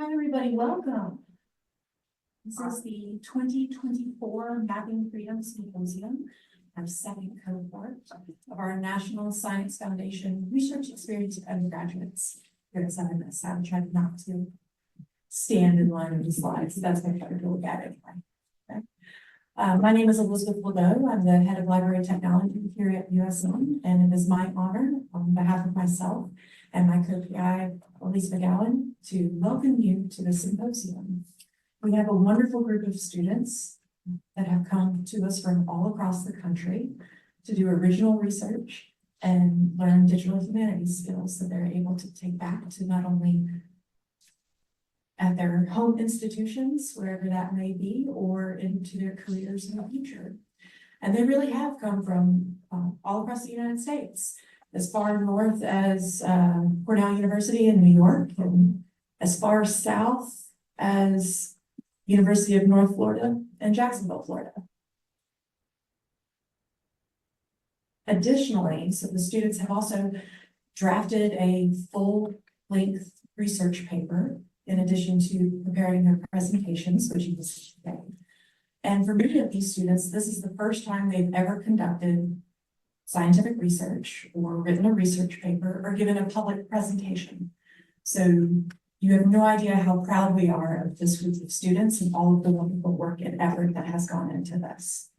Hi, everybody, welcome. This is the 2024 Mapping Freedom Symposium, our second cohort of our National Science Foundation Research Experience of Undergraduates. Here at Summit, I tried not to stand in line with the slides, so that's my better to look at it. Okay. My name is Elizabeth Legault. I'm the head of library technology here at USM, and it is my honor, on behalf of myself and my co-PI, Elise McGowan, to welcome you to the symposium. We have a wonderful group of students that have come to us from all across the country to do original research and learn digital humanities skills that they're able to take back to not only at their home institutions, wherever that may be, or into their careers in the future. And they really have come from all across the United States, as far north as Cornell University in New York, and as far south as University of North Florida and Jacksonville, Florida. Additionally, so the students have also drafted a full-length research paper in addition to preparing their presentations, which you will see today. And for many of these students, this is the first time they've ever conducted scientific research or written a research paper or given a public presentation. So you have no idea how proud we are of this group of students and all of the wonderful work and effort that has gone into this.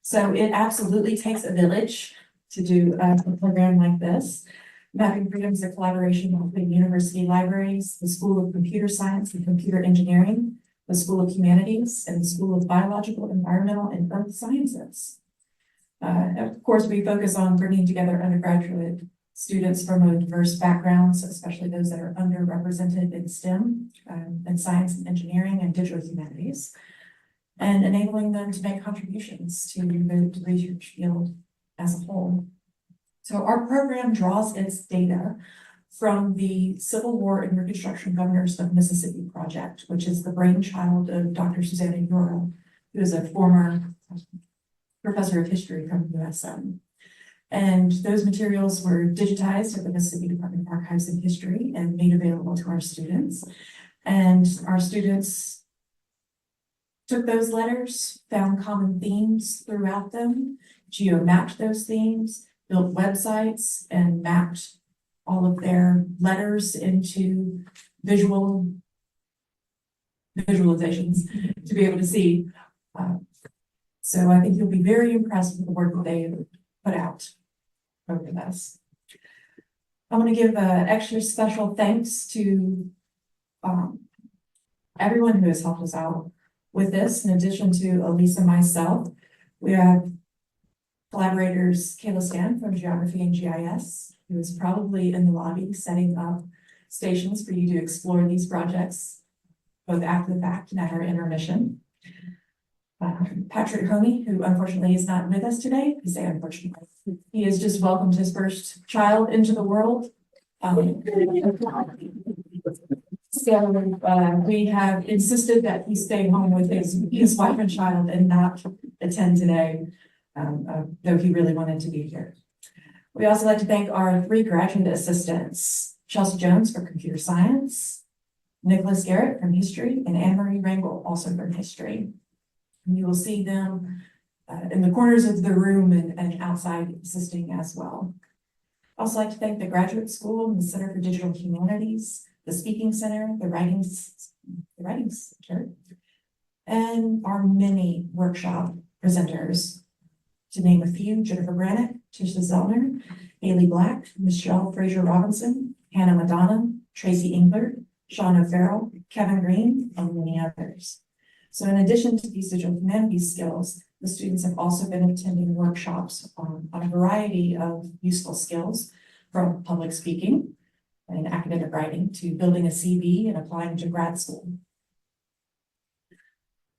So it absolutely takes a village to do a program like this. Mapping Freedom is a collaboration between university libraries, the School of Computer Science and Computer Engineering, the School of Humanities, and the School of Biological, Environmental, and Earth Sciences. Of course, we focus on bringing together undergraduate students from diverse backgrounds, especially those that are underrepresented in STEM and science and engineering and digital humanities, and enabling them to make contributions to the research field as a whole. So our program draws its data from the Civil War and Reconstruction Governors of Mississippi project, which is the brainchild of Dr. Susanna Yura, who is a former professor of history from USM. And those materials were digitized at the Mississippi Department of Archives and History and made available to our students. And our students took those letters, found common themes throughout them, geo-mapped those themes, built websites, and mapped all of their letters into visualizations to be able to see. So I think you'll be very impressed with the work that they put out over this. I want to give extra special thanks to everyone who has helped us out with this. In addition to Elise and myself, we have collaborators Kayla Stan from Geography and GIS, who is probably in the lobby setting up stations for you to explore these projects, both after the fact and at our intermission. Patrick Honey, who unfortunately is not with us today. I say unfortunately. He has just welcomed his first child into the world. We have insisted that he stay home with his wife and child and not attend today, though he really wanted to be here. We also like to thank our 3 graduate assistants, Chelsea Jones for computer science, Nicholas Garrett from history, and Anne-Marie Rangel also from history. And you will see them in the corners of the room and outside assisting as well. I'd also like to thank the Graduate School and the Center for Digital Humanities, the Speaking Center, the Writing Center, and our many workshop presenters. To name a few: Jennifer Brannick, Tisha Zellner, Haley Black, Michelle Fraser Robinson, Hannah Madonna, Tracy Engler, Sean O'Farrell, Kevin Green, and many others. So in addition to these digital humanities skills, the students have also been attending workshops on a variety of useful skills, from public speaking and academic writing to building a CV and applying to grad school.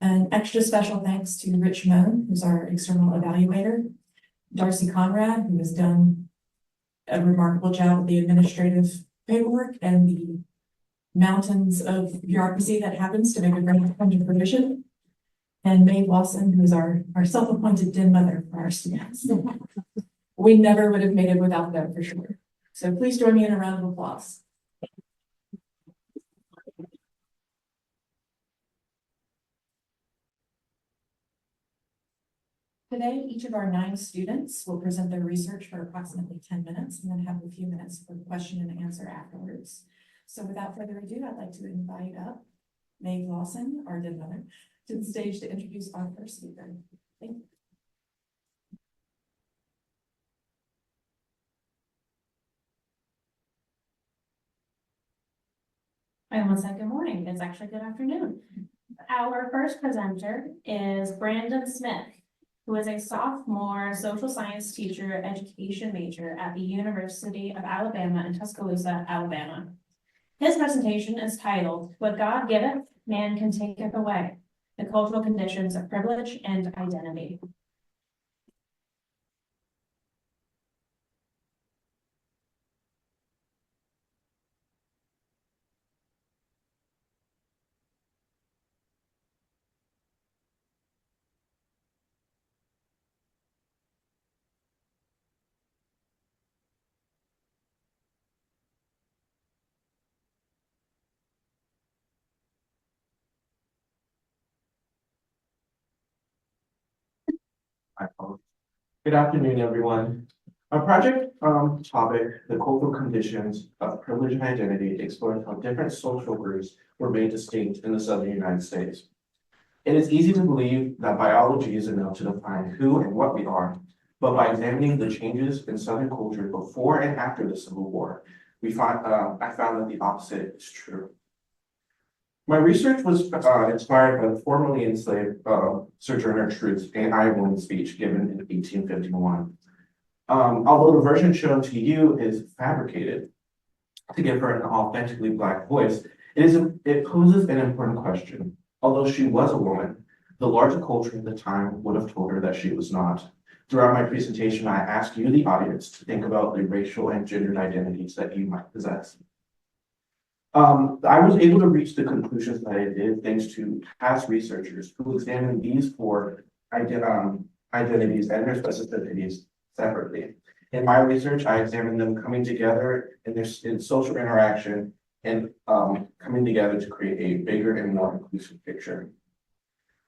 An extra special thanks to Rich Moan, who's our external evaluator, Darcy Conrad, who has done a remarkable job with the administrative paperwork and the mountains of bureaucracy that happens to make a grant come to fruition, and Mae Lawson, who's our self-appointed den mother for our students. We never would have made it without them, for sure. So please join me in a round of applause. Today, each of our 9 students will present their research for approximately 10 minutes and then have a few minutes for question and answer afterwards. So without further ado, I'd like to invite up Meg Lawson, our dead mother, to the stage to introduce our first speaker. Thank you. I almost said good morning. It's actually good afternoon. Our first presenter is Brandon Smith, who is a sophomore social science teacher education major at the University of Alabama in Tuscaloosa, Alabama. His presentation is titled, "What God Giveth, Man Can Taketh Away: The Cultural Conditions of Privilege and Identity." Good afternoon, everyone. Our project topic, the cultural conditions of privilege and identity, explores how different social groups were made distinct in the Southern United States. It is easy to believe that biology is enough to define who and what we are, but by examining the changes in Southern culture before and after the Civil War, I found that the opposite is true. My research was inspired by the formerly enslaved Sojourner Truth's Iowan speech given in 1851. Although the version shown to you is fabricated to give her an authentically Black voice, it poses an important question. Although she was a woman, the larger culture at the time would have told her that she was not. Throughout my presentation, I ask you, the audience, to think about the racial and gendered identities that you might possess. I was able to reach the conclusions that I did thanks to past researchers who examined these 4 identities and their specificities separately. In my research, I examined them coming together in social interaction and coming together to create a bigger and more inclusive picture.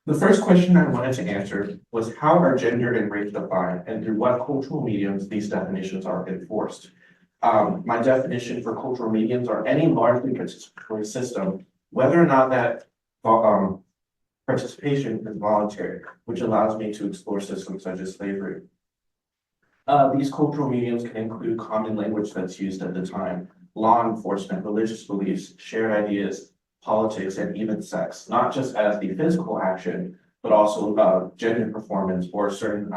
The first question I wanted to answer was, how are gender and race defined, and through what cultural mediums these definitions are enforced? My definition for cultural mediums are any largely participatory system, whether or not that participation is voluntary, which allows me to explore systems such as slavery. These cultural mediums can include common language that's used at the time, law enforcement, religious beliefs, shared ideas, politics, and even sex, not just as the physical action, but also gender performance or certain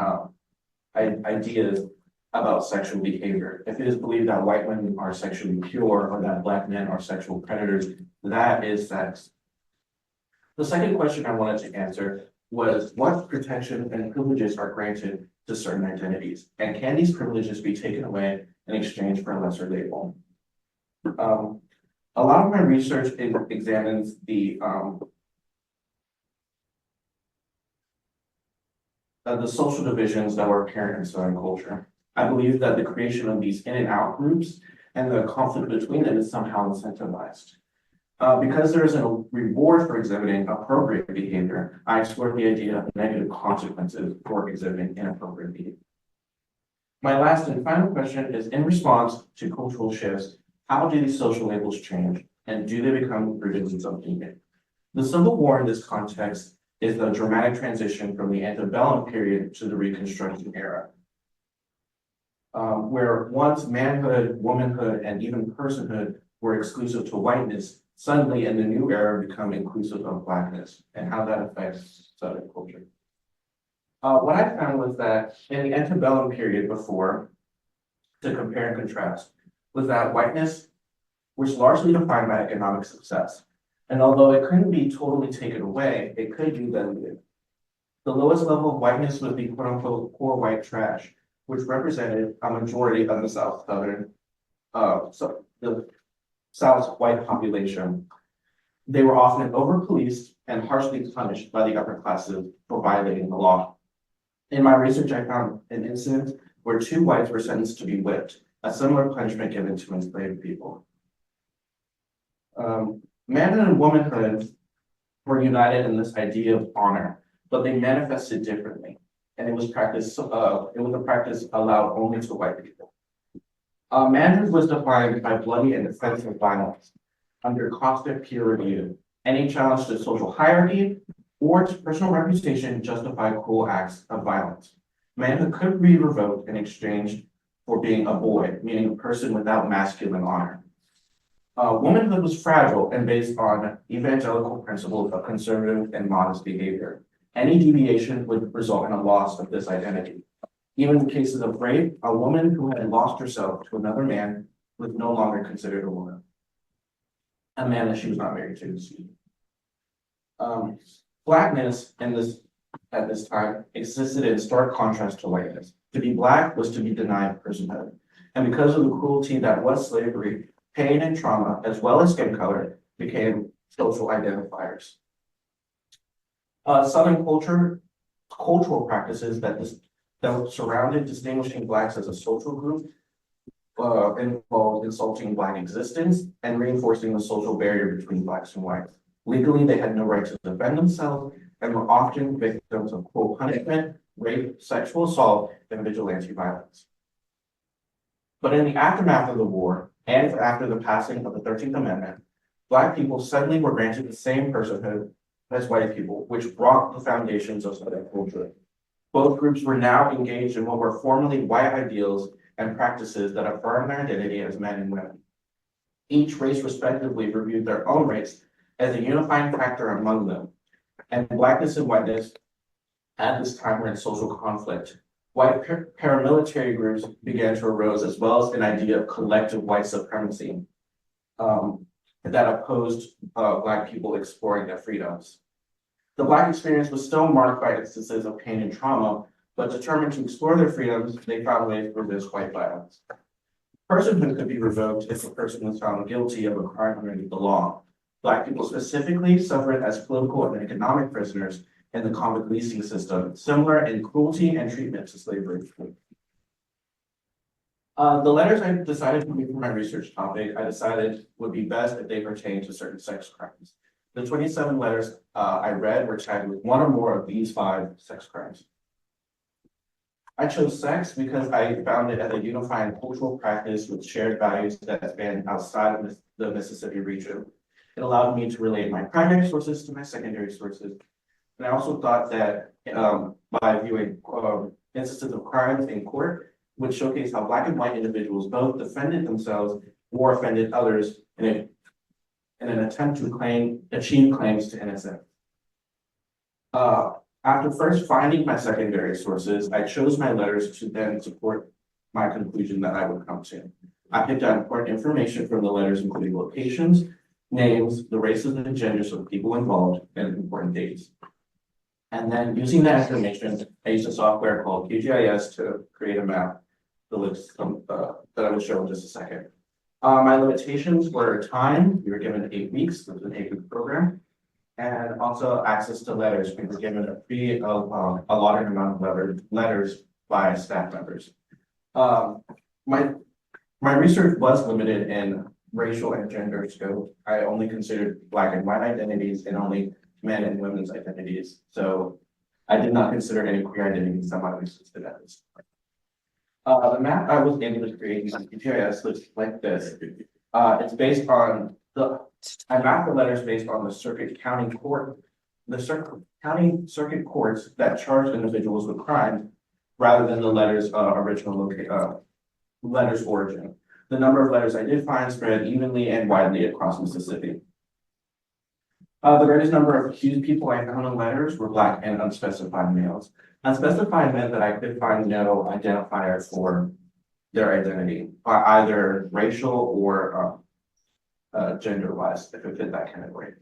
ideas about sexual behavior. If it is believed that white women are sexually pure or that Black men are sexual predators, that is sex. The second question I wanted to answer was, what protection and privileges are granted to certain identities, and can these privileges be taken away in exchange for a lesser label? A lot of my research examines the social divisions that were apparent in Southern culture. I believe that the creation of these in and out groups and the conflict between them is somehow incentivized. Because there is a reward for exhibiting appropriate behavior, I explored the idea of negative consequences for exhibiting inappropriate behavior. My last and final question is, in response to cultural shifts, how do these social labels change, and do they become rooted in something new? The Civil War in this context is the dramatic transition from the antebellum period to the Reconstruction era, where once manhood, womanhood, and even personhood were exclusive to whiteness, suddenly in the new era become inclusive of Blackness, and how that affects Southern culture. What I found was that in the antebellum period before, to compare and contrast, was that whiteness was largely defined by economic success. And although it couldn't be totally taken away, it could be diluted. The lowest level of whiteness was the quote unquote poor white trash, which represented a majority of the the South's white population. They were often over-policed and harshly punished by the upper classes for violating the law. In my research, I found an incident where 2 whites were sentenced to be whipped, a similar punishment given to enslaved people. Manhood and womanhood were united in this idea of honor, but they manifested differently. and it was a practice allowed only to white people. Manhood was defined by bloody and defensive violence under constant peer review. Any challenge to social hierarchy or to personal reputation justified cruel acts of violence. Manhood could be revoked in exchange for being a boy, meaning a person without masculine honor. Womanhood was fragile and based on evangelical principles of conservative and modest behavior. Any deviation would result in a loss of this identity. Even in cases of rape, a woman who had lost herself to another man was no longer considered a woman. A man that she was not married to. Blackness at this time existed in stark contrast to whiteness. To be Black was to be denied personhood. And because of the cruelty that was slavery, pain and trauma, as well as skin color, became social identifiers. Southern cultural practices that surrounded distinguishing Blacks as a social group involved insulting Black existence and reinforcing the social barrier between Blacks and whites. Legally, they had no right to defend themselves and were often victims of cruel punishment, rape, sexual assault, and vigilante violence. But in the aftermath of the war, and after the passing of the 13th Amendment, Black people suddenly were granted the same personhood as white people, which brought the foundations of Southern culture. Both groups were now engaged in what were formerly white ideals and practices that affirmed their identity as men and women. Each race respectively reviewed their own race as a unifying factor among them, and Blackness and whiteness at this time were in social conflict. White paramilitary groups began to arise, as well as an idea of collective white supremacy that opposed Black people exploring their freedoms. The Black experience was still marked by instances of pain and trauma, but determined to explore their freedoms, they found ways to resist white violence. Personhood could be revoked if a person was found guilty of a crime underneath the law. Black people specifically suffered as political and economic prisoners in the convict leasing system, similar in cruelty and treatment to slavery. The letters I decided to read for my research topic, I decided would be best if they pertain to certain sex crimes. The 27 letters I read were tagged with one or more of these 5 sex crimes. I chose sex because I found it as a unifying cultural practice with shared values that span outside of the Mississippi region. It allowed me to relate my primary sources to my secondary sources. And I also thought that by viewing instances of crimes in court would showcase how Black and white individuals both defended themselves or offended others in an attempt to achieve claims to innocence. After first finding my secondary sources, I chose my letters to then support my conclusion that I would come to. I picked out important information from the letters, including locations, names, the races and genders of the people involved, and important dates. And then using that information, I used a software called QGIS to create a map that I will show in just a second. My limitations were time. We were given 8 weeks. It was an 8-week program. And also access to letters. We were given a allotted amount of letters by staff members. My research was limited in racial and gender scope. I only considered Black and white identities and only men and women's identities. So I did not consider any queer identities that might existed at this point. The map I was able to create using QGIS looks like this. It's based on I mapped the letters based on the circuit county courts that charged individuals with crimes rather than the letters letters origin. The number of letters I did find spread evenly and widely across Mississippi. The greatest number of accused people I found in letters were Black and unspecified males. Unspecified meant that I could find no identifier for their identity, either racial or gender-wise, if it fit that category.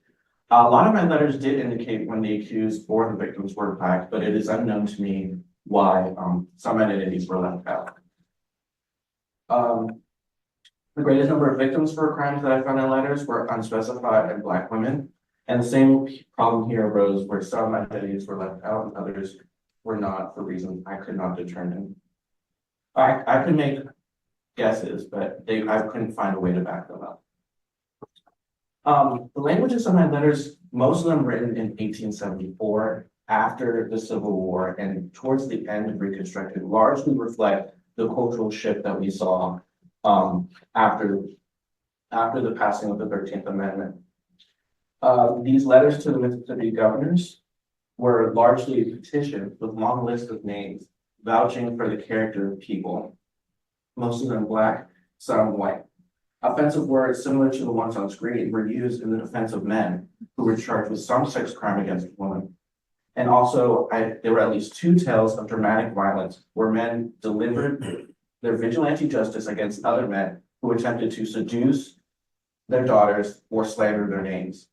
A lot of my letters did indicate when the accused or the victims were Black, but it is unknown to me why some identities were left out. The greatest number of victims for crimes that I found in letters were unspecified and Black women. And the same problem here arose where some identities were left out and others were not for reasons I could not determine. I could make guesses, but I couldn't find a way to back them up. The languages of my letters, most of them written in 1874, after the Civil War and towards the end of Reconstruction largely reflect the cultural shift that we saw after the passing of the 13th Amendment. These letters to the Mississippi governors were largely petitions with long lists of names vouching for the character of people, most of them Black, some white. Offensive words similar to the ones on screen were used in the defense of men who were charged with some sex crime against women. And also, there were at least 2 tales of dramatic violence where men delivered their vigilante justice against other men who attempted to seduce their daughters or slander their names.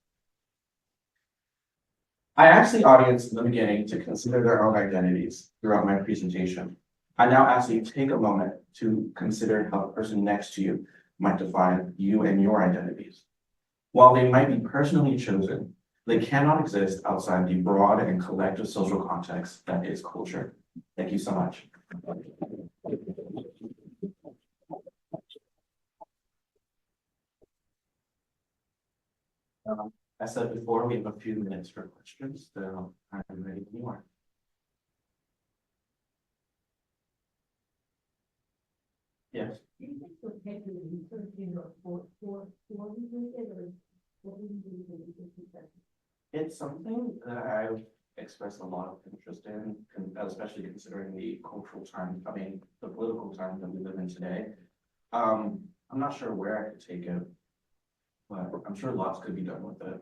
I asked the audience in the beginning to consider their own identities throughout my presentation. I now ask you to take a moment to consider how the person next to you might define you and your identities. While they might be personally chosen, they cannot exist outside the broad and collective social context that is culture. Thank you so much. I said before, we have a few minutes for questions, so I'm ready when you are. Yes. It's something that I've expressed a lot of interest in, especially considering the cultural time, the political time that we live in today. I'm not sure where I could take it, but I'm sure lots could be done with it.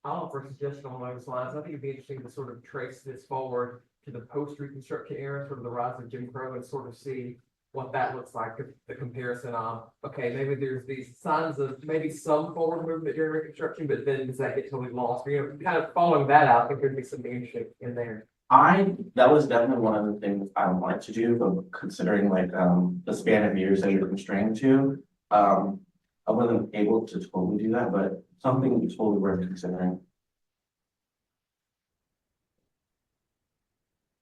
I'll offer a suggestion along those lines. I think it'd be interesting to sort of trace this forward to the post-Reconstruction era, sort of the rise of Jim Crow, and sort of see what that looks like, the comparison of, okay, maybe there's these signs of maybe some forward movement during Reconstruction, but then does that get totally lost? Kind of following that out, I think there'd be some interesting in there. That was definitely one of the things I wanted to do, but considering like the span of years that you're constrained to, I wasn't able to totally do that, but something totally worth considering.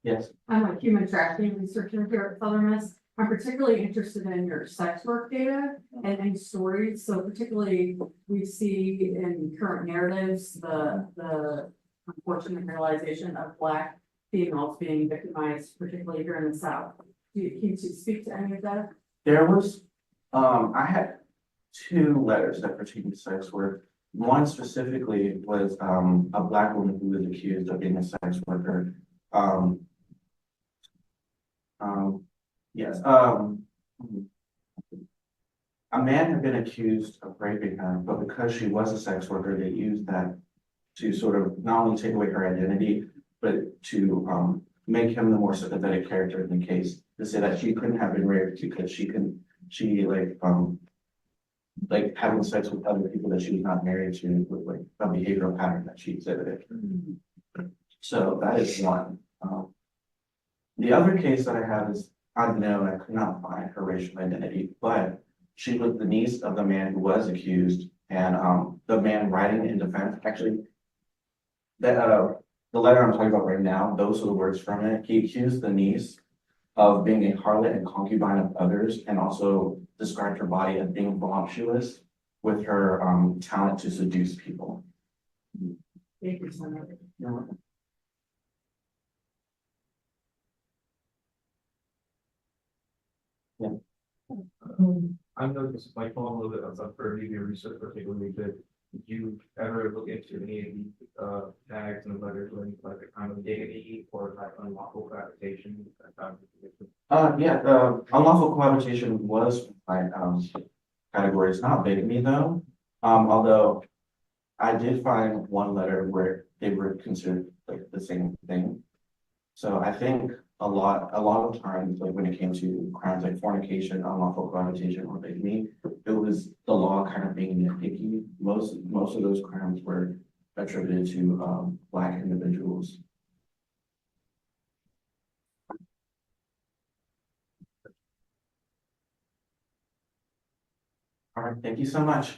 Yes. I'm a human trafficking researcher here at Southern Miss. I'm particularly interested in your sex work data and stories. So particularly we see in current narratives, the unfortunate realization of Black females being victimized, particularly here in the South. Can you speak to any of that? There was, I had 2 letters that pertain to sex work. One specifically was a Black woman who was accused of being a sex worker. Yes. A man had been accused of raping her, but because she was a sex worker, they used that to sort of not only take away her identity, but to make him the more sympathetic character in the case, to say that she couldn't have been raped because she having sex with other people that she was not married to with like a behavioral pattern that she exhibited. So that is one. The other case that I have is unknown. I could not find her racial identity, but she was the niece of the man who was accused, and the man writing in defense, actually, that the letter I'm talking about right now, those are the words from it. He accused the niece of being a harlot and concubine of others, and also described her body as being voluptuous with her talent to seduce people. Thank you so much. You're welcome. I know this might fall a little bit outside for your research, particularly, but did you ever look into any of the tags and letters or anything like the kind of identity or like unlawful cohabitation? Yeah, unlawful cohabitation was my category. It's not bigamy though. Although I did find one letter where they were considered like the same thing. So I think a lot of times, like when it came to crimes like fornication, unlawful cohabitation, or bigamy, it was the law kind of being nitpicky. Most of those crimes were attributed to Black individuals. All right, thank you so much.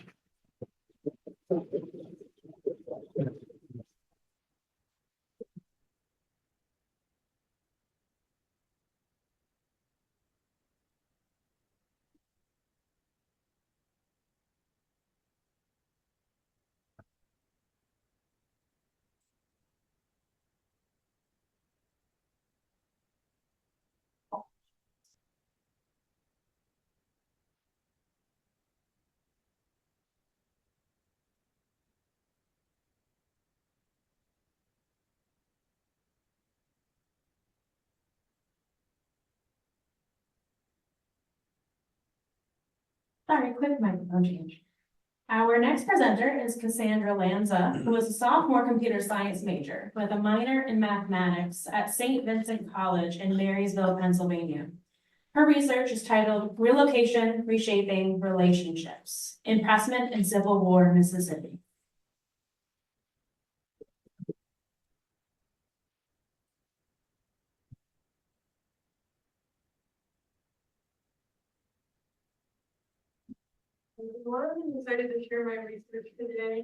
Sorry, quick microphone change. Our next presenter is Cassandra Lanza, who is a sophomore computer science major with a minor in mathematics at St. Vincent College in Marysville, Pennsylvania. Her research is titled Relocation, Reshaping Relationships, Impressment in Civil War, Mississippi. I'm excited to share my research today.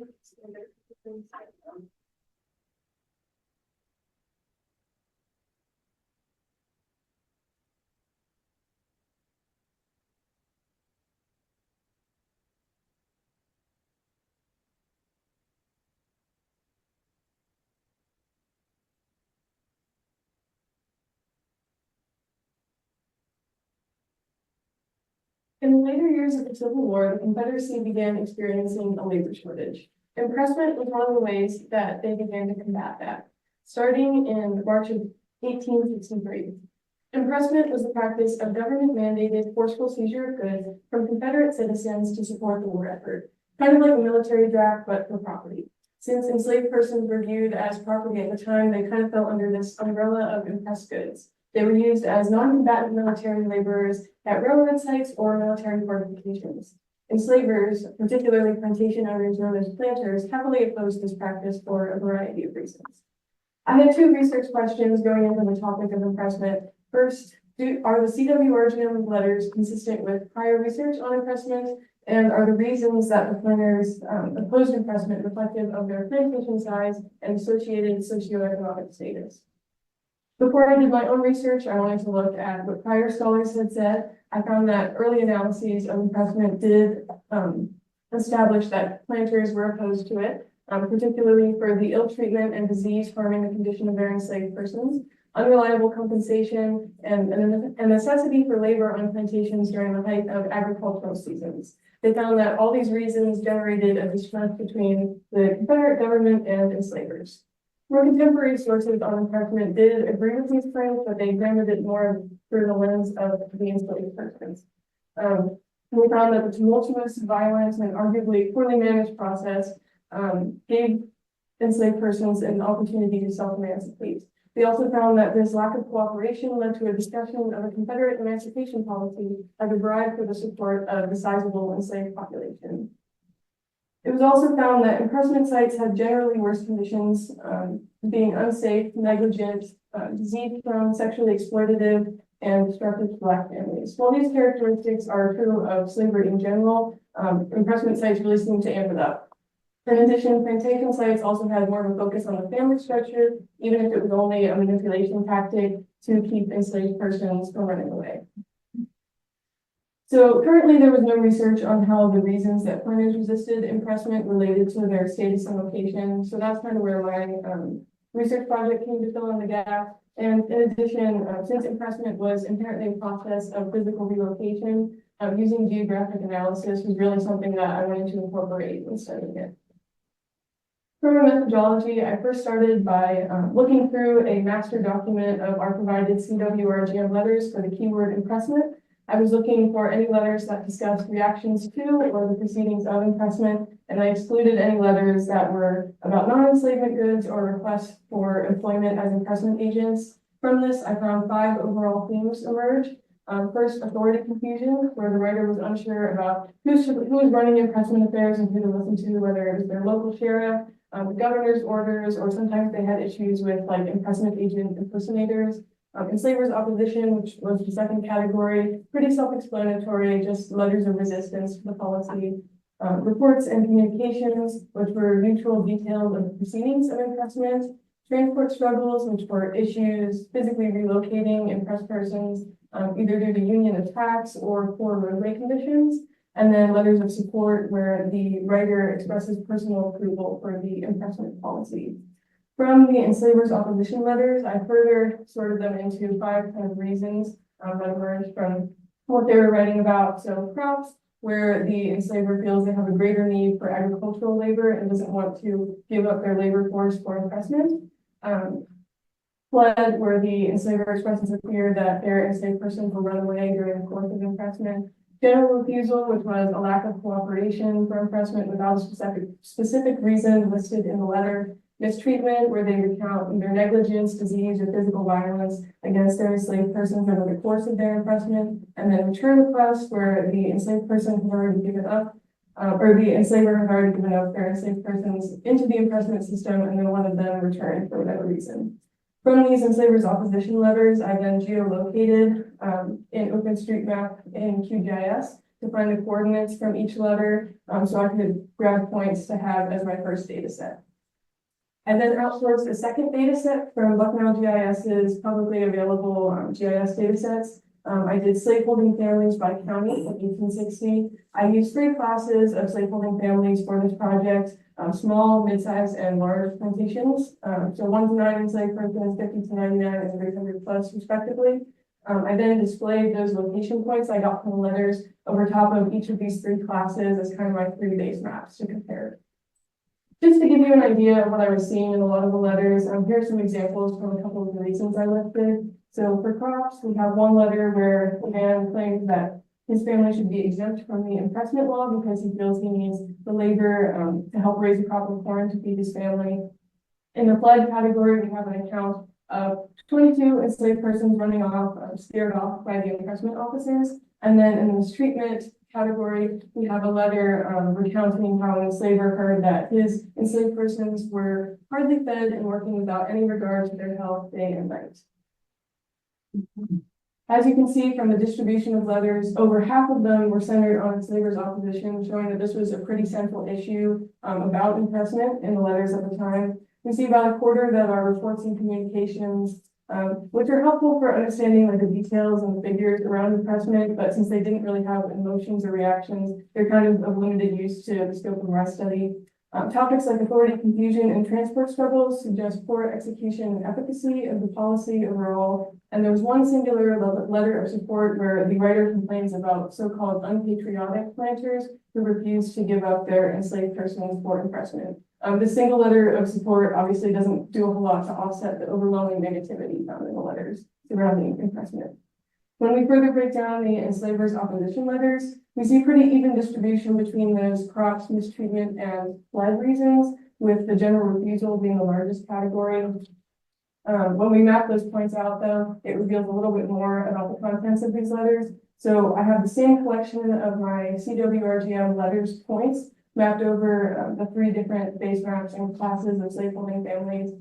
In the later years of the Civil War, the Confederacy began experiencing a labor shortage. Impressment was one of the ways that they began to combat that, starting in March of 1863. Impressment was the practice of government-mandated forceful seizure of goods from Confederate citizens to support the war effort, kind of like a military draft, but for property. Since enslaved persons were viewed as property at the time, they kind of fell under this umbrella of impressed goods. They were used as non-combatant military laborers at railroad sites or military fortifications. Enslavers, particularly plantation owners known as planters, heavily opposed this practice for a variety of reasons. I had two research questions going into the topic of impressment. First, are the CWRGM letters consistent with prior research on impressment? And are the reasons that the planters opposed impressment reflective of their plantation size and associated socioeconomic status? Before I did my own research, I wanted to look at what prior scholars had said. I found that early analyses of impressment did establish that planters were opposed to it, particularly for the ill treatment and disease harming the condition of their enslaved persons, unreliable compensation, and a necessity for labor on plantations during the height of agricultural seasons. They found that all these reasons generated a distrust between the Confederate government and enslavers. More contemporary sources on impressment did agree with these claims, but they examined it more through the lens of the enslaved persons. We found that the tumultuous, violent, and arguably poorly managed process gave enslaved persons an opportunity to self-emancipate. We also found that this lack of cooperation led to a discussion of a Confederate emancipation policy as a bribe for the support of the sizable enslaved population. It was also found that impressment sites had generally worse conditions, being unsafe, negligent, disease-prone, sexually exploitative, and destructive to Black families. While these characteristics are true of slavery in general, impressment sites really seem to amp it up. In addition, plantation sites also had more of a focus on the family structure, even if it was only a manipulation tactic to keep enslaved persons from running away. So currently there was no research on how the reasons that planters resisted impressment related to their status and location. So that's kind of where my research project came to fill in the gap. And in addition, since impressment was inherently a process of physical relocation, using geographic analysis was really something that I wanted to incorporate in studying it. For my methodology, I first started by looking through a master document of our provided CWRGM letters for the keyword impressment. I was looking for any letters that discussed reactions to or the proceedings of impressment, and I excluded any letters that were about non-enslavement goods or requests for employment as impressment agents. From this, I found 5 overall themes emerge. First, authority confusion, where the writer was unsure about who was running impressment affairs and who to listen to, whether it was their local sheriff, the governor's orders, or sometimes they had issues with like impressment agent impersonators. Enslavers' opposition, which was the second category, pretty self-explanatory, just letters of resistance to the policy. Reports and communications, which were neutral details of the proceedings of impressment. Transport struggles, which were issues physically relocating impressed persons, either due to Union attacks or poor roadway conditions. And then letters of support, where the writer expresses personal approval for the impressment policy. From the enslavers' opposition letters, I further sorted them into 5 kind of reasons that emerged from what they were writing about. So crops, where the enslaver feels they have a greater need for agricultural labor and doesn't want to give up their labor force for impressment. Flood, where the enslaver expresses a fear that their enslaved persons will run away during the course of impressment. General refusal, which was a lack of cooperation for impressment without a specific reason listed in the letter. Mistreatment, where they recount either negligence, disease, or physical violence against their enslaved persons over the course of their impressment. And then return requests, where the enslaved person had already given up, or the enslaver had already given up their enslaved persons into the impressment system, and then one of them returned for whatever reason. From these enslavers' opposition letters, I then geolocated in OpenStreetMap in QGIS to find the coordinates from each letter, so I could grab points to have as my first data set. I then outsourced a second data set from Bucknell GIS's publicly available GIS data sets. I did slaveholding families by county in 1860. I used 3 classes of slaveholding families for this project, small, mid-sized, and large plantations. So 1 to 9 enslaved persons, 50 to 99, and 300 plus respectively. I then displayed those location points I got from the letters over top of each of these 3 classes as kind of my 3 base maps to compare. Just to give you an idea of what I was seeing in a lot of the letters, here are some examples from a couple of the reasons I listed. So for crops, we have one letter where the man claims that his family should be exempt from the impressment law because he feels he needs the labor to help raise a crop of corn to feed his family. In the flood category, we have an account of 22 enslaved persons running off, scared off by the impressment officers. And then in the mistreatment category, we have a letter recounting how an enslaver heard that his enslaved persons were hardly fed and working without any regard to their health day and night. As you can see from the distribution of letters, over half of them were centered on enslavers' opposition, showing that this was a pretty central issue about impressment in the letters at the time. We see about a quarter that are reports and communications, which are helpful for understanding like the details and the figures around impressment, but since they didn't really have emotions or reactions, they're kind of limited use to the scope of my study. Topics like authority confusion and transport struggles suggest poor execution and efficacy of the policy overall. And there was one singular letter of support where the writer complains about so-called unpatriotic planters who refused to give up their enslaved persons for impressment. This single letter of support obviously doesn't do a whole lot to offset the overwhelming negativity found in the letters surrounding impressment. When we further break down the enslavers' opposition letters, we see pretty even distribution between those crops, mistreatment, and flood reasons, with the general refusal being the largest category. When we map those points out, though, it reveals a little bit more about the contents of these letters. So I have the same collection of my CWRGM letters points mapped over the 3 different base maps and classes of slaveholding families.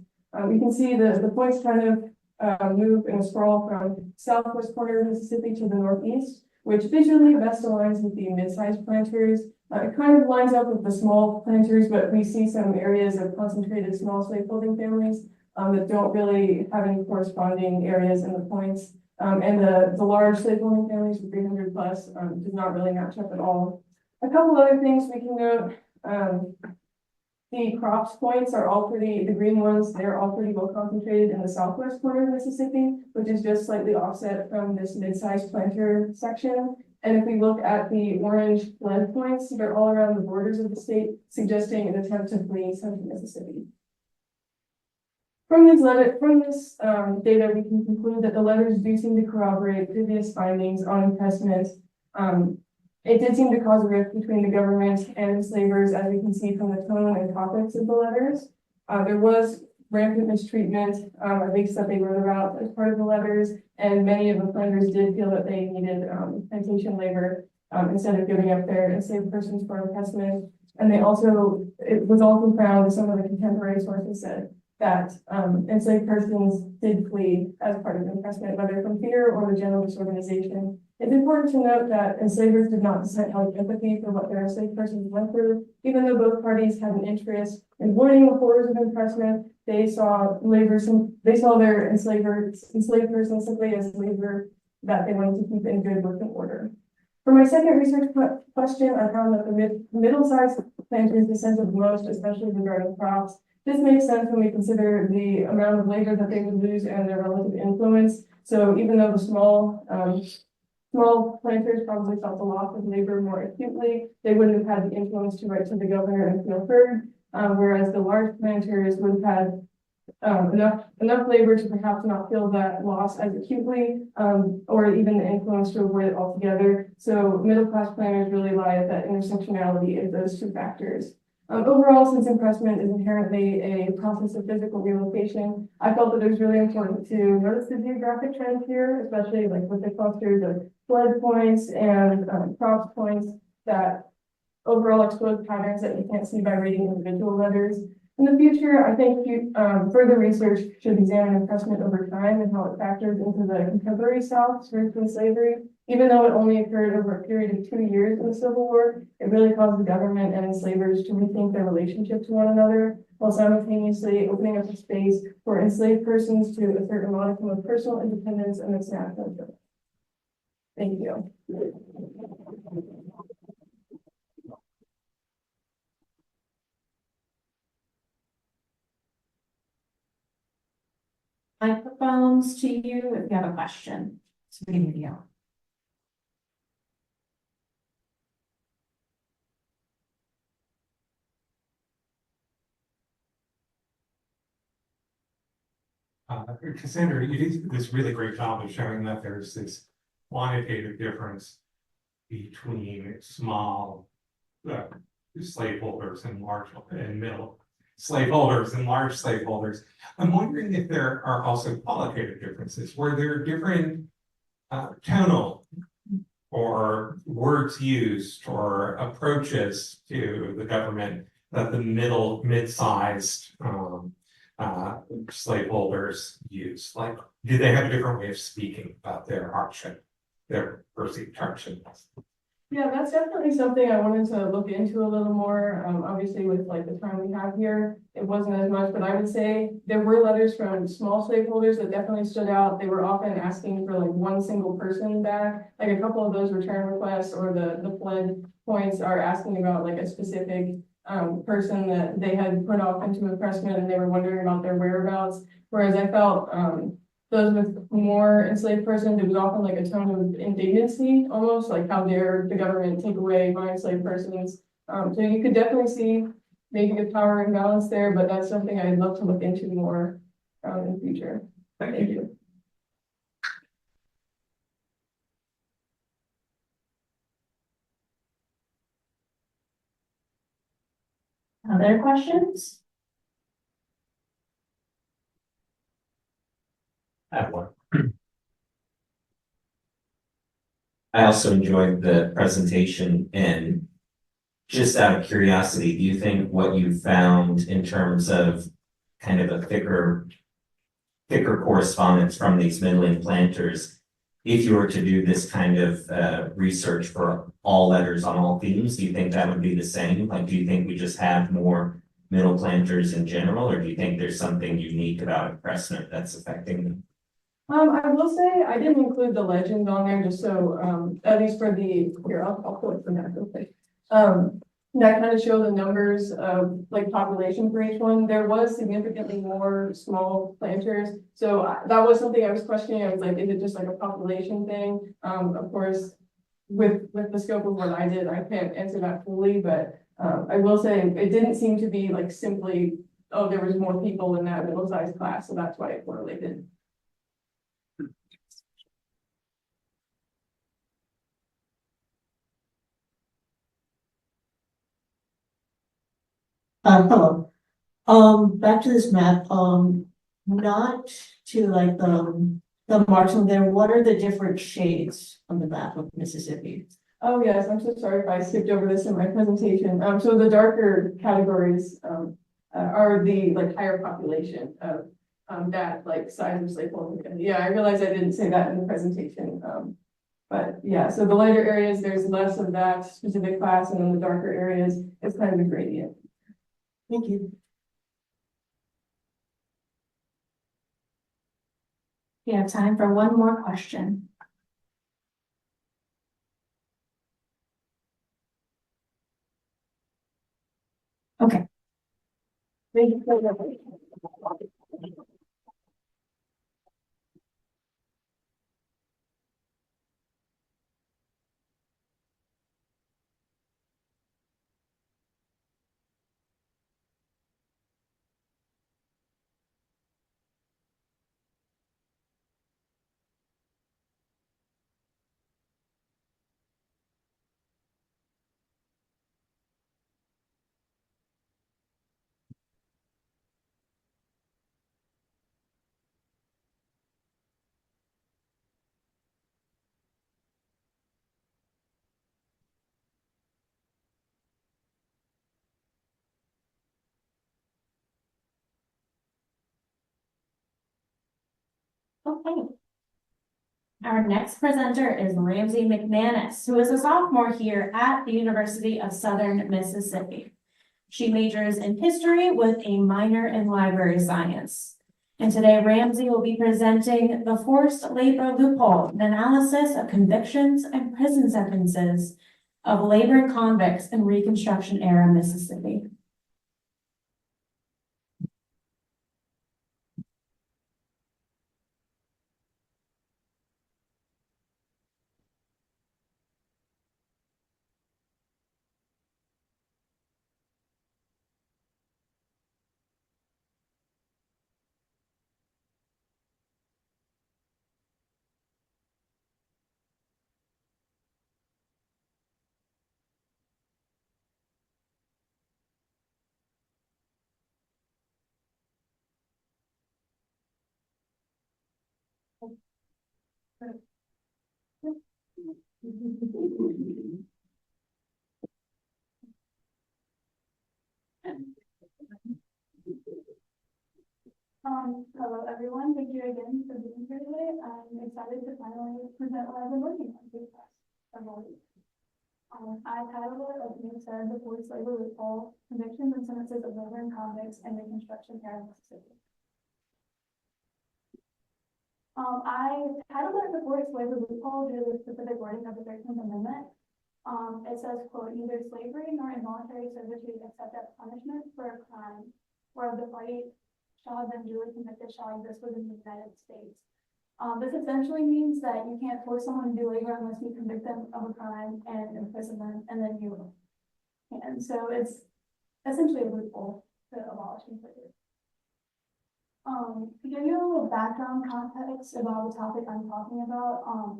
We can see the points kind of move in a scroll from southwest corner of Mississippi to the northeast, which visually best aligns with the mid-sized planters. It kind of lines up with the small planters, but we see some areas of concentrated small slaveholding families that don't really have any corresponding areas in the points. And the large slaveholding families with 300 plus does not really match up at all. A couple other things we can note. The crops points are all the green ones, they're all pretty well concentrated in the southwest corner of Mississippi, which is just slightly offset from this mid-sized planter section. And if we look at the orange blend points, they're all around the borders of the state, suggesting an attempt to flee central Mississippi. From this data, we can conclude that the letters do seem to corroborate previous findings on impressment. It did seem to cause a rift between the government and enslavers, as we can see from the tone and topics of the letters. There was rampant mistreatment, at least that they wrote about as part of the letters, and many of the planters did feel that they needed plantation labor instead of giving up their enslaved persons for impressment. And it was also found, some of the contemporary sources said, that enslaved persons did flee as part of impressment, whether from fear or the general disorganization. It's important to note that enslavers did not have empathy for what their enslaved persons went through. Even though both parties had an interest in avoiding the horrors of impressment, they saw their enslaved persons simply as labor that they wanted to keep in good working order. For my second research question, I found that the middle-sized planters dissented the most, especially regarding crops. This makes sense when we consider the amount of labor that they would lose and their relative influence. So even though the small planters probably felt the loss of labor more acutely, they wouldn't have had the influence to write to the governor and feel heard, whereas the large planters would have had enough labor to perhaps not feel that loss as acutely, or even the influence to avoid it altogether. So middle class planners really lie at that intersectionality of those two factors. Overall, since impressment is inherently a process of physical relocation, I felt that it was really important to notice the geographic trends here, especially like with the clusters of flood points and cross points that overall expose patterns that you can't see by reading individual letters. In the future, I think further research should examine impressment over time and how it factors into the contemporary South's roots in slavery. Even though it only occurred over a period of 2 years in the Civil War, it really caused the government and enslavers to rethink their relationship to one another, while simultaneously opening up a space for enslaved persons to assert a modicum of personal independence and its national interest. Thank you. Microphones to you if you have a question. So we can hear you. Cassandra, you did this really great job of showing that there's this quantitative difference between small slaveholders and large and middle slaveholders and large slaveholders. I'm wondering if there are also qualitative differences. Were there different tonal or words used or approaches to the government that the mid-sized slaveholders use? Like, do they have a different way of speaking about their hardship, their perceived hardship? Yeah, that's definitely something I wanted to look into a little more. Obviously with like the time we have here, it wasn't as much, but I would say there were letters from small slaveholders that definitely stood out. They were often asking for like one single person back, like a couple of those return requests or the flood points are asking about like a specific person that they had put off into impressment and they were wondering about their whereabouts. Whereas I felt those with more enslaved persons, it was often like a tone of indignancy, almost like how dare the government take away my enslaved persons. So you could definitely see maybe a power imbalance there, but that's something I'd love to look into more in the future. Thank you. Other questions? I have one. I also enjoyed the presentation, and just out of curiosity, do you think what you found in terms of kind of a thicker correspondence from these middling planters, if you were to do this kind of research for all letters on all themes, do you think that would be the same? Like, do you think we just have more middle planters in general, or do you think there's something unique about impressment that's affecting them? I will say I didn't include the legend on there just so, at least for the, here, I'll pull it from that real quick. That kind of show the numbers of like population for each one. There was significantly more small planters. So that was something I was questioning. I was like, is it just like a population thing? Of course, with the scope of what I did, I can't answer that fully, but I will say it didn't seem to be like simply, oh, there was more people in that middle-sized class, so that's why it correlated. Hello. Back to this map, not to like the marks on there, what are the different shades on the map of Mississippi? Oh, yes, I'm so sorry if I skipped over this in my presentation. So the darker categories, are the like higher population of, that like size of slaveholding. Yeah, I realized I didn't say that in the presentation. But yeah, so the lighter areas, there's less of that specific class, and then the darker areas, it's kind of a gradient. Thank you. We have time for one more question. Okay. Thank you so much. Okay. Our next presenter is Ramsey McManus, who is a sophomore here at the University of Southern Mississippi. She majors in history with a minor in library science. And today Ramsey will be presenting the forced labor loophole, an analysis of convictions and prison sentences of labor convicts in Reconstruction era Mississippi. Hello everyone, thank you again for being here today. I'm excited to finally present what I've been working on for the past several weeks. I titled it, as you said, the forced labor loophole, convictions and sentences of labor and convicts in Reconstruction era Mississippi. I titled it the forced labor loophole due to the specific wording of the 13th Amendment. It says, quote, neither slavery nor involuntary servitude except as punishment for a crime where the party shall have been duly convicted shall exist within the United States. This essentially means that you can't force someone to do labor unless you convict them of a crime and imprison them, and then you will. And so it's essentially a loophole to abolishing slavery. To give you a little background context about the topic I'm talking about,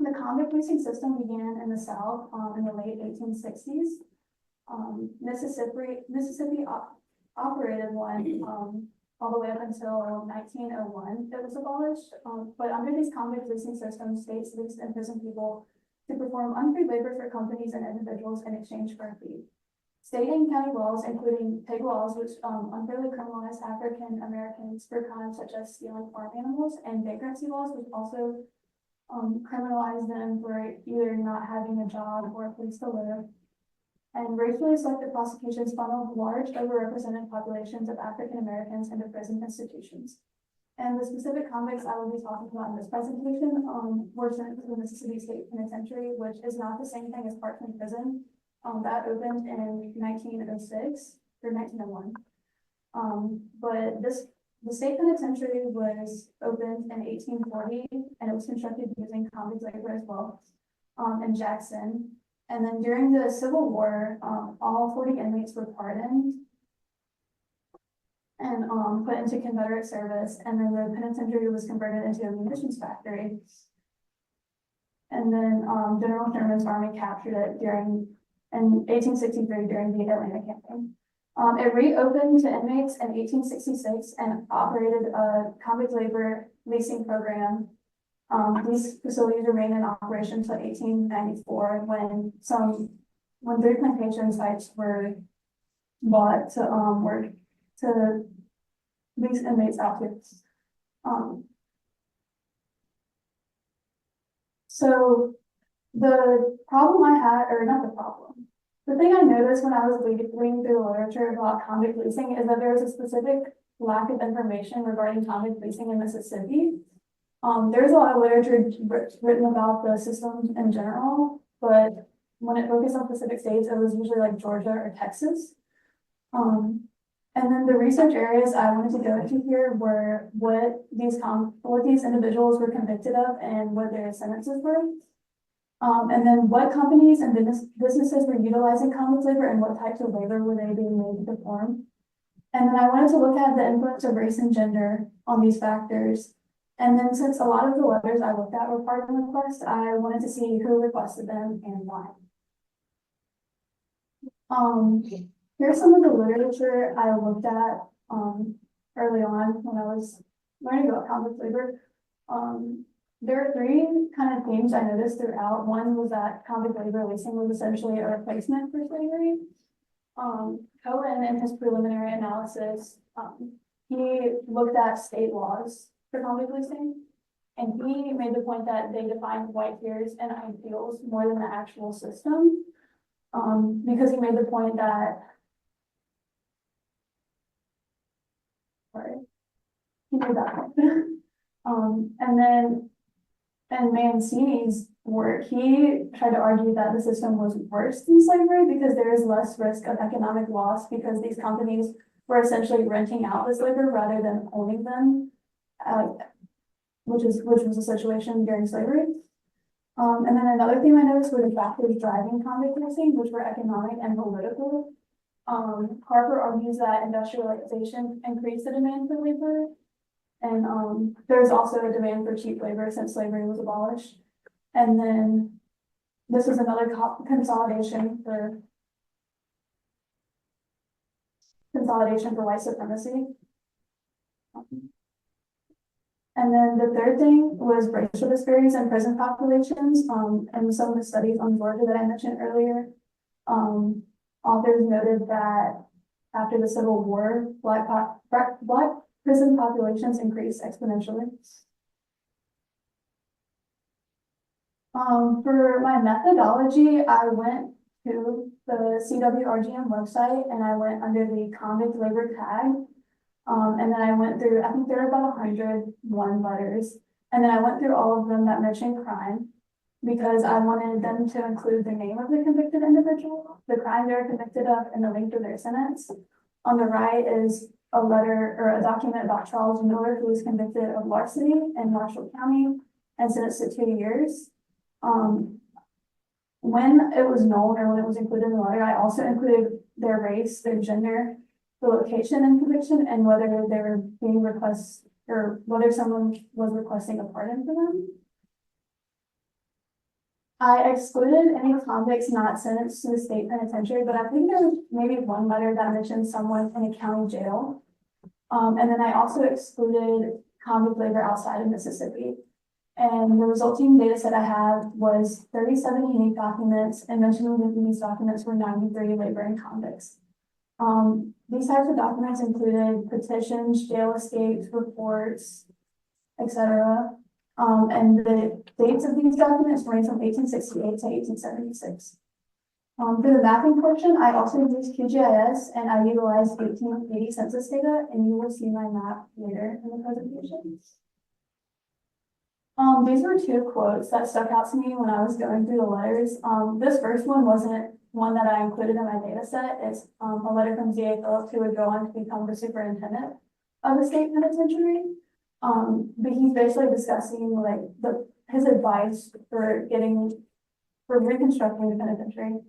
the convict leasing system began in the South in the late 1860s. Mississippi operated one all the way up until 1901. It was abolished, but under these convict leasing systems, states leased and imprisoned people to perform unpaid labor for companies and individuals in exchange for a fee. State and county laws, including pig laws, which unfairly criminalized African Americans for crimes such as stealing farm animals, and vagrancy laws, which also criminalized them for either not having a job or a place to live. And racially selected prosecutions funneled large overrepresented populations of African Americans into prison institutions. And the specific convicts I will be talking about in this presentation were sent to the Mississippi State Penitentiary, which is not the same thing as Parkland Prison. That opened in 1906 or 1901. But the state penitentiary was opened in 1840, and it was constructed using convict labor as well in Jackson. And then during the Civil War, all 40 inmates were pardoned and put into Confederate service. And then the penitentiary was converted into a munitions factory. And then General Sherman's army captured it in 1863 during the Atlanta campaign. It reopened to inmates in 1866 and operated a convict labor leasing program. These facilities remained in operation until 1894 when 3 plantation sites were bought to lease inmates out to. So the problem I had, or not the problem, the thing I noticed when I was reading through the literature about convict leasing is that there is a specific lack of information regarding convict leasing in Mississippi. There's a lot of literature written about the system in general, but when it focused on specific states, it was usually like Georgia or Texas. And then the research areas I wanted to go into here were what these individuals were convicted of and what their sentences were. And then what companies and businesses were utilizing convict labor and what types of labor were they being made to perform. And then I wanted to look at the influence of race and gender on these factors. And then since a lot of the letters I looked at were pardon requests, I wanted to see who requested them and why. Here's some of the literature I looked at early on when I was learning about convict labor. There are 3 kind of themes I noticed throughout. One was that convict labor leasing was essentially a replacement for slavery. Cohen, in his preliminary analysis, he looked at state laws for convict leasing. And he made the point that they defined white peers and ideals more than the actual system. Because he made the point that. Sorry. He made that point. And then, and Mancini's work, he tried to argue that the system was worse than slavery because there is less risk of economic loss because these companies were essentially renting out this labor rather than owning them, which was a situation during slavery. And then another thing I noticed were the factors driving convict leasing, which were economic and political. Harper argues that industrialization increased the demand for labor. And there's also a demand for cheap labor since slavery was abolished. And then this is another consolidation for white supremacy. And then the third thing was racial disparities in prison populations. And some of the studies on Georgia that I mentioned earlier, authors noted that after the Civil War, Black prison populations increased exponentially. For my methodology, I went to the CWRGM website and I went under the convict labor tag. And then I went through, I think there were about 101 letters. And then I went through all of them that mentioned crime because I wanted them to include the name of the convicted individual, the crime they were convicted of, and the length of their sentence. On the right is a letter or a document about Charles Miller, who was convicted of larceny in Marshall County and sentenced to 2 years. When it was known or when it was included in the letter, I also included their race, their gender, the location and conviction, and whether they were being requested or whether someone was requesting a pardon for them. I excluded any convicts not sentenced to the state penitentiary, but I think there was maybe one letter that mentioned someone in a county jail. And then I also excluded convict labor outside of Mississippi. And the resulting data set I have was 37 unique documents, and mentioned within these documents were 93 laboring convicts. These types of documents included petitions, jail escapes, reports, etc. And the dates of these documents range from 1868 to 1876. For the mapping portion, I also used QGIS and I utilized 1880 census data, and you will see my map later in the presentation. These were two quotes that stuck out to me when I was going through the letters. This first one wasn't one that I included in my data set. It's a letter from Z.A. Phillips, who would go on to become the superintendent of the state penitentiary. But he's basically discussing like his advice for reconstructing the penitentiary.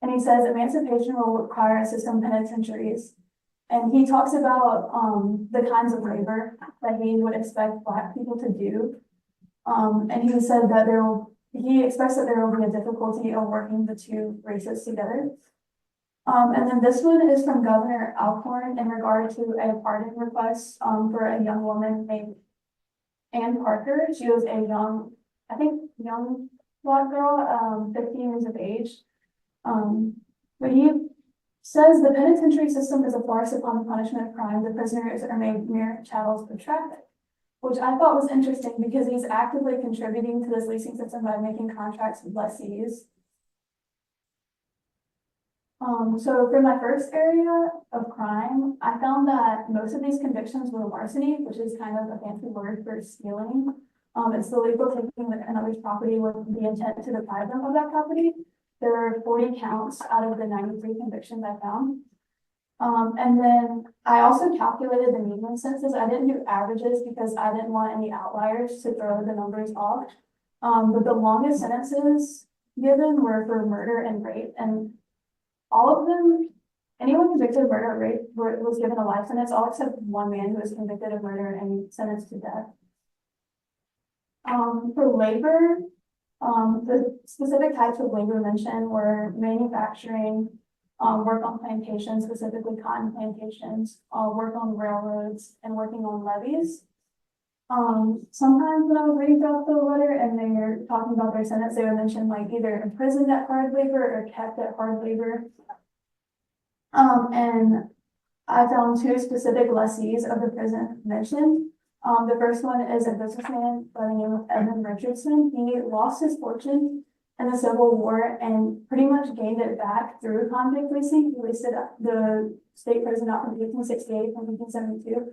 And he says emancipation will require a system of penitentiaries. And he talks about the kinds of labor that he would expect Black people to do. And he said that he expects that there will be a difficulty of working the two races together. And then this one is from Governor Alcorn in regard to a pardon request for a young woman named Ann Parker. She was a young Black girl, 15 years of age. But he says the penitentiary system is a farce upon the punishment of crime. The prisoners are made mere chattels for traffic, which I thought was interesting because he's actively contributing to this leasing system by making contracts with lessees. So for my first area of crime, I found that most of these convictions were larceny, which is kind of a fancy word for stealing. It's the legal taking another's property with the intent to deprive them of that property. There were 40 counts out of the 93 convictions I found. And then I also calculated the median sentences. I didn't do averages because I didn't want any outliers to throw the numbers off. But the longest sentences given were for murder and rape, and all of them, anyone convicted of murder or rape was given a life sentence, all except one man who was convicted of murder and sentenced to death. For labor, the specific types of labor mentioned were manufacturing, work on plantations, specifically cotton plantations, work on railroads, and working on levees. Sometimes when I was reading throughout the letter and they were talking about their sentence, they would mention like either imprisoned at hard labor or kept at hard labor. And I found two specific lessees of the prison mentioned. The first one is a businessman by the name of Edmund Richardson. He lost his fortune in the Civil War and pretty much gained it back through convict leasing. He leased the state prison out from 1868 and 1872.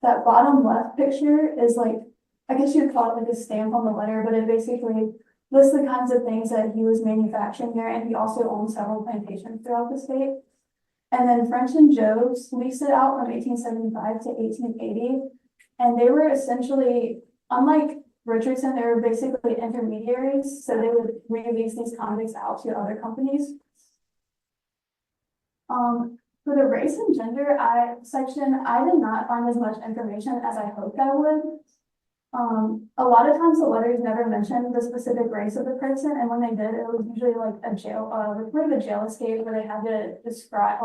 That bottom left picture is like, I guess you'd call it like a stamp on the letter, but it basically lists the kinds of things that he was manufacturing there, and he also owned several plantations throughout the state. And then French and Jones leased it out from 1875 to 1880. And they were essentially, unlike Richardson, they were basically intermediaries. So they would release these convicts out to other companies. For the race and gender section, I did not find as much information as I hoped I would. A lot of times the letters never mentioned the specific race of the person, and when they did, it was usually like a report of a jail escape where they had to describe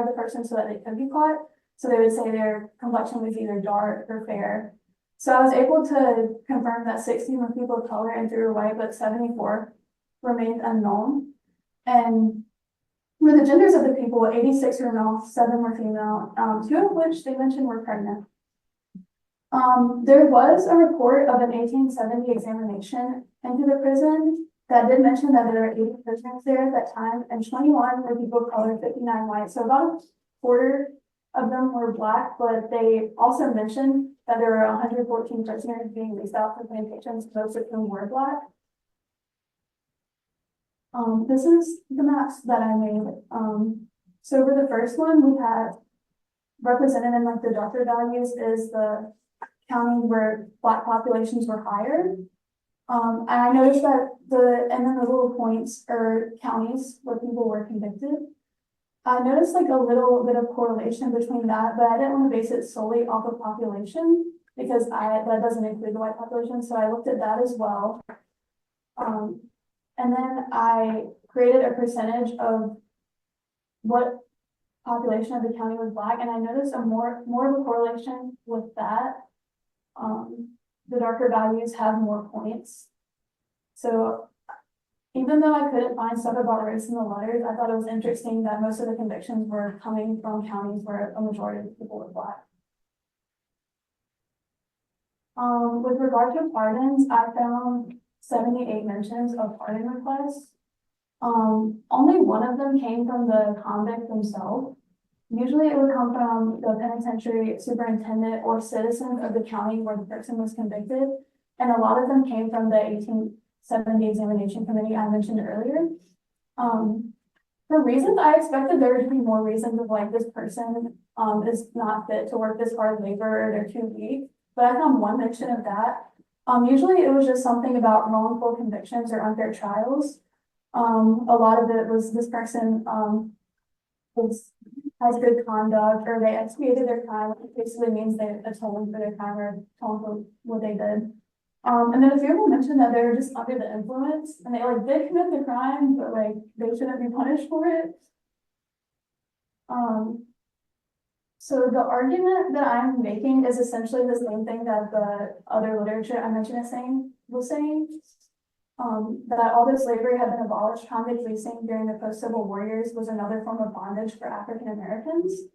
the person so that they could be caught. So they would say their complexion was either dark or fair. So I was able to confirm that 60 were people of color and 3 were white, but 74 remained unknown. And for the genders of the people, 86 were male, 7 were female, 2 of which they mentioned were pregnant. There was a report of an 1870 examination into the prison that did mention that there were 80 prisoners there at that time, and 21 were people of color, 59 white. So about a quarter of them were Black, but they also mentioned that there were 114 prisoners being leased out for plantations, most of whom were Black. This is the maps that I made. So for the first one, we have represented in like the darker values is the county where Black populations were higher. And I noticed that and then the little points are counties where people were convicted. I noticed like a little bit of correlation between that, but I didn't want to base it solely off of population because that doesn't include the white population. So I looked at that as well. And then I created a percentage of what population of the county was Black, and I noticed more of a correlation with that. The darker values have more points. So even though I couldn't find stuff about race in the letters, I thought it was interesting that most of the convictions were coming from counties where a majority of people were Black. With regard to pardons, I found 78 mentions of pardon requests. Only one of them came from the convict themselves. Usually it would come from the penitentiary superintendent or citizens of the county where the person was convicted. And a lot of them came from the 1870 examination committee I mentioned earlier. For reasons I expected there to be more reasons of like this person is not fit to work this hard labor or they're too weak. But I found one mention of that. Usually it was just something about wrongful convictions or unfair trials. A lot of it was this person has good conduct or they expiated their crime, which basically means they atoned for their crime or atoned for what they did. And then a few of them mentioned that they were just under the influence and they like did commit the crime, but like they shouldn't be punished for it. So the argument that I'm making is essentially the same thing that the other literature I mentioned was saying. That although slavery had been abolished, convict leasing during the post-Civil War years was another form of bondage for African Americans.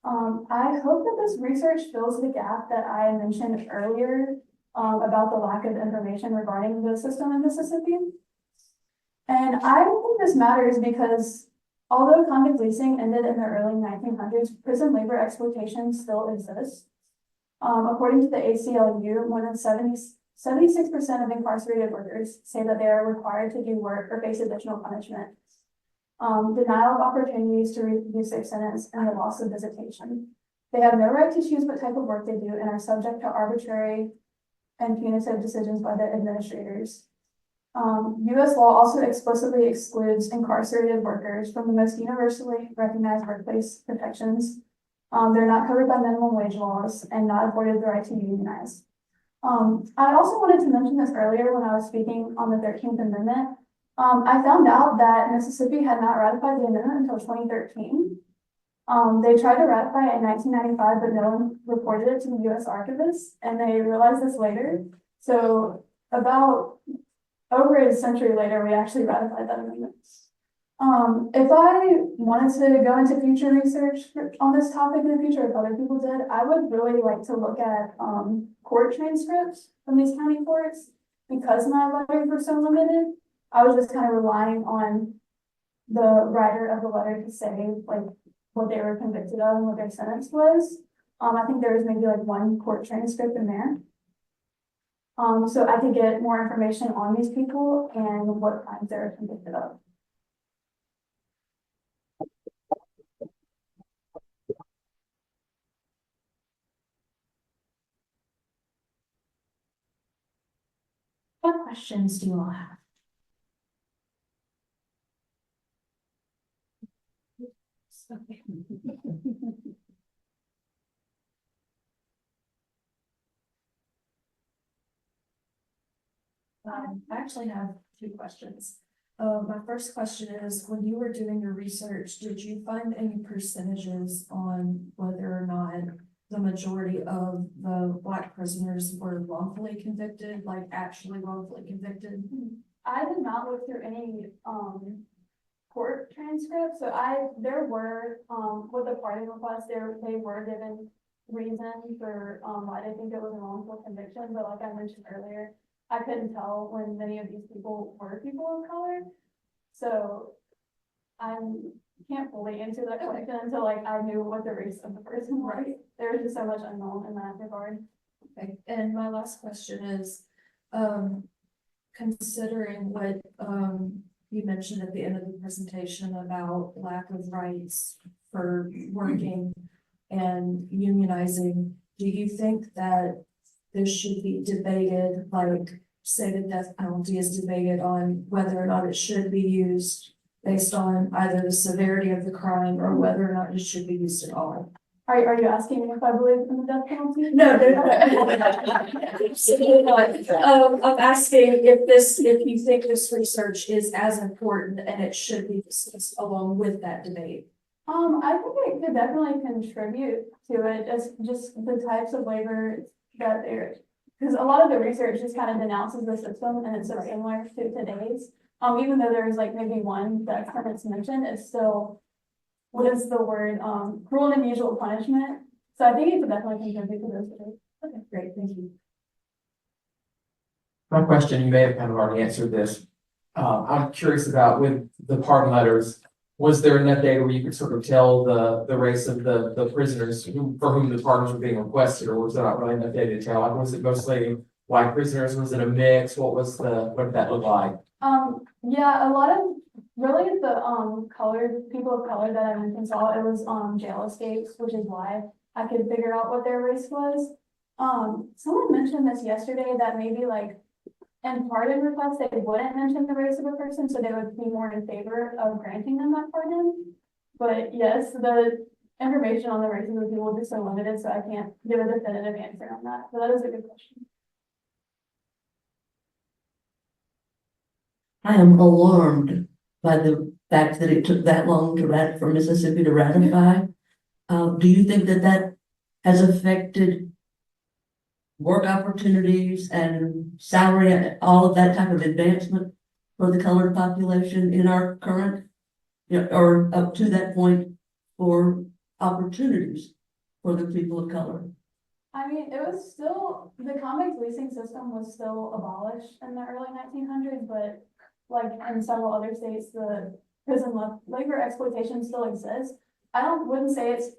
I hope that this research fills the gap that I mentioned earlier about the lack of information regarding the system in Mississippi. And I think this matters because although convict leasing ended in the early 1900s, prison labor exploitation still exists. According to the ACLU, more than 76% of incarcerated workers say that they are required to do work or face additional punishment. Denial of opportunities to reduce their sentence and the loss of visitation. They have no right to choose what type of work they do and are subject to arbitrary and punitive decisions by the administrators. U.S. law also explicitly excludes incarcerated workers from the most universally recognized workplace protections. They're not covered by minimum wage laws and not afforded the right to unionize. I also wanted to mention this earlier when I was speaking on the 13th Amendment. I found out that Mississippi had not ratified the amendment until 2013. They tried to ratify it in 1995, but no one reported it to the U.S. Archivist, and they realized this later. So about over a century later, we actually ratified that amendment. If I wanted to go into future research on this topic in the future, if other people did, I would really like to look at, court transcripts from these county courts. Because my letters were so limited, I was just kind of relying on the writer of the letter to say, like, what they were convicted of and what their sentence was. I think there was maybe like one court transcript in there. So I could get more information on these people and what crimes they were convicted of. What questions do you all have? I actually have two questions. My first question is, when you were doing your research, did you find any percentages on whether or not the majority of the Black prisoners were wrongfully convicted, like actually wrongfully convicted? I did not look through any court transcripts, so there were with the pardon request, they were given reasons for why they think it was a wrongful conviction, but like I mentioned earlier, I couldn't tell when many of these people were people of color, so I can't fully answer that question until like I knew what the race of the person was. There was just so much unknown in that regard. Okay, and my last question is, considering what, you mentioned at the end of the presentation about lack of rights for working and unionizing, do you think that this should be debated, like, say the death penalty is debated on whether or not it should be used based on either the severity of the crime or whether or not it should be used at all? Are you asking me if I believe in the death penalty? No. Absolutely not. I'm asking if you think this research is as important and it should be discussed along with that debate. I think it could definitely contribute to it, just the types of labor that they're, because a lot of the research just kind of denounces the system and it's so similar to today's. Even though there's like maybe one that Clements mentioned, it's still, what is the word, cruel and unusual punishment. So I think it could definitely contribute to those debates. Okay, great, thank you. My question, you may have kind of already answered this. I'm curious about with the pardon letters, was there enough data where you could sort of tell the race of the prisoners for whom the pardons were being requested, or was there not really enough data to tell? Like, was it mostly white prisoners? Was it a mix? What did that look like? Yeah, a lot of really the colored people of color that I mentioned saw it was jail escapes, which is why I could figure out what their race was. Someone mentioned this yesterday that maybe like in pardon requests they wouldn't mention the race of a person, so they would be more in favor of granting them that pardon. But yes, the information on the races of the people is so limited, so I can't give a definitive answer on that. But that is a good question. I am alarmed by the fact that it took that long for Mississippi to ratify. Do you think that has affected work opportunities and salary, all of that type of advancement for the colored population in our current, or up to that point, for opportunities for the people of color? I mean, it was still, the convict leasing system was still abolished in the early 1900s, but like in several other states, the prison labor exploitation still exists. Wouldn't say it's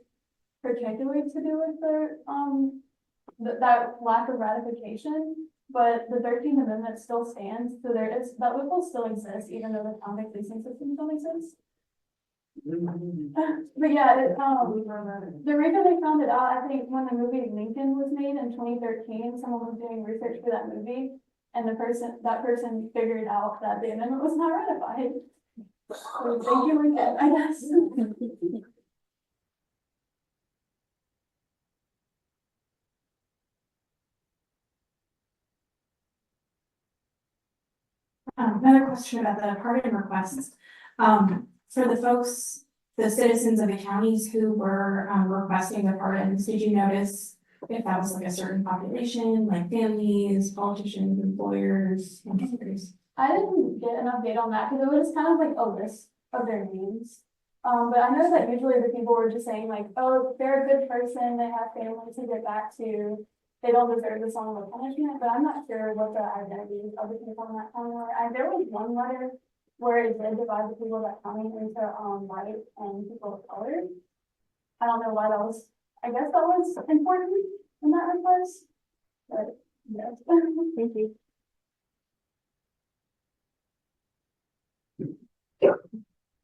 particularly to do with that lack of ratification, but the 13th Amendment still stands, so that loophole still exists, even though the convict leasing system don't exist. But yeah, the reason they found it out, I think when the movie Lincoln was made in 2013, someone was doing research for that movie, and that person figured out that the amendment was not ratified. So thank you, Lincoln, I guess. Another question about the pardon requests. For the folks, the citizens of the counties who were requesting the pardons, did you notice if that was like a certain population, like families, politicians, employers, employers? I didn't get enough data on that because it was kind of like a list of their names. But I know that usually the people were just saying like, oh, they're a good person, they have family to get back to, they don't deserve this song of punishment, but I'm not sure what the identities of the people in that county were. And there was one letter where it did divide the people that county into white and people of color. I don't know why that was, I guess that was important in that request, but yes, thank you.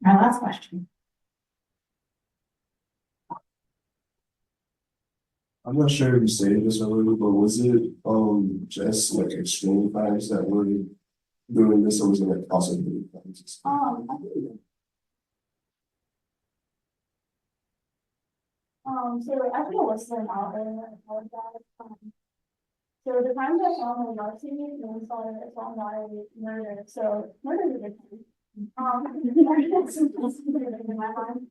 My last question. I'm not sure if you stated this earlier, but was it just like extreme crimes that were doing this, or was it like possibly crimes? I think so I think it was them out there and I apologize. So the crimes I saw on the varsity, manslaughter, assault, battery, murder, so murder is a big thing. That's in my mind.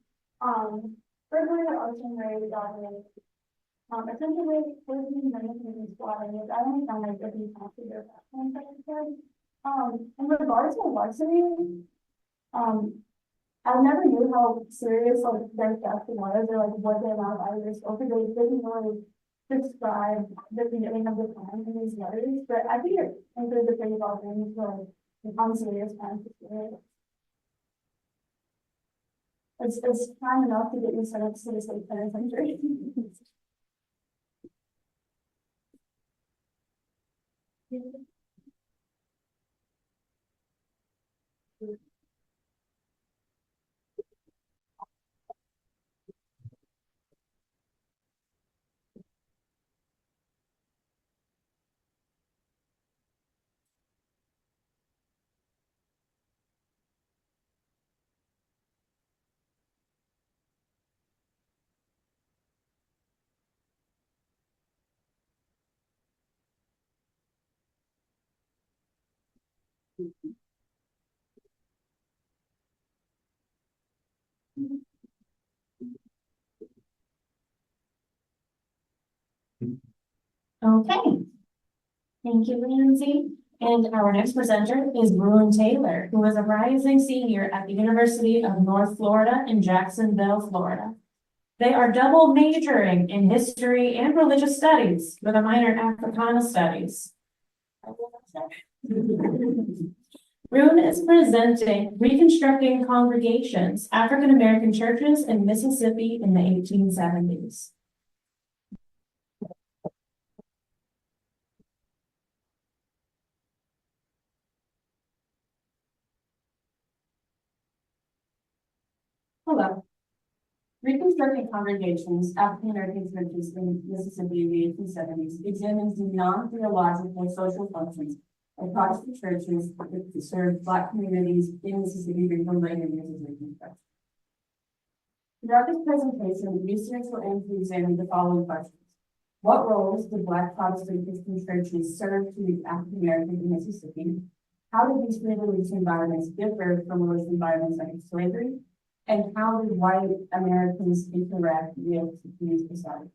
Burglary, arson, rape, robbery. Essentially, poisoning, manipulating, squatting, I don't sound like if you have to do that kind of thing. In regards to varsity, I never knew how serious like their theft was or like what the amount of hours or they didn't really describe the beginning of the crime in these letters, but I think it includes the thing about them like how serious crimes is. It's time enough to get you sentenced to the state penitentiary. Okay. Thank you, Lindsay. And our next presenter is Bruin Taylor, who is a rising senior at the University of North Florida in Jacksonville, Florida. They are double majoring in history and religious studies with a minor in Africana studies. Bruin is presenting Reconstructing Congregations, African American Churches in Mississippi in the 1870s. Hello. Reconstructing Congregations, African American Churches in Mississippi in the 1870s examines the non-theological social functions of Protestant churches that serve Black communities in Mississippi during the later years of Reconstruction. Throughout this presentation, research will aim to examine the following questions. What roles did Black Protestant Christian churches serve to African Americans in Mississippi? How did these religious environments differ from religious environments like slavery? And how did white Americans interact with these societies?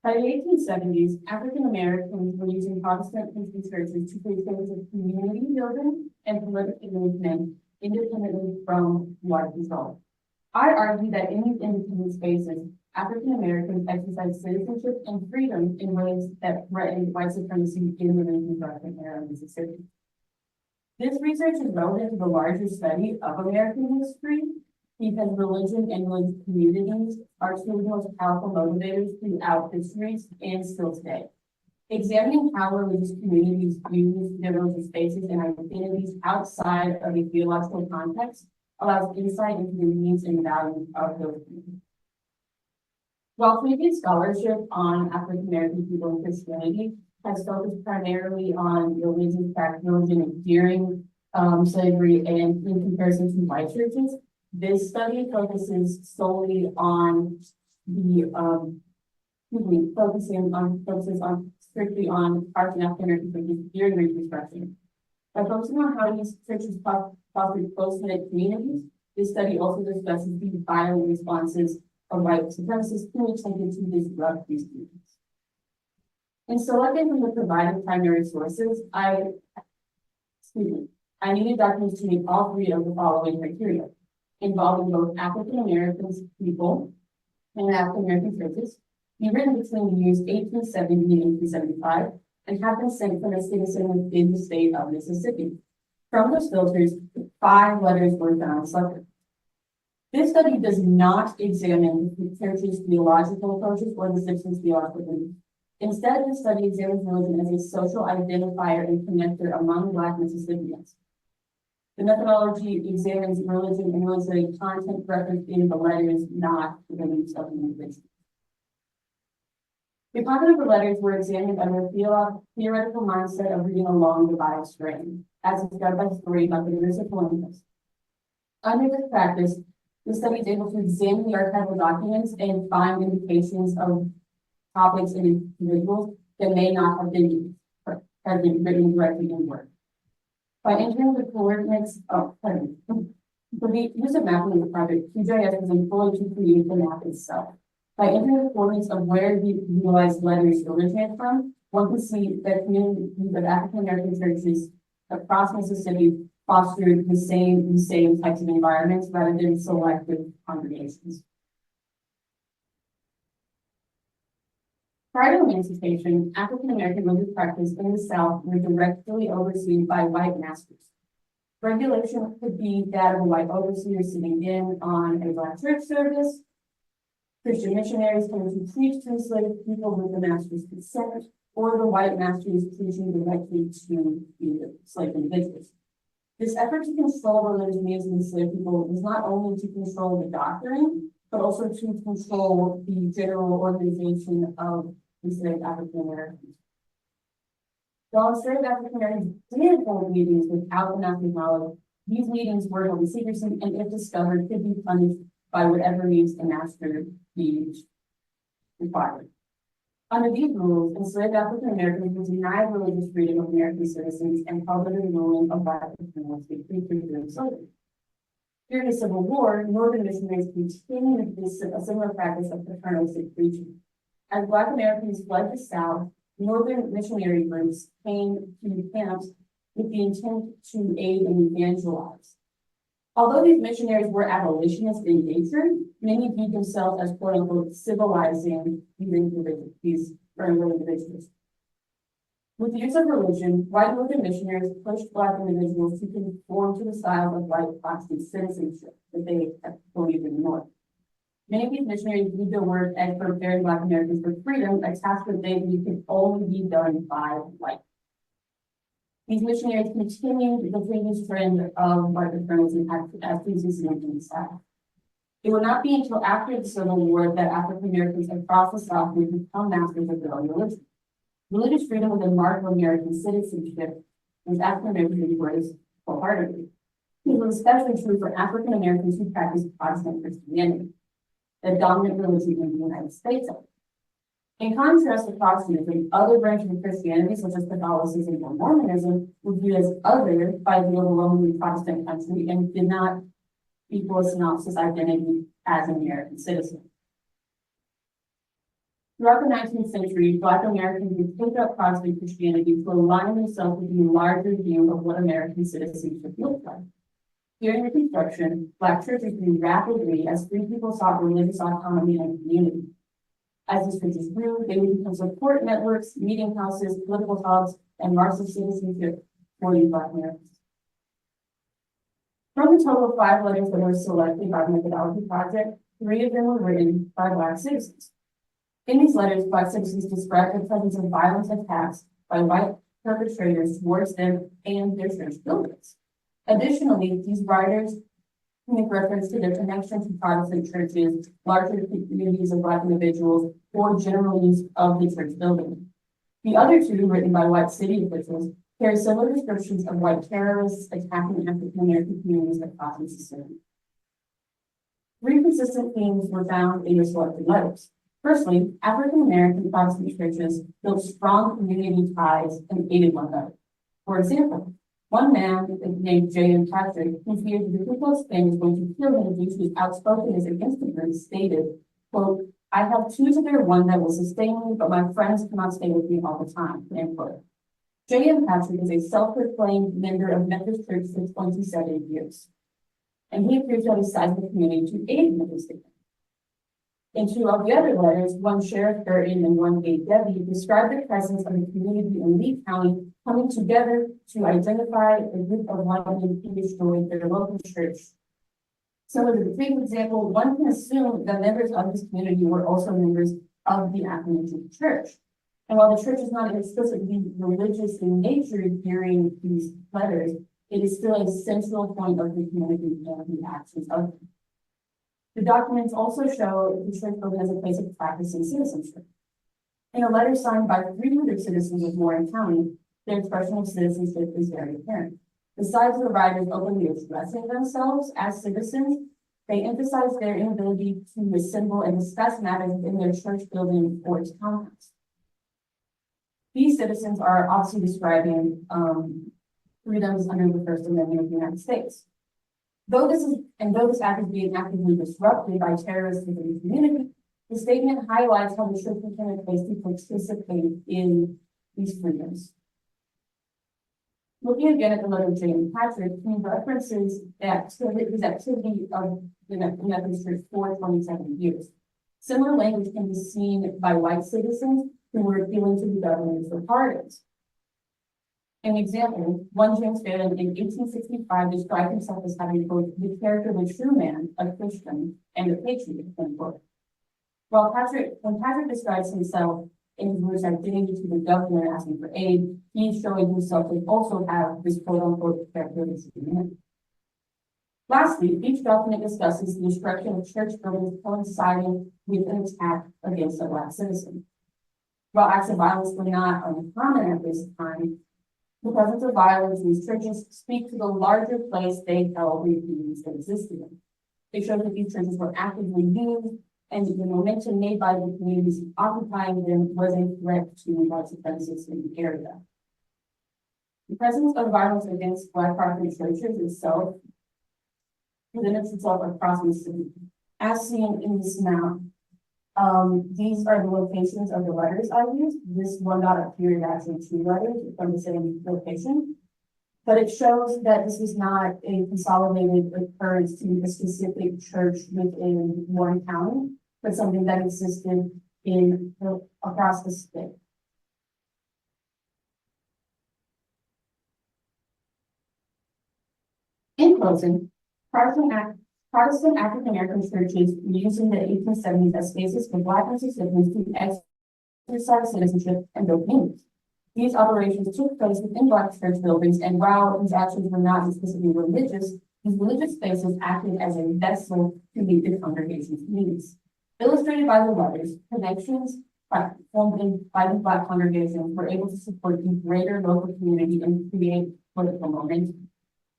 By the 1870s, African Americans were using Protestant Christian churches to create things of community building and political movement independently from white control. I argue that in these independent spaces, African Americans exercised citizenship and freedom in ways that threatened white supremacy in the Reconstruction era of Mississippi. This research is relevant to the larger study of American history because religion and religious communities are two of the most powerful motivators throughout history and still today. Examining how religious communities use their religious spaces and identities outside of a theological context allows insight into the needs and values of those communities. While previous scholarship on African American people and Christianity has focused primarily on religion during slavery and in comparison to white churches, this study focuses solely on the focuses strictly on African American churches during Reconstruction. By focusing on how these churches foster close-knit communities, this study also discusses the violent responses of white supremacists who attempted to disrupt these communities. In selecting from the provided primary sources, I I needed documents to meet all three of the following criteria, involving both African Americans people and African American churches, be written between the years 1870 and 1875, and have been sent from a citizen within the state of Mississippi. From those filters, 5 letters were found selected. This study does not examine the church's theological approaches or the citizens' theological beliefs. Instead, the study examines religion as a social identifier and connector among Black Mississippians. The methodology examines religion and religious content referenced in the letters, not the beliefs of the individual. The content of the letters were examined under the theoretical mindset of reading along the Bible string, as described by story about the rivers of Columbus. Under this practice, the study is able to examine the archival documents and find indications of topics and individuals that may not have been written directly in work. By entering the coordinates of, for the use of mapping in the project, QGIS was employed to create the map itself. By entering the coordinates of where the utilized letters originate from, one can see that communities of African American churches across Mississippi fostered the same types of environments rather than selective congregations. Prior to emancipation, African American religious practice in the South were directly overseen by white masters. Regulation could be that of a white overseer sitting in on a Black church service. Christian missionaries coming to preach to enslaved people with the master's consent, or the white masters preaching directly to the slave individuals. This effort to control religious means of enslaved people was not only to control the doctrine, but also to control the general organization of enslaved African Americans. While enslaved African Americans did hold meetings without the master's knowledge, these meetings were held in secrecy and, if discovered, could be punished by whatever means the master deemed required. Under these rules, enslaved African Americans were denied religious freedom of American citizens and held under the ruling of white criminals to free during slavery. During the Civil War, Northern missionaries continued a similar practice of paternalistic preaching. As Black Americans fled the South, Northern missionary groups came to camps with the intent to aid and evangelize. Although these missionaries were abolitionists in nature, many viewed themselves as quote unquote civilizing these individuals. With the use of religion, white Northern missionaries pushed Black individuals to conform to the style of white Protestant citizenship that they believed in the North. Many of these missionaries viewed their work as preparing Black Americans for freedom, a task that they believed could only be done by white. These missionaries continued the previous trend of white paternalism as previously mentioned in the South. It would not be until after the Civil War that African Americans across the South would become masters of their own religion. Religious freedom was a mark of American citizenship, as African Americans embraced wholeheartedly. It was especially true for African Americans who practiced Protestant Christianity, the dominant religion in the United States. In contrast to Protestantism, other branches of Christianity, such as Catholicism or Mormonism, were viewed as other by the overwhelmingly Protestant country and did not equal a synopsis identity as an American citizen. Throughout the 19th century, Black Americans would take up Protestant Christianity to align themselves with the larger view of what American citizenship looked like. During Reconstruction, Black churches grew rapidly as free people sought religious autonomy and community. As these churches grew, they would become support networks, meeting houses, political hubs, and marks of citizenship for the Black Americans. From the total of 5 letters that were selected by the Methodology Project, 3 of them were written by Black citizens. In these letters, Black citizens described the presence of violent attacks by white perpetrators towards them and their church buildings. Additionally, these writers make reference to their connection to Protestant churches, larger communities of Black individuals, or general use of the church building. The other 2, written by white city officials, carry similar descriptions of white terrorists attacking African American communities across Mississippi. 3 consistent themes were found in the selected letters. Firstly, African American Protestant churches built strong community ties and aided one another. For example, one man named J.M. Patrick, who feared the Ku Klux Klan was going to kill him due to his outspokenness against the group, stated, quote, "I have 2 to bear 1 that will sustain me, but my friends cannot stay with me all the time," end quote. J.M. Patrick is a self-proclaimed member of Methodist Church for 27 years. And he appears to have a sizable community to aid Methodist. In two of the other letters, one Sheriff Burton and one A.W. describe the presence of the community in Lee County coming together to identify a group of like-minded who destroyed their local church. Similar to the previous example, one can assume that members of this community were also members of the African Church. And while the church is not explicitly religious in nature during these letters, it is still a central point of the community and the actions of them. The documents also show the church building as a place of practicing citizenship. In a letter signed by 300 citizens of Warren County, their expression of citizenship is very apparent. Besides the writers openly expressing themselves as citizens, they emphasize their inability to assemble and discuss matters in their church building or its townhouse. These citizens are obviously describing freedoms under the First Amendment of the United States. Though this act is being actively disrupted by terrorists within the community, the statement highlights how the church became a place to participate in these freedoms. Looking again at the letter of J.M. Patrick, he references his activity of the Methodist Church for 27 years. Similar language can be seen by white citizens who were appealing to the government for pardons. An example, one James Phelan in 1865 described himself as having both the character of a true man, a Christian, and a patriot, unquote. When Patrick describes himself in his identity to the governor asking for aid, he's showing himself to also have this quote-unquote character of a true man. Lastly, each document discusses the destruction of church buildings coinciding with an attack against a Black citizen. While acts of violence were not uncommon at this time, the presence of violence in these churches speak to the larger place they held in communities that existed in. It shows that these churches were actively used, and the momentum made by the communities occupying them was a threat to white supremacists in the area. The presence of violence against Black Protestant churches itself presents itself across the city. As seen in this map, these are the locations of the letters I used. This one dot up here is actually two letters from the same location. But it shows that this is not a consolidated occurrence to a specific church within Warren County, but something that existed across the state. In closing, Protestant African American churches using the 1870s as spaces for Black Mississippians to exercise citizenship and build communities. These operations took place within Black church buildings, and while these actions were not explicitly religious, these religious spaces acted as a vessel to meet the congregation's needs. Illustrated by the letters, connections formed by the Black congregations were able to support the greater local community and create political momentum.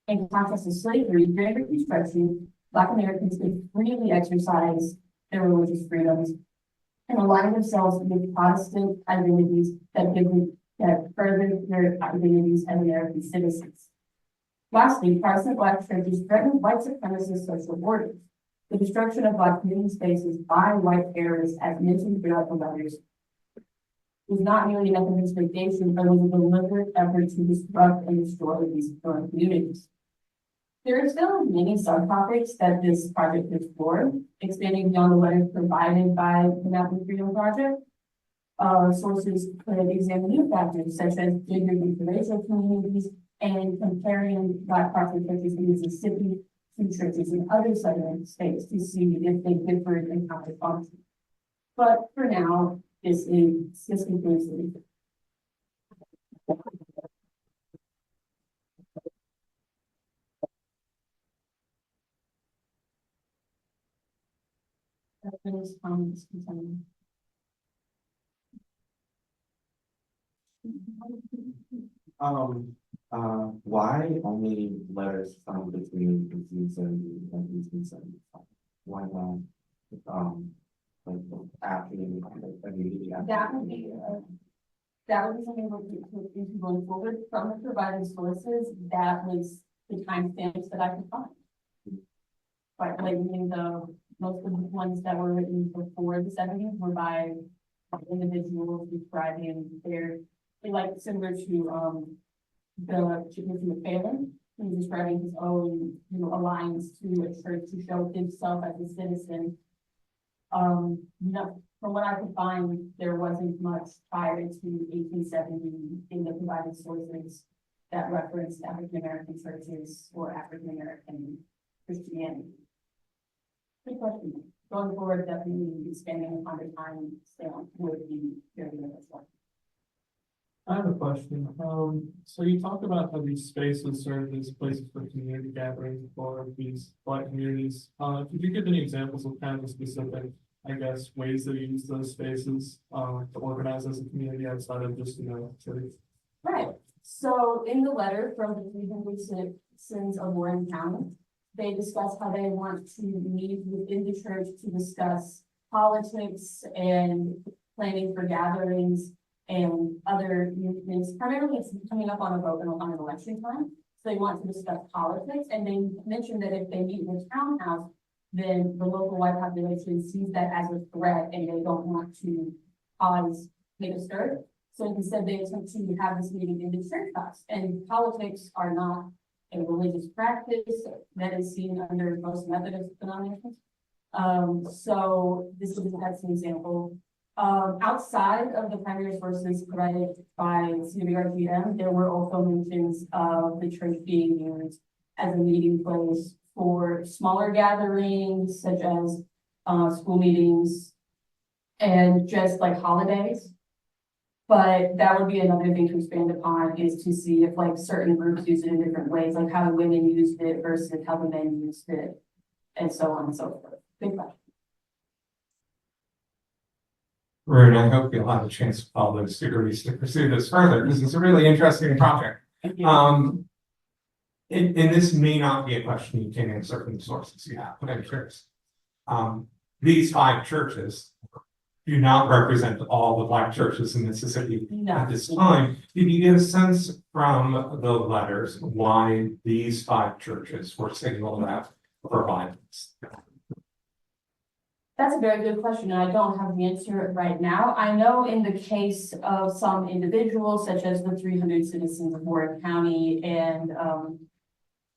In contrast to slavery, during Reconstruction, Black Americans could freely exercise their religious freedoms and align themselves with Protestant identities that furthered their identities as American citizens. Lastly, Protestant Black churches threatened white supremacist social orders. The destruction of Black community spaces by white terrorists, as mentioned throughout the letters, was not merely an investigation, but was a deliberate effort to disrupt and destroy these communities. There are still many subtopics that this project explored, expanding beyond the letters provided by the Mapping Freedom Project. Sources could examine new factors such as gender and racial communities and comparing Black Protestant churches in Mississippi to churches in other southern states to see if they differed in how they function. But for now, this concludes the research. Why only letters from between 1870 and 1875? Why not, like after immediately after? That would be something we're into going forward from the provided sources. That was the timestamps that I could find. But like most of the ones that were written before the 70s were by individuals describing their like similar to, the Chicken Phelan, who's describing his own, alliance to a church to show himself as a citizen. No, from what I could find, there wasn't much prior to 1870 in the provided sources that referenced African American churches or African American Christianity. Good question. Going forward, definitely expanding upon the time stamp would be very beneficial. I have a question. So you talked about how these spaces serve as places for community gatherings for these Black communities. Could you give any examples of kind of the specific, I guess, ways that you use those spaces, to organize as a community outside of just, church? Right. So in the letter from the 300 citizens of Warren County, they discuss how they want to meet within the church to discuss politics and planning for gatherings and other movements. Primarily, it's coming up on a vote on an election time. So they want to discuss politics, and they mentioned that if they meet in the townhouse, then the local white population sees that as a threat, and they don't want to make a stir. So instead, they attempt to have this meeting in the church house. And politics are not a religious practice that is seen under most Methodist denominations. So this is that's an example. Outside of the primary sources provided by CWRGM, there were also mentions of the church being used as a meeting place for smaller gatherings, such as school meetings and just like holidays. But that would be another thing to expand upon, is to see if like certain groups use it in different ways, like how the women used it versus how the men used it, and so on and so forth. Big question. Rune, I hope you'll have a chance to follow those degrees to pursue this further. This is a really interesting project. And this may not be a question you can answer from the sources you have, but I'm curious. These 5 churches do not represent all the Black churches in Mississippi at this time. Did you get a sense from the letters why these 5 churches were singled out for violence? That's a very good question, and I don't have the answer right now. I know in the case of some individuals, such as the 300 citizens of Warren County and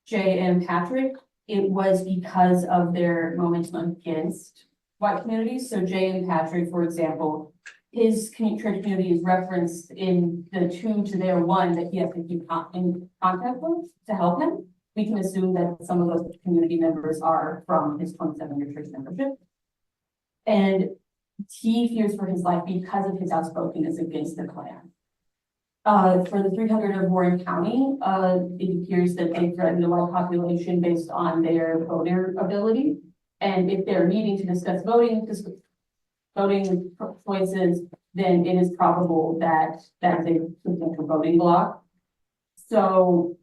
J.M. Patrick, it was because of their momentum against white communities. So J.M. Patrick, for example, his church community is referenced in the 2 to their 1 that he has to keep in contact with to help him. We can assume that some of those community members are from his 27-year church membership. And he fears for his life because of his outspokenness against the Klan. For the 300 of Warren County, it appears that they threaten the white population based on their voter ability. And if they're meeting to discuss voting choices, then it is probable that that's a potential voting block. So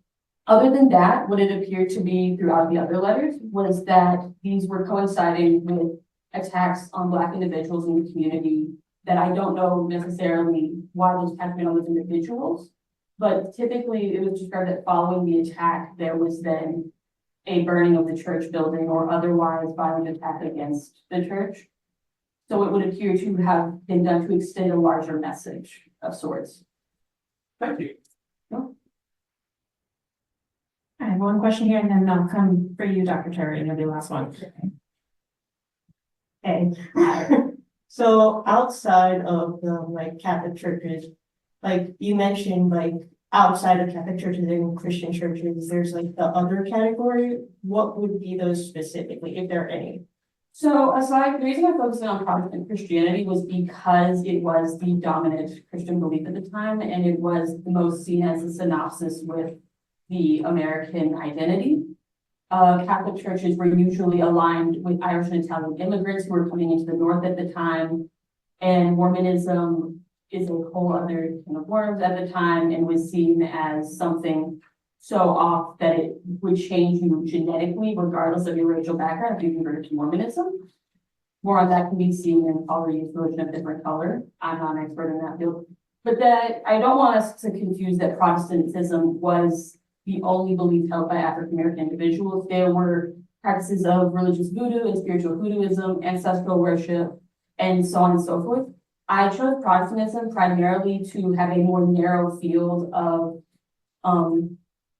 other than that, what it appeared to be throughout the other letters was that these were coinciding with attacks on Black individuals in the community that I don't know necessarily why those attacks were on those individuals, but typically it was described that following the attack, there was then a burning of the church building or otherwise violent attack against the church. So it would appear to have been done to extend a larger message of sorts. Thank you. I have one question here and then I'll come for you, Dr. Terry, and you'll be the last one. Okay. So outside of the Catholic churches, like you mentioned, outside of Catholic churches and Christian churches, there's the other category. What would be those specifically, if there are any? So the reason I focused on Protestant Christianity was because it was the dominant Christian belief at the time, and it was the most seen as a synopsis with the American identity. Catholic churches were usually aligned with Irish and Italian immigrants who were coming into the North at the time, and Mormonism is a whole other can of worms at the time and was seen as something so off that it would change you genetically regardless of your racial background if you converted to Mormonism. More on that can be seen in Pauline's Religion of Different Color. I'm not an expert in that field, but that I don't want us to confuse that Protestantism was the only belief held by African American individuals. There were practices of religious voodoo and spiritual hoodooism, ancestral worship, and so on and so forth. I chose Protestantism primarily to have a more narrow field of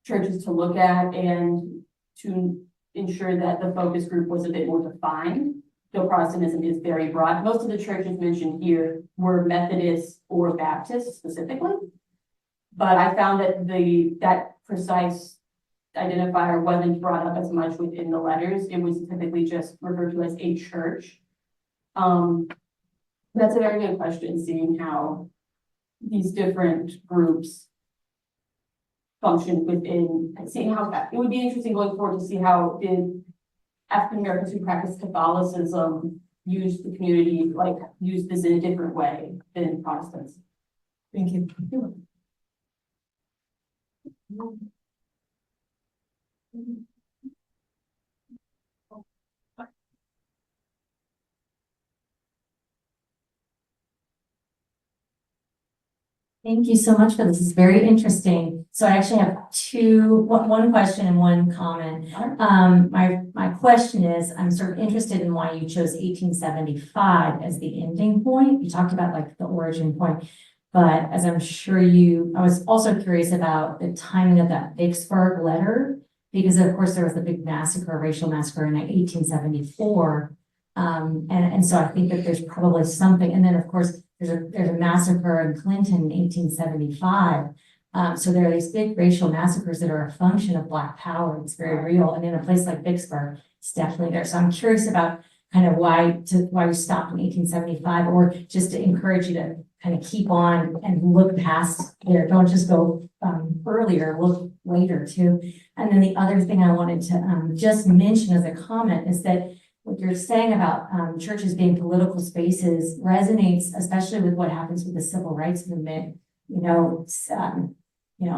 churches to look at and to ensure that the focus group was a bit more defined. Though Protestantism is very broad. Most of the churches mentioned here were Methodist or Baptist specifically. But I found that that precise identifier wasn't brought up as much within the letters. It was typically just referred to as a church. That's a very good question, seeing how these different groups function within, seeing how it would be interesting going forward to see how did African Americans who practice Catholicism use the community, like use this in a different way than Protestants. Thank you. Thank you so much for this. It's very interesting. So I actually have one question and one comment. My question is, I'm sort of interested in why you chose 1875 as the ending point. You talked about like the origin point, but as I'm sure I was also curious about the timing of that Vicksburg letter, because of course there was the big massacre, racial massacre in 1874. And so I think that there's probably something, and then of course, there's a massacre in Clinton in 1875. So there are these big racial massacres that are a function of Black power. It's very real. And in a place like Vicksburg, it's definitely there. So I'm curious about kind of why you stopped in 1875, or just to encourage you to kind of keep on and look past there. Don't just go earlier, look later too. And then the other thing I wanted to just mention as a comment is that what you're saying about churches being political spaces resonates, especially with what happens with the civil rights movement,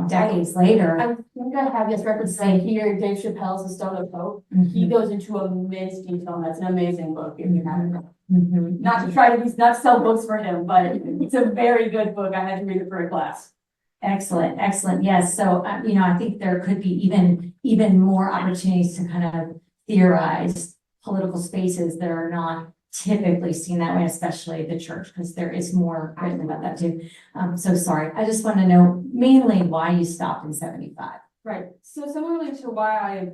decades later. I think I have this reference saying here, Dave Chappelle's The Stone of Hope. He goes into immense detail. That's an amazing book if you haven't read it. Not to sell books for him, but it's a very good book. I had to read it for a class. Excellent, excellent. Yes. So, I think there could be even more opportunities to kind of theorize political spaces that are not typically seen that way, especially the church, because there is more written about that too. So sorry, I just want to know mainly why you stopped in 75. Right. So similarly to why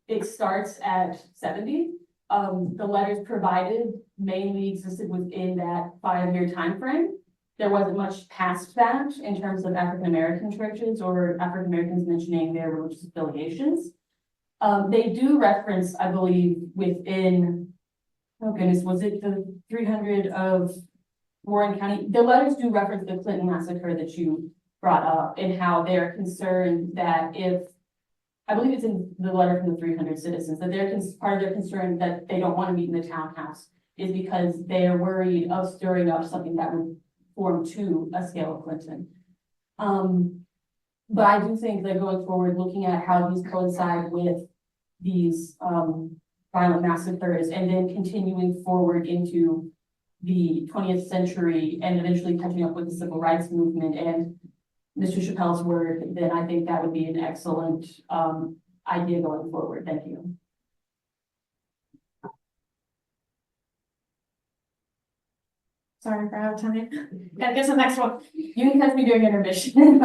it starts at 70, the letters provided mainly existed within that 5-year time frame. There wasn't much past that in terms of African American churches or African Americans mentioning their religious affiliations. They do reference, I believe, within, oh goodness, was it the 300 of Warren County? The letters do reference the Clinton massacre that you brought up and how they're concerned that I believe it's in the letter from the 300 citizens, that part of their concern that they don't want to meet in the townhouse is because they are worried of stirring up something that would form to a scale of Clinton. But I do think that going forward, looking at how these coincide with these violent massacres and then continuing forward into the 20th century and eventually catching up with the civil rights movement and Mr. Chappelle's work, then I think that would be an excellent idea going forward. Thank you. Sorry for out of time. Gotta get to the next one. You can catch me doing intermission.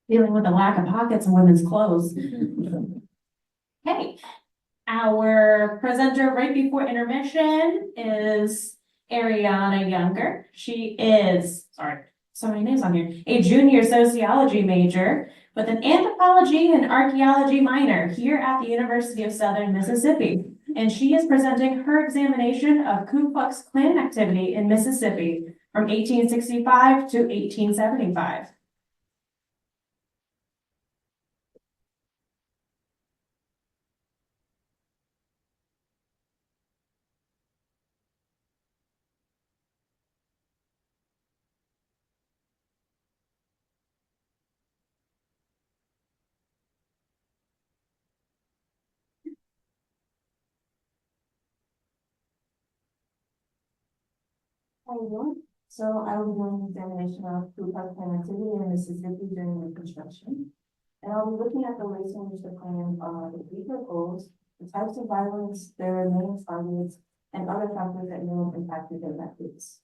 Dealing with the lack of pockets in women's clothes. Okay, our presenter right before intermission is Ariana Younger. She is, sorry, so many names on here, a junior sociology major with an anthropology and archaeology minor here at the University of Southern Mississippi. and she is presenting her examination of Ku Klux Klan activity in Mississippi from 1865 to 1875. How are you doing? So I will be doing an examination of Ku Klux Klan activity in Mississippi during Reconstruction. And I'll be looking at the ways in which the Klan achieved their goals, the types of violence, their main targets, and other factors that may have impacted their methods.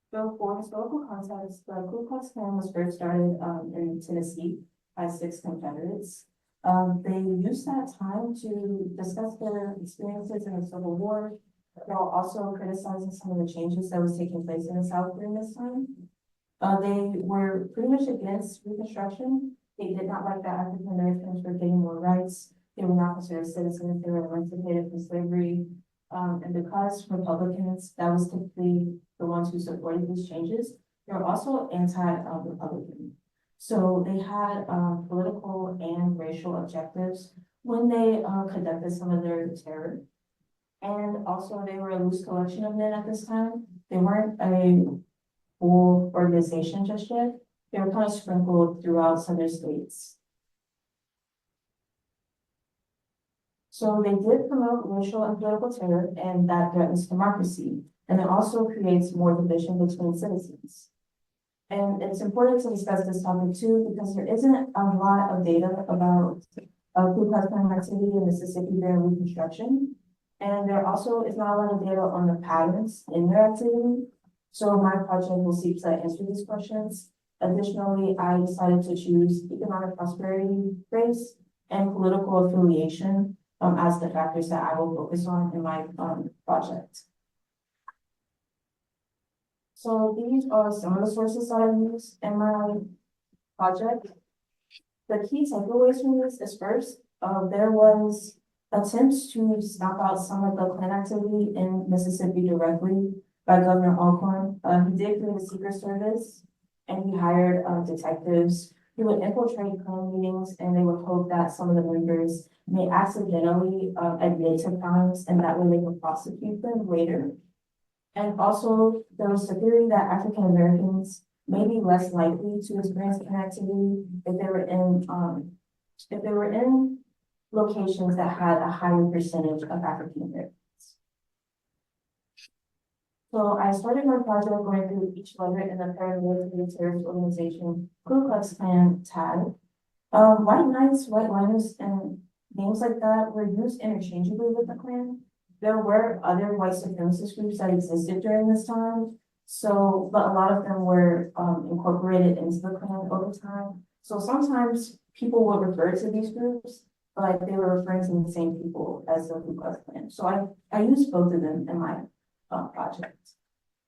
So for historical context, the Ku Klux Klan was first started in Tennessee by 6 Confederates. They used that time to discuss their experiences in the Civil War, while also criticizing some of the changes that was taking place in the South during this time. They were pretty much against Reconstruction. They did not like that African Americans were getting more rights. They were not considered citizens. They were emancipated from slavery. And because Republicans, that was typically the ones who supported these changes, they were also anti-Republican. So they had political and racial objectives when they conducted some of their terror. And also they were a loose collection of men at this time. They weren't a full organization just yet. They were kind of sprinkled throughout southern states. So they did promote racial and political terror, and that threatens democracy. And it also creates more division between citizens. And it's important to discuss this topic too, because there isn't a lot of data about Ku Klux Klan activity in Mississippi during Reconstruction. And there also is not a lot of data on the patterns in their activity. So my project will seek to answer these questions. Additionally, I decided to choose economic prosperity, race, and political affiliation as the factors that I will focus on in my project. So these are some of the sources that I used in my project. The key takeaways from this is first, there was attempts to snuff out some of the Klan activity in Mississippi directly by Governor Alcorn. He did create a secret service and he hired detectives who would infiltrate Klan meetings, and they would hope that some of the members may accidentally admit to crimes, and that way they could prosecute them later. And also there was the theory that African Americans may be less likely to experience Klan activity if they were in locations that had a higher percentage of African Americans. So I started my project going through each letter in the paramilitary terrorist organization Ku Klux Klan tag. White knights, white liners, and names like that were used interchangeably with the Klan. There were other white supremacist groups that existed during this time. So, but a lot of them were incorporated into the Klan over time. So sometimes people would refer to these groups, but they were referring to the same people as the Ku Klux Klan. So I used both of them in my project.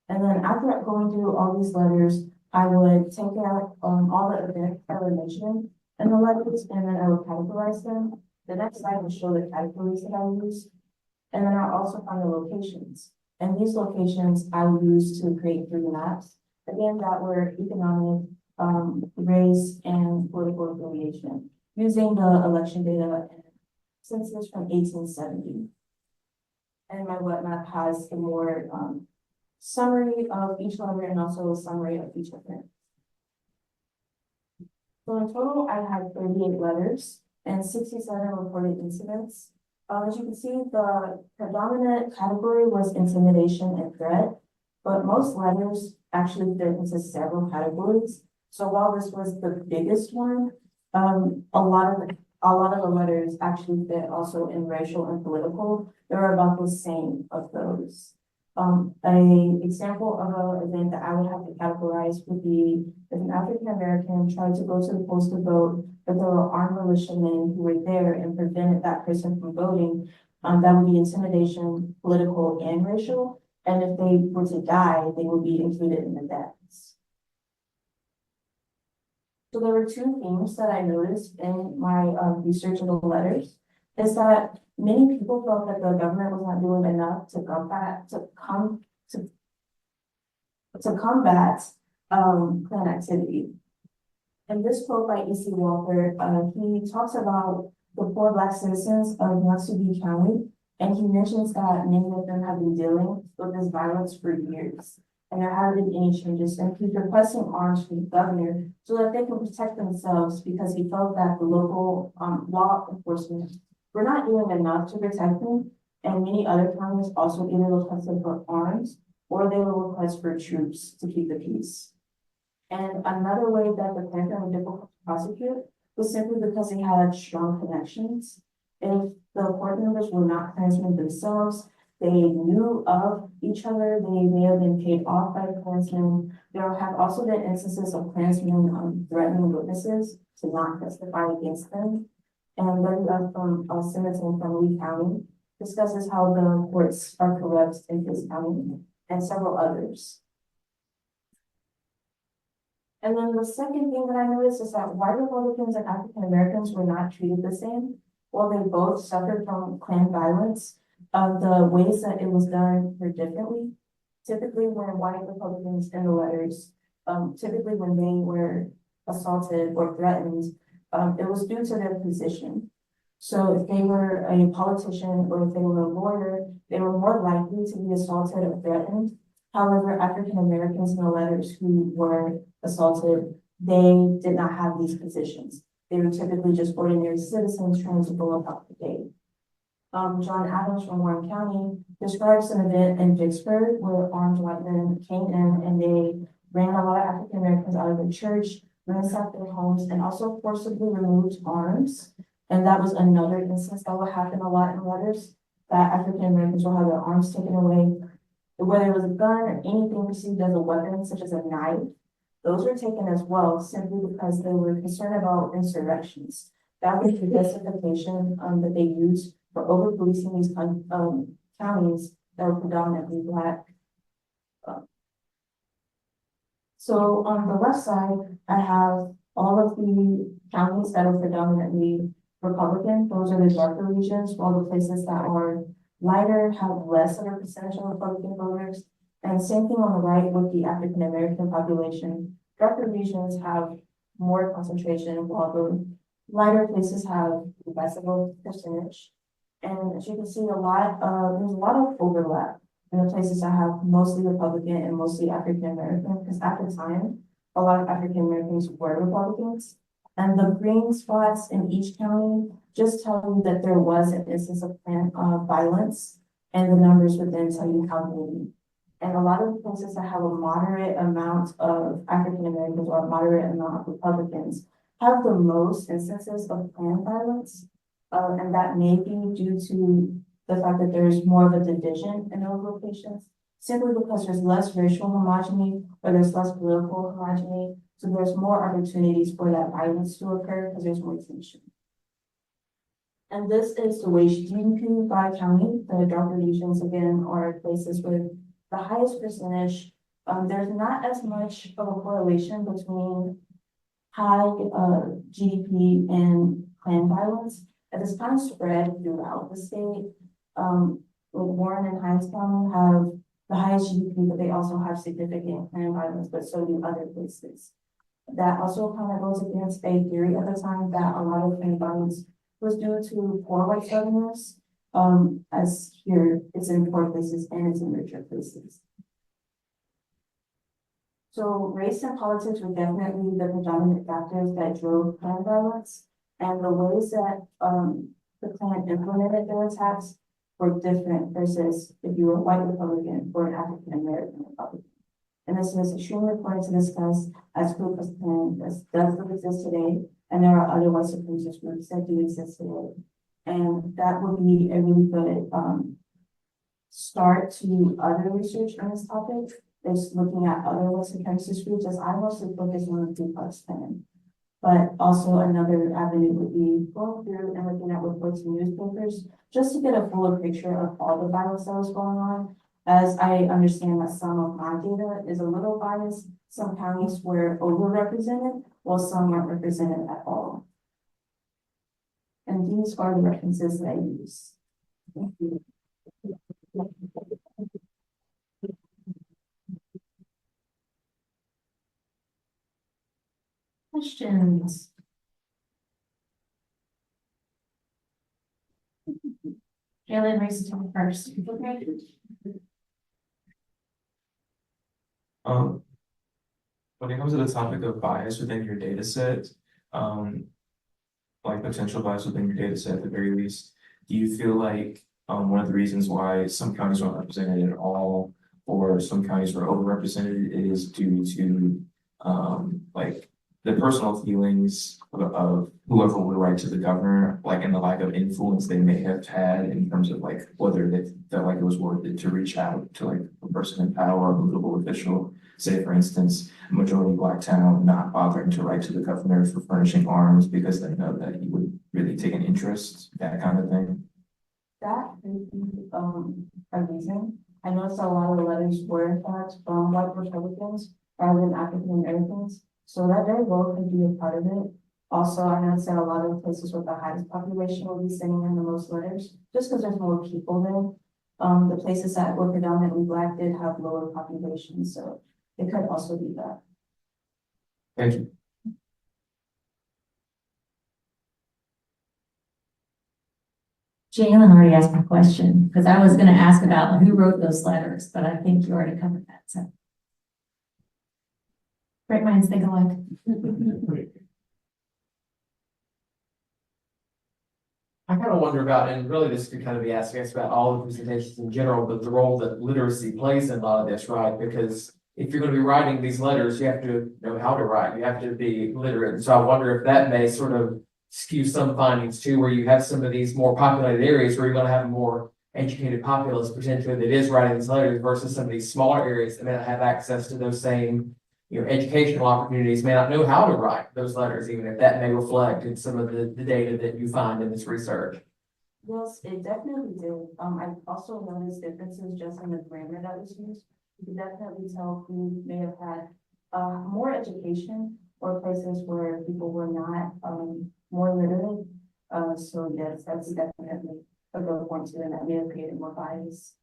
And then after going through all these letters, I would take out all the events that were mentioned in the letters, and then I would categorize them. The next slide will show the categories that I used. And then I'll also find the locations. And these locations I would use to create 3 maps. Again, that were economic, race, and political affiliation, using the election data and census from 1870. And my web map has a more summary of each letter and also a summary of each event. So in total, I had 38 letters and 67 reported incidents. As you can see, the predominant category was intimidation and threat, but most letters actually fit into several categories. So while this was the biggest one, a lot of the letters actually fit also in racial and political. There are about the same of those. An example of an event that I would have to categorize would be if an African American tried to go to the polls to vote, but there were armed militiamen who were there and prevented that person from voting. That would be intimidation, political and racial. And if they were to die, they would be included in the deaths. So there were 2 themes that I noticed in my research of the letters. is that many people felt that the government was not doing enough to combat Klan activity. In this quote by E.C. Walker, he talks about the poor Black citizens of Matsubi County, and he mentions that many of them have been dealing with this violence for years, and there haven't been any changes, and he's requesting arms from the governor so that they can protect themselves, because he felt that the local law enforcement were not doing enough to protect them, and many other counties also either requested for arms or they will request for troops to keep the peace. And another way that the Klan were difficult to prosecute was simply because they had strong connections. If the court members were not Klansmen themselves, they knew of each other, they may have been paid off by the Klansmen. There have also been instances of Klansmen threatening witnesses to not testify against them. And then from Symposium from Lee County discusses how the courts are corrupt in his county and several others. And then the second thing that I noticed is that white Republicans and African Americans were not treated the same. While they both suffered from Klan violence, the ways that it was done were differently. Typically when white Republicans in the letters, typically when they were assaulted or threatened, it was due to their position. So if they were a politician or if they were a lawyer, they were more likely to be assaulted or threatened. However, African Americans in the letters who were assaulted, they did not have these positions. They were typically just ordinary citizens trying to go about the day. John Adams from Warren County describes an event in Vicksburg where armed white men came in and they ran a lot of African Americans out of their church, ransacked their homes, and also forcibly removed arms. And that was another instance that would happen a lot in letters, that African Americans will have their arms taken away, whether it was a gun or anything perceived as a weapon, such as a knife. Those were taken as well, simply because they were concerned about insurrections. That was the justification that they used for over-policing these counties that were predominantly Black. So on the left side, I have all of the counties that are predominantly Republican. Those are the darker regions, while the places that are lighter have less of a percentage of Republican voters. And same thing on the right with the African American population. Darker regions have more concentration, while the lighter places have less of a percentage. And as you can see, there's a lot of overlap in the places that have mostly Republican and mostly African American, because at the time, a lot of African Americans were Republicans. And the green spots in each county just tell you that there was an instance of violence, and the numbers would then tell you how many. And a lot of the places that have a moderate amount of African Americans or a moderate amount of Republicans have the most instances of Klan violence. And that may be due to the fact that there's more of a division in those locations, simply because there's less racial homogeny or there's less political homogeny. So there's more opportunities for that violence to occur because there's more tension. And this is the wage GDP by county. The darker regions, again, are places with the highest percentage. There's not as much of a correlation between high GDP and Klan violence. It is kind of spread throughout the state. Warren and Hinds County have the highest GDP, but they also have significant Klan violence, but so do other places. That also kind of goes against a theory at the time that a lot of Klan violence was due to poor white Southerners. As here, it's in poor places and it's in richer places. So race and politics were definitely the predominant factors that drove Klan violence. And the ways that the Klan implemented their attacks were different versus if you were a white Republican or an African American Republican. And this is extremely important to discuss as Ku Klux Klan does exist today, and there are other white supremacist groups that do exist today. And that would be a really good start to other research on this topic, is looking at other white supremacist groups, as I mostly focus on the Ku Klux Klan. But also another avenue would be going through and looking at reports in newspapers, just to get a fuller picture of all the violence that was going on. As I understand that some of my data is a little biased, some counties were overrepresented, while some weren't represented at all. And these are the references that I use. Thank you. Questions? Jalen, raise your hand first. When it comes to the topic of bias within your data set, like potential bias within your data set at the very least, do you feel like one of the reasons why some counties aren't represented at all, or some counties are overrepresented is due to like the personal feelings of whoever would write to the governor, like and the lack of influence they may have had in terms of like whether they felt like it was worth it to reach out to like a person in power, a political official. Say, for instance, a majority Black town not bothering to write to the governor for furnishing arms because they know that he would really take an interest, that kind of thing. That could be a reason. I noticed a lot of the letters were in fact from white Republicans rather than African Americans. So that very well could be a part of it. Also, I noticed that a lot of places with the highest population will be sending in the most letters, just because there's more people there. The places that were predominantly Black did have lower populations, so it could also be that. Thank you. Jalen already asked my question, because I was gonna ask about who wrote those letters, but I think you already covered that, so. Great minds think alike. I kind of wonder about, and really this could kind of be asked, I guess, about all the presentations in general, but the role that literacy plays in a lot of this, right? Because if you're going to be writing these letters, you have to know how to write, you have to be literate. And so I wonder if that may sort of skew some findings too, where you have some of these more populated areas where you're going to have a more educated populace potentially that is writing these letters versus some of these smaller areas that may not have access to those same, educational opportunities, may not know how to write those letters, even if that may reflect in some of the data that you find in this research. Yes, it definitely did. I also noticed differences just in the grammar that was used. You could definitely tell who may have had more education or places where people were not more literate. So yes, that's definitely a good point too, and that may have created more bias.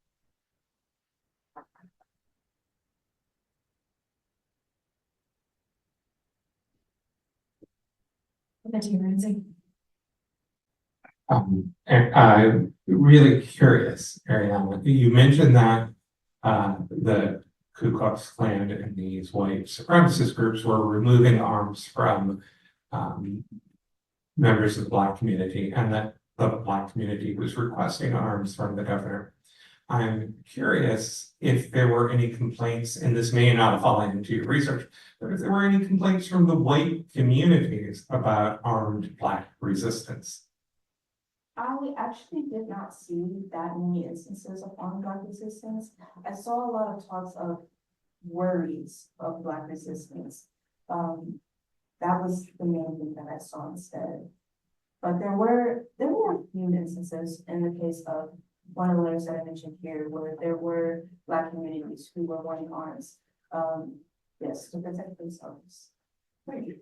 And I'm really curious, Ariana, you mentioned that the Ku Klux Klan and these white supremacist groups were removing arms from members of the Black community, and that the Black community was requesting arms from the governor. I'm curious if there were any complaints, and this may not have fallen into your research, but if there were any complaints from the white communities about armed Black resistance. I actually did not see that many instances of armed Black resistance. I saw a lot of talks of worries of Black resistance. That was the main thing that I saw instead. But there were a few instances in the case of one of the letters that I mentioned here, where there were Black communities who were wanting arms, yes, to protect themselves. Thank you.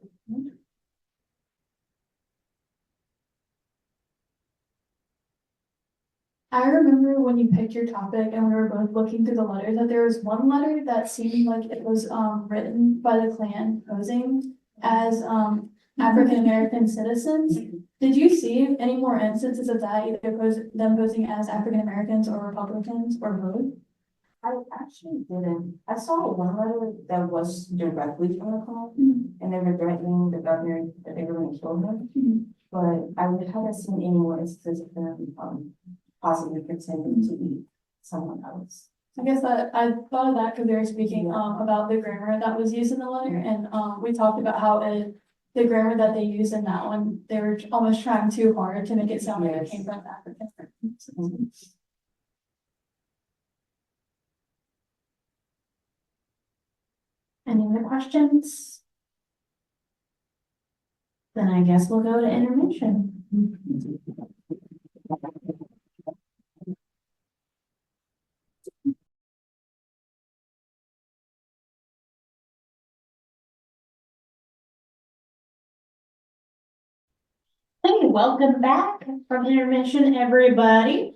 I remember when you picked your topic and we were both looking through the letters, that there was one letter that seemed like it was written by the Klan posing as African American citizens. Did you see any more instances of that, either them posing as African Americans or Republicans or both? I actually didn't. I saw one letter that was directly from the Klan, and they were threatening the governor that they were going to kill him. But I haven't seen any more instances of them possibly pretending to be someone else. I guess that I thought of that because they were speaking about the grammar that was used in the letter, and we talked about how the grammar that they used in that one, they were almost trying too hard to make it sound like it came from African. Any other questions? Then I guess we'll go to intermission. Hey, welcome back from intermission, everybody.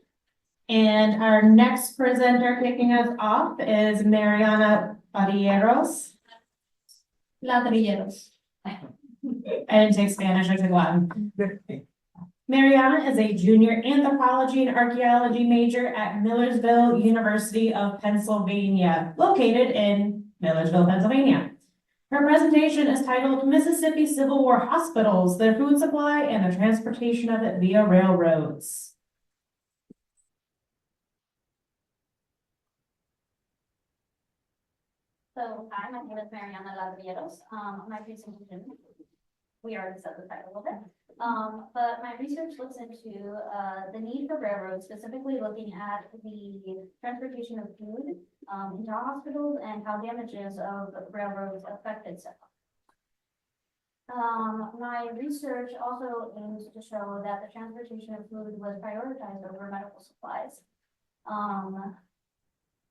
And our next presenter kicking us off is Mariana Ladrilleros. I didn't take Spanish, I took Latin. Mariana is a junior anthropology and archaeology major at Millersville University of Pennsylvania, located in Millersville, Pennsylvania. Her presentation is titled Mississippi Civil War Hospitals, Their Food Supply and the Transportation of it via Railroads. So, hi, my name is Mariana Ladrilleros. My presentation, we already said the title of it. But my research looks into the need for railroads, specifically looking at the transportation of food into hospitals and how damages of railroads affected such. My research also aims to show that the transportation of food was prioritized over medical supplies,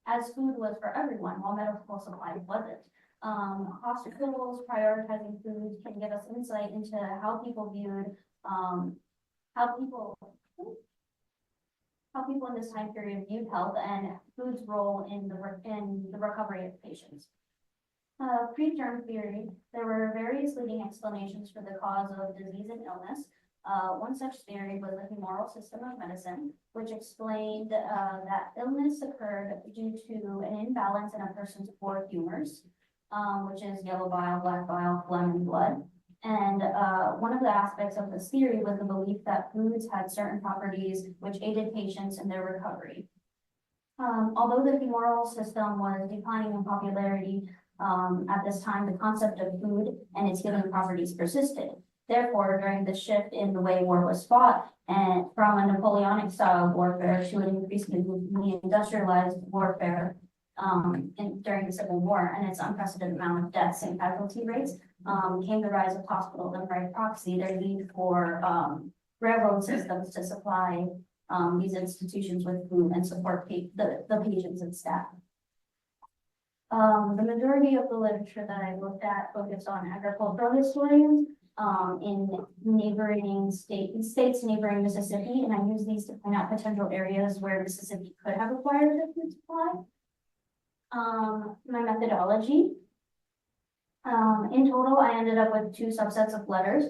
as food was for everyone, while medical supplies wasn't. Hospitals prioritizing food can give us insight into how people viewed, how people in this time period viewed health and food's role in the recovery of patients. Pre-germ theory, there were various leading explanations for the cause of disease and illness. One such theory was the humoral system of medicine, which explained that illness occurred due to an imbalance in a person's four humors, which is yellow bile, black bile, phlegm, and blood. And one of the aspects of this theory was the belief that foods had certain properties which aided patients in their recovery. Although the humoral system was declining in popularity at this time, the concept of food and its healing properties persisted. Therefore, during the shift in the way war was fought, and from a Napoleonic style warfare to an increasingly industrialized warfare during the Civil War and its unprecedented amount of deaths and casualty rates, came the rise of hospitals and by proxy their need for railroad systems to supply these institutions with food and support the patients and staff. The majority of the literature that I looked at focused on agricultural historians in neighboring states neighboring Mississippi, and I use these to point out potential areas where Mississippi could have acquired a food supply. My methodology. In total, I ended up with 2 subsets of letters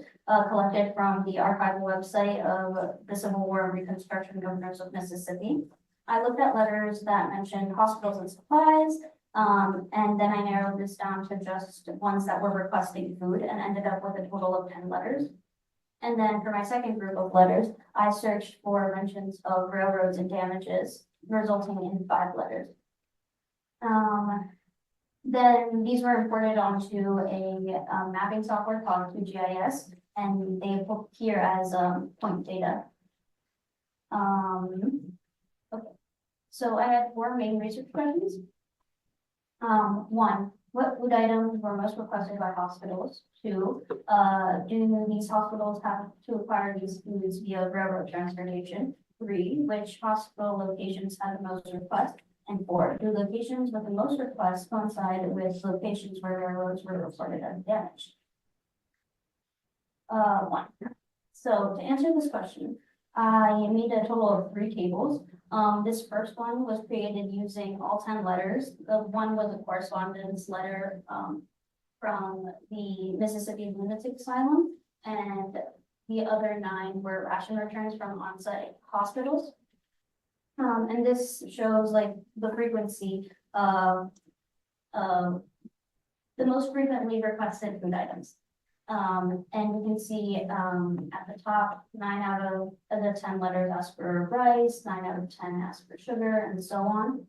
collected from the archival website of the Civil War and Reconstruction Governors of Mississippi. I looked at letters that mentioned hospitals and supplies, and then I narrowed this down to just ones that were requesting food and ended up with a total of 10 letters. And then for my second group of letters, I searched for mentions of railroads and damages, resulting in 5 letters. Then these were imported onto a mapping software called QGIS, and they appear as point data. Okay, so I had 4 main research questions. 1, what food items were most requested by hospitals? 2, do these hospitals have to acquire these foods via railroad transportation? 3, which hospital locations had the most requests? And 4, do locations with the most requests coincide with locations where railroads were reported as damaged? 1. So to answer this question, I made a total of 3 tables. This first one was created using all 10 letters. The one was a correspondence letter from the Mississippi Lunatic Asylum, and the other 9 were ration returns from on-site hospitals. And this shows like the frequency of the most frequently requested food items. And you can see at the top, 9 out of the 10 letters ask for rice, 9 out of 10 ask for sugar, and so on.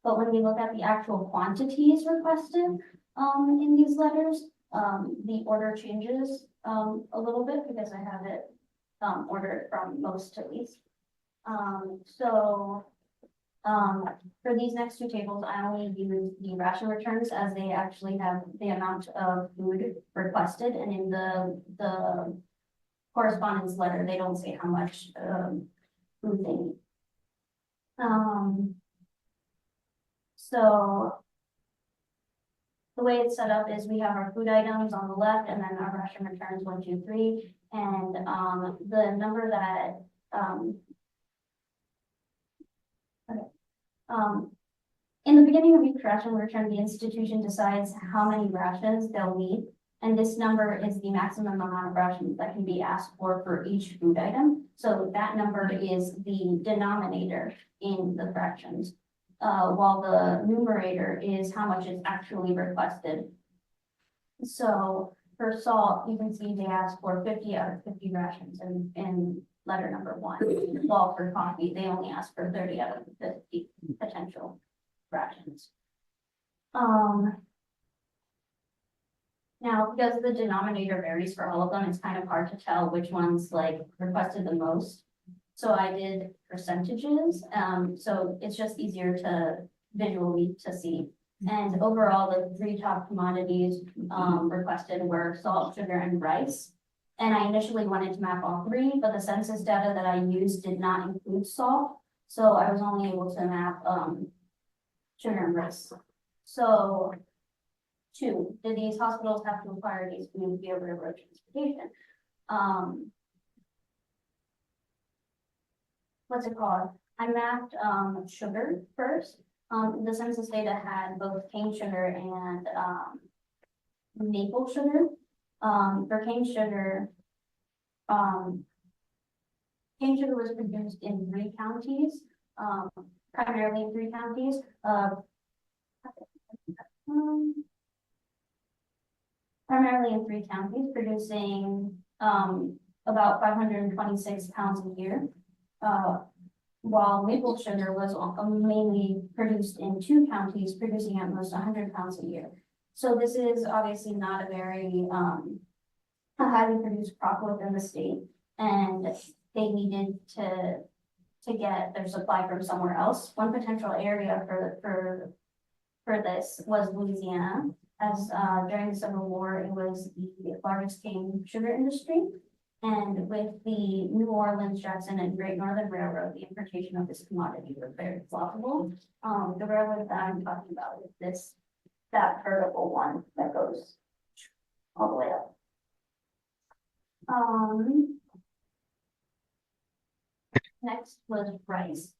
But when we look at the actual quantities requested in these letters, the order changes a little bit because I have it ordered from most to least. For these next 2 tables, I only use the ration returns as they actually have the amount of food requested, and in the correspondence letter, they don't say how much food they need. the way it's set up is we have our food items on the left and then our ration returns 1, 2, 3. And the number that in the beginning of each ration return, the institution decides how many rations they'll need. And this number is the maximum amount of rations that can be asked for each food item. So that number is the denominator in the fractions, while the numerator is how much is actually requested. So for salt, you can see they ask for 50 out of 50 rations in letter number 1, while for coffee, they only ask for 30 out of 50 potential rations. Now, because the denominator varies for all of them, it's kind of hard to tell which ones like requested the most. So I did percentages, so it's just easier to visually to see. And overall, the 3 top commodities requested were salt, sugar, and rice. And I initially wanted to map all 3, but the census data that I used did not include salt. So I was only able to map sugar and rice. So 2, did these hospitals have to acquire these foods via railroad transportation? What's it called? I mapped sugar first. The census data had both cane sugar and maple sugar. For cane sugar was produced in 3 counties, primarily in 3 counties. Primarily in 3 counties, producing about 526 pounds a year, while maple sugar was mainly produced in 2 counties, producing at most 100 pounds a year. So this is obviously not a very a highly produced crop within the state, and they needed to get their supply from somewhere else. One potential area for this was Louisiana, as during the Civil War, it was the largest cane sugar industry. And with the New Orleans, Jackson, and Great Northern Railroad, the importation of this commodity was very profitable. The railroad that I'm talking about is that vertical one that goes all the way up. Next was rice.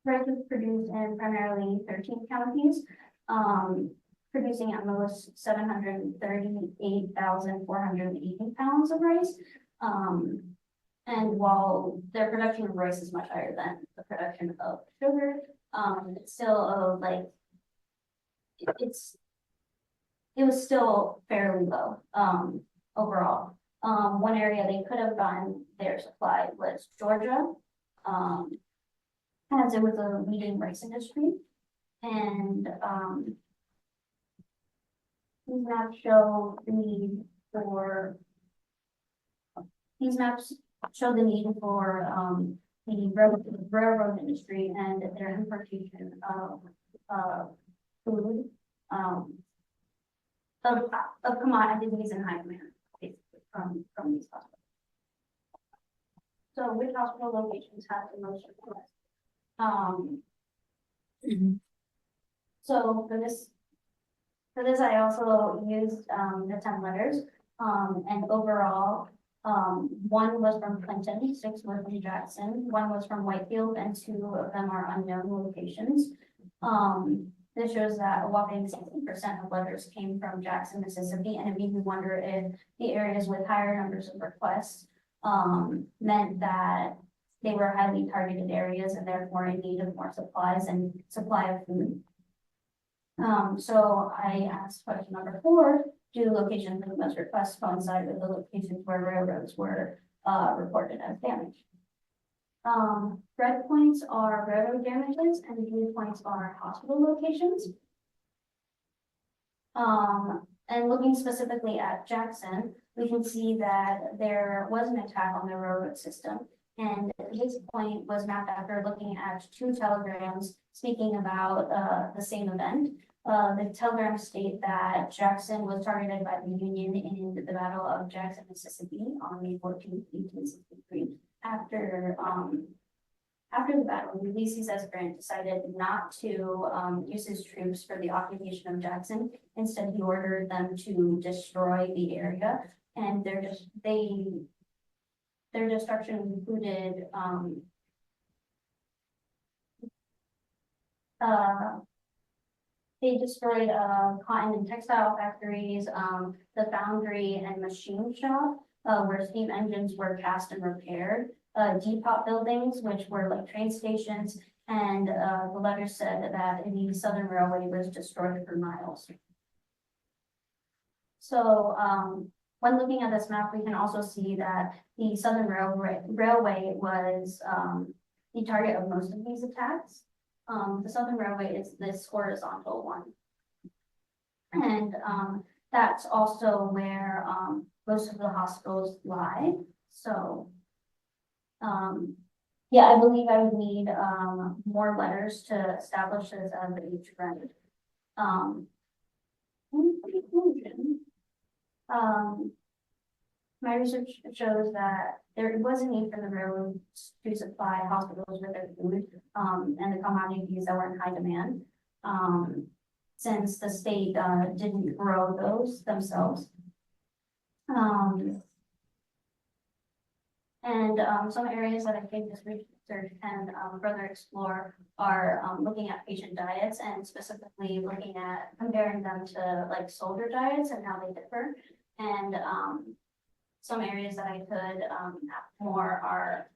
Rice is produced in primarily 13 counties, producing at most 738,480 pounds of rice. And while their production of rice is much higher than the production of sugar, it's still it was still fairly low overall. One area they could have gotten their supply was Georgia, as it was a leading rice industry. And these maps show the need for the railroad industry and their importation of food, of commodities in high demand, basically, from these hospitals. So which hospital locations have the most requests? So for this I also used the 10 letters, and overall 1 was from Clinton, 6 were from Jackson, 1 was from Whitefield, and 2 of them are unknown locations. This shows that a whopping 60% of letters came from Jackson, Mississippi, and it made me wonder if the areas with higher numbers of requests meant that they were highly targeted areas and therefore in need of more supplies and supply of food. So I asked question number 4, do locations with the most requests coincide with the locations where railroads were reported as damaged? Red points are railroad damages and blue points are hospital locations. And looking specifically at Jackson, we can see that there was an attack on the railroad system. And this point was mapped after looking at 2 telegrams speaking about the same event. The telegrams state that Jackson was targeted by the Union in the Battle of Jackson, Mississippi on May 14, 1863, after After the battle, Ulysses S. Grant decided not to use his troops for the occupation of Jackson. Instead, he ordered them to destroy the area, and their destruction included they destroyed cotton and textile factories, the foundry and machine shop, where steam engines were cast and repaired, depot buildings, which were like train stations, and the letter said that the Southern Railway was destroyed for miles. So when looking at this map, we can also see that the Southern Railway was the target of most of these attacks. The Southern Railway is this horizontal one. And that's also where most of the hospitals lie. So yeah, I believe I would need more letters to establish this as a trend. In conclusion, my research shows that there was a need for the railroad to supply hospitals with their food and the commodities that were in high demand, since the state didn't grow those themselves. Some areas that I think this research can further explore are looking at patient diets and specifically looking at comparing them to like soldier diets and how they differ. And some areas that I could have more are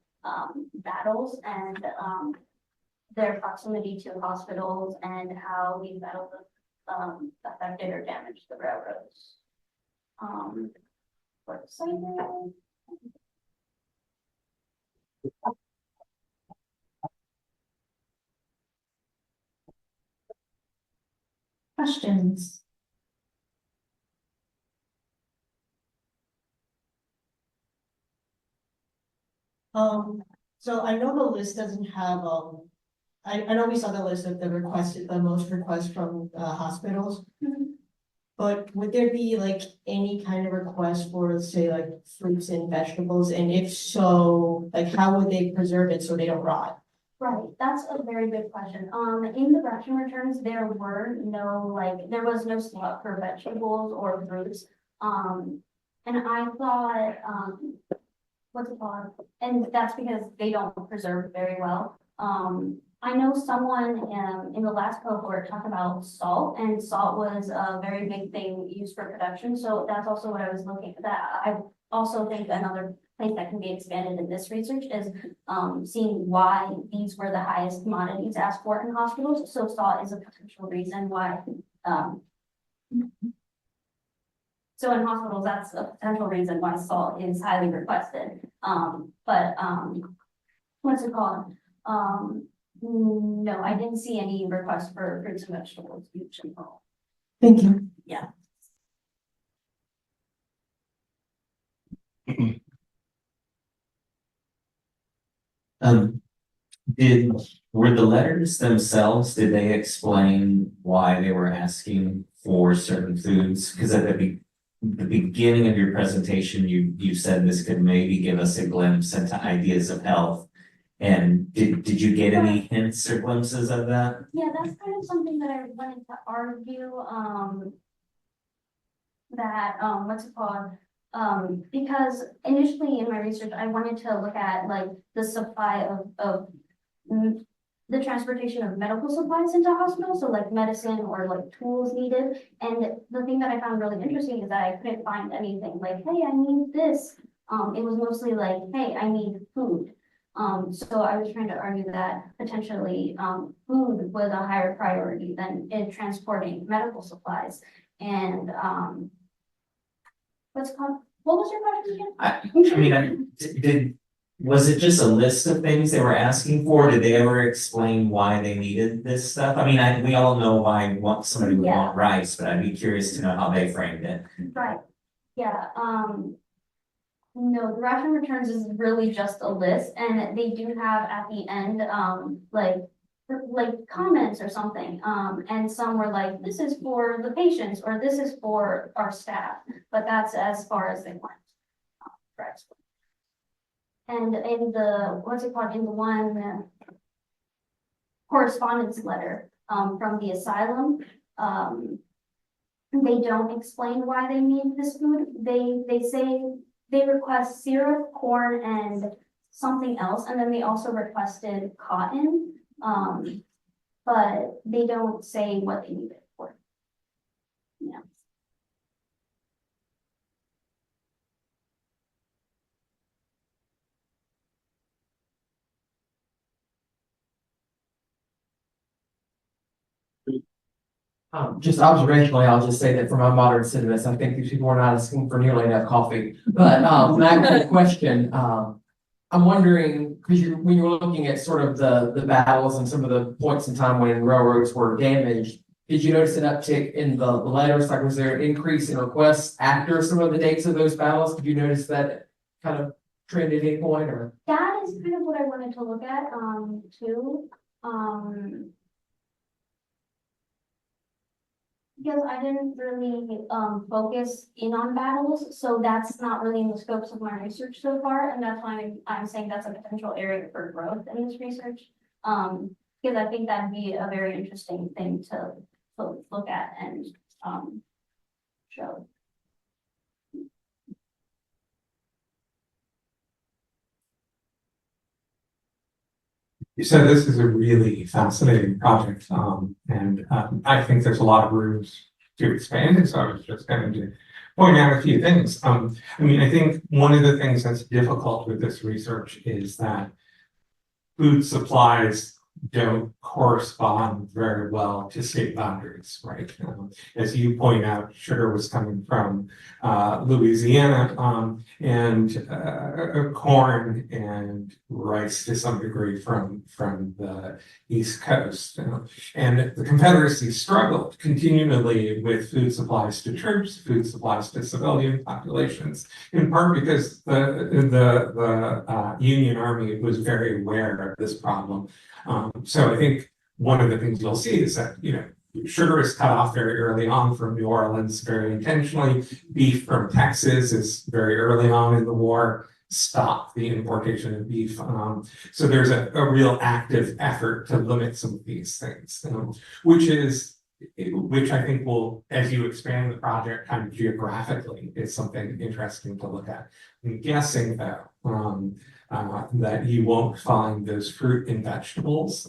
battles and their proximity to hospitals and how these battles affected or damaged the railroads. Website. Questions? So I know the list doesn't have, I know we saw the list of the most requests from hospitals. But would there be like any kind of request for, say, like fruits and vegetables? And if so, like how would they preserve it so they don't rot? Right, that's a very good question. In the ration returns, there was no slot for vegetables or fruits. And I thought, what's it called? And that's because they don't preserve very well. I know someone in the last cohort talked about salt, and salt was a very big thing used for production. So that's also what I was looking at. That I also think another place that can be expanded in this research is seeing why these were the highest commodities asked for in hospitals. So salt is a potential reason why. So in hospitals, that's a potential reason why salt is highly requested. What's it called? No, I didn't see any requests for fruits and vegetables. Thank you. Yeah. Were the letters themselves, did they explain why they were asking for certain foods? Because at the beginning of your presentation, you said this could maybe give us a glimpse into ideas of health. And did you get any hints or glimpses of that? Yeah, that's kind of something that I wanted to argue, what's it called? Because initially in my research, I wanted to look at like the supply of the transportation of medical supplies into hospitals, so like medicine or like tools needed. And the thing that I found really interesting is that I couldn't find anything like, hey, I need this. It was mostly like, hey, I need food. So I was trying to argue that potentially food was a higher priority than in transporting medical supplies. And what was your question again? Was it just a list of things they were asking for? Did they ever explain why they needed this stuff? I mean, we all know why somebody would want rice, but I'd be curious to know how they framed it. Right. Yeah. No, the ration returns is really just a list, and they do have at the end like comments or something. And some were like, this is for the patients or this is for our staff, but that's as far as they went. And in the, what's it called, in the one correspondence letter, from the asylum, they don't explain why they need this food. They say they request syrup, corn, and something else, and then they also requested cotton. But they don't say what they need it for. Yeah. Just observationally, I'll just say that for my modern citizens, I think these people are not asking for nearly enough coffee. But, back to the question, I'm wondering, because when you were looking at sort of the battles and some of the points in time when railroads were damaged, did you notice an uptick in the letters? Like, was there an increase in requests after some of the dates of those battles? Did you notice that kind of trend at any point, or? That is kind of what I wanted to look at, too. Because I didn't really, focus in on battles, so that's not really in the scopes of my research so far, and that's why I'm saying that's a potential area for growth in this research. Because I think that'd be a very interesting thing to look at and, show. So this is a really fascinating project, and I think there's a lot of room to expand it. So I was just going to point out a few things. I mean, I think one of the things that's difficult with this research is that food supplies don't correspond very well to state boundaries, right? As you point out, sugar was coming from Louisiana, and corn and rice to some degree from the East Coast. And the Confederacy struggled continually with food supplies to troops, food supplies to civilian populations, in part because the Union Army was very aware of this problem. So I think one of the things you'll see is that, sugar is cut off very early on from New Orleans, very intentionally. Beef from Texas is very early on in the war, stopped the importation of beef. So there's a real active effort to limit some of these things, which I think will, as you expand the project kind of geographically, is something interesting to look at. I'm guessing though, that you won't find those fruit and vegetables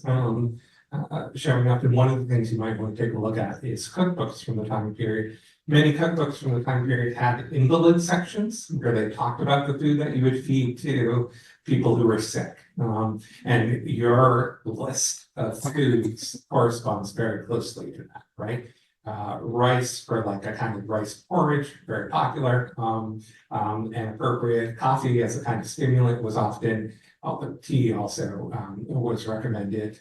showing up. And one of the things you might want to take a look at is cookbooks from the time period. Many cookbooks from the time period had invalid sections where they talked about the food that you would feed to people who were sick. And your list of foods corresponds very closely to that, right? Rice for like a kind of rice porridge, very popular, and appropriate. Coffee as a kind of stimulant was often, although tea also was recommended.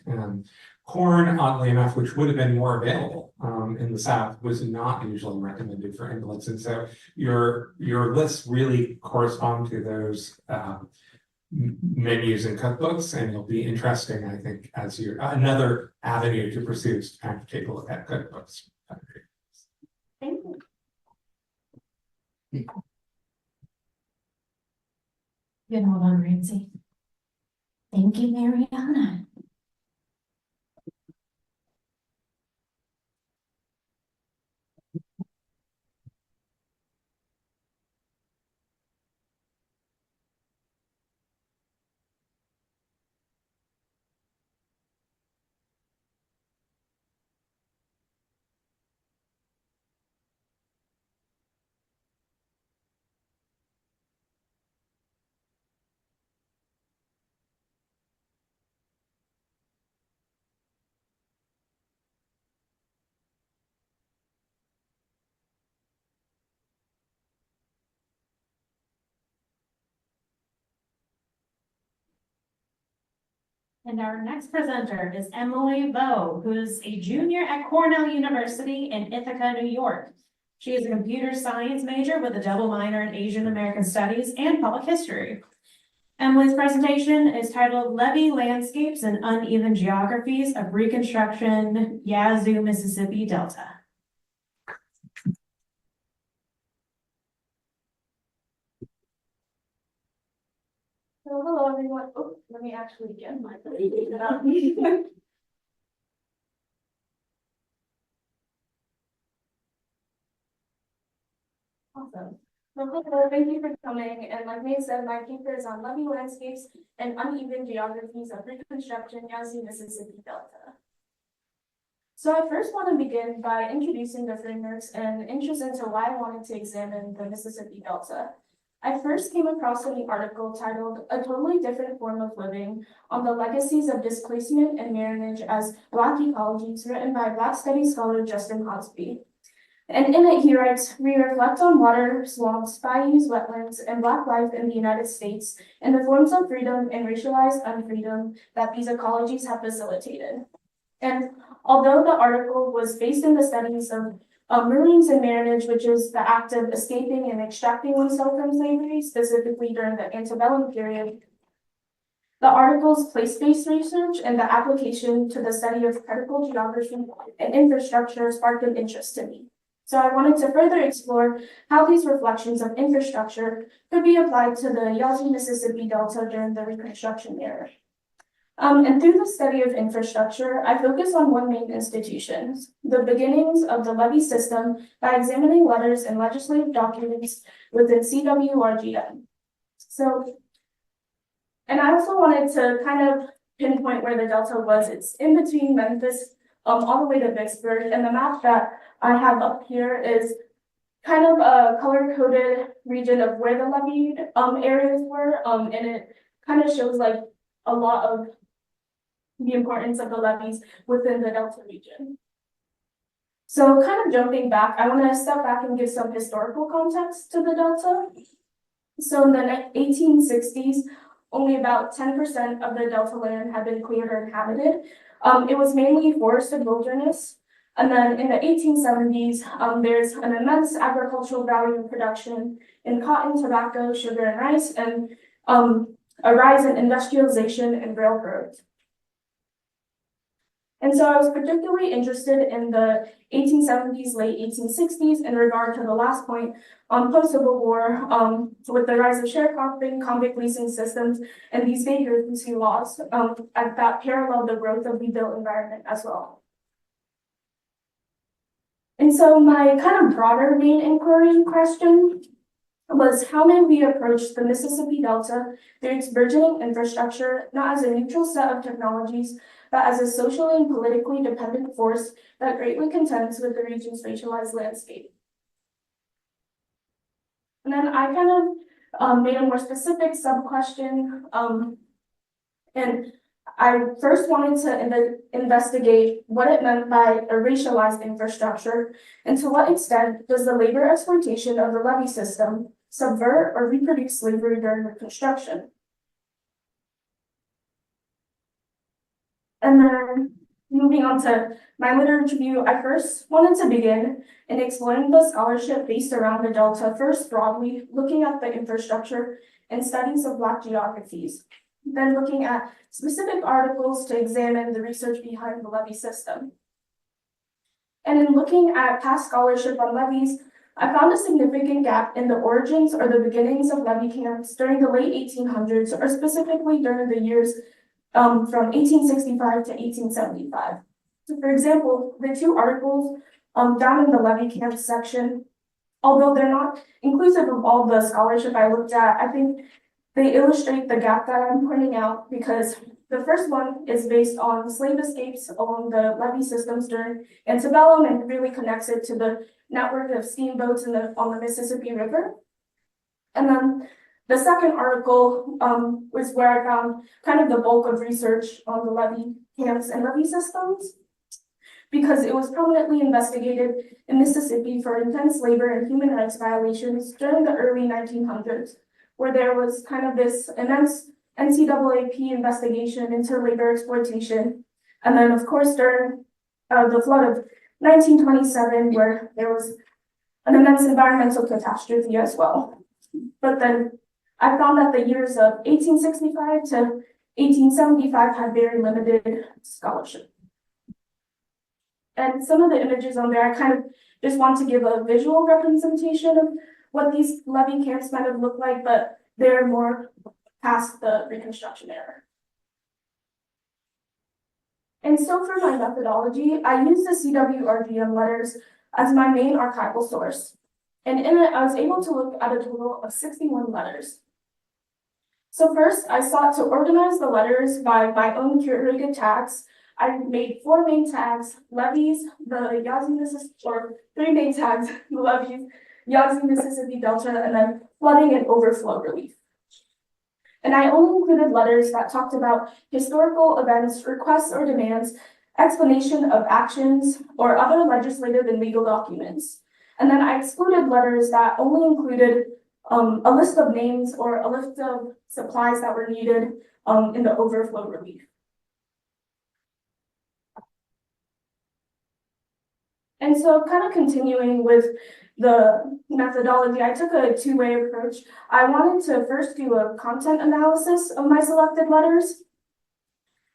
Corn, oddly enough, which would have been more available in the South, was not usually recommended for invalids. And so your lists really correspond to those menus and cookbooks, and it'll be interesting, I think, as another avenue to pursue is to kind of take a look at cookbooks. Thank you. You can hold on, Ramsey. Thank you, Mariana. And our next presenter is Emily Bowe, who is a junior at Cornell University in Ithaca, New York. She is a computer science major with a double minor in Asian American Studies and Public History. Emily's presentation is titled Levee Landscapes and Uneven Geographies of Reconstruction, Yazoo, Mississippi Delta. So hello everyone. Oh, let me actually get my. Awesome. So hello, thank you for coming. And like May said, my paper is on levee landscapes and uneven geographies of Reconstruction Yazoo Mississippi Delta. So I first want to begin by introducing the frameworks and interest into why I wanted to examine the Mississippi Delta. I first came across an article titled "A Totally Different Form of Living on the Legacies of Displacement and Marriage as Black Ecologies," written by Black Studies scholar Justin Hosby. And in it, he writes, "We reflect on water, swamps, bayous, wetlands, and Black life in the United States and the forms of freedom and racialized unfreedom that these ecologies have facilitated." And although the article was based in the studies of Marines and marriage, which is the act of escaping and extracting oneself from slavery, specifically during the antebellum period, the article's place-based research and the application to the study of critical geography and infrastructure sparked an interest to me. So I wanted to further explore how these reflections of infrastructure could be applied to the Yazoo Mississippi Delta during the Reconstruction era. And through the study of infrastructure, I focus on one main institution, the beginnings of the levee system, by examining letters and legislative documents within CWRGM. So, and I also wanted to kind of pinpoint where the Delta was. It's in between Memphis all the way to Vicksburg, and the map that I have up here is kind of a color-coded region of where the levee areas were, and it kind of shows like a lot of the importance of the levees within the Delta region. So kind of jumping back, I want to step back and give some historical context to the Delta. So in the 1860s, only about 10% of the Delta land had been cleared or inhabited. It was mainly forested wilderness. And then in the 1870s, there's an immense agricultural value in production in cotton, tobacco, sugar, and rice, and a rise in industrialization and railroads. And so I was particularly interested in the 1870s, late 1860s in regard to the last point on post-Civil War, with the rise of sharecropping, convict leasing systems, and these vagrancy laws that paralleled the growth of the built environment as well. And so my kind of broader main inquiry question was, how may we approach the Mississippi Delta through its burgeoning infrastructure, not as a neutral set of technologies, but as a socially and politically dependent force that greatly contends with the region's racialized landscape. And then I kind of made a more specific sub-question, and I first wanted to investigate what it meant by a racialized infrastructure, and to what extent does the labor exploitation of the levee system subvert or reproduce slavery during Reconstruction. And then moving on to my literature review, I first wanted to begin in exploring the scholarship based around the Delta, first broadly looking at the infrastructure and studies of Black geographies, then looking at specific articles to examine the research behind the levee system. And in looking at past scholarship on levees, I found a significant gap in the origins or the beginnings of levee camps during the late 1800s, or specifically during the years from 1865 to 1875. So for example, the two articles down in the levee camp section, although they're not inclusive of all the scholarship I looked at, I think they illustrate the gap that I'm pointing out, because the first one is based on slave escapes along the levee systems during antebellum and really connects it to the network of steamboats on the Mississippi River. And then the second article was where I found kind of the bulk of research on the levee camps and levee systems, because it was prominently investigated in Mississippi for intense labor and human rights violations during the early 1900s, where there was kind of this immense NCAAP investigation into labor exploitation. And then, of course, during the flood of 1927, where there was an immense environmental catastrophe as well. But then I found that the years of 1865 to 1875 had very limited scholarship. And some of the images on there, I kind of just want to give a visual representation of what these levee camps might have looked like, but they're more past the Reconstruction era. And so for my methodology, I use the CWRGM letters as my main archival source. And in it, I was able to look at a total of 61 letters. So first, I sought to organize the letters by my own curated tags. I made 4 main tags: levees, the Yazoo Mississippi, or 3 main tags: the levees, Yazoo Mississippi Delta, and then flooding and overflow relief. And I only included letters that talked about historical events, requests or demands, explanation of actions, or other legislative and legal documents. And then I excluded letters that only included a list of names or a list of supplies that were needed in the overflow relief. And so kind of continuing with the methodology, I took a 2-way approach. I wanted to first do a content analysis of my selected letters.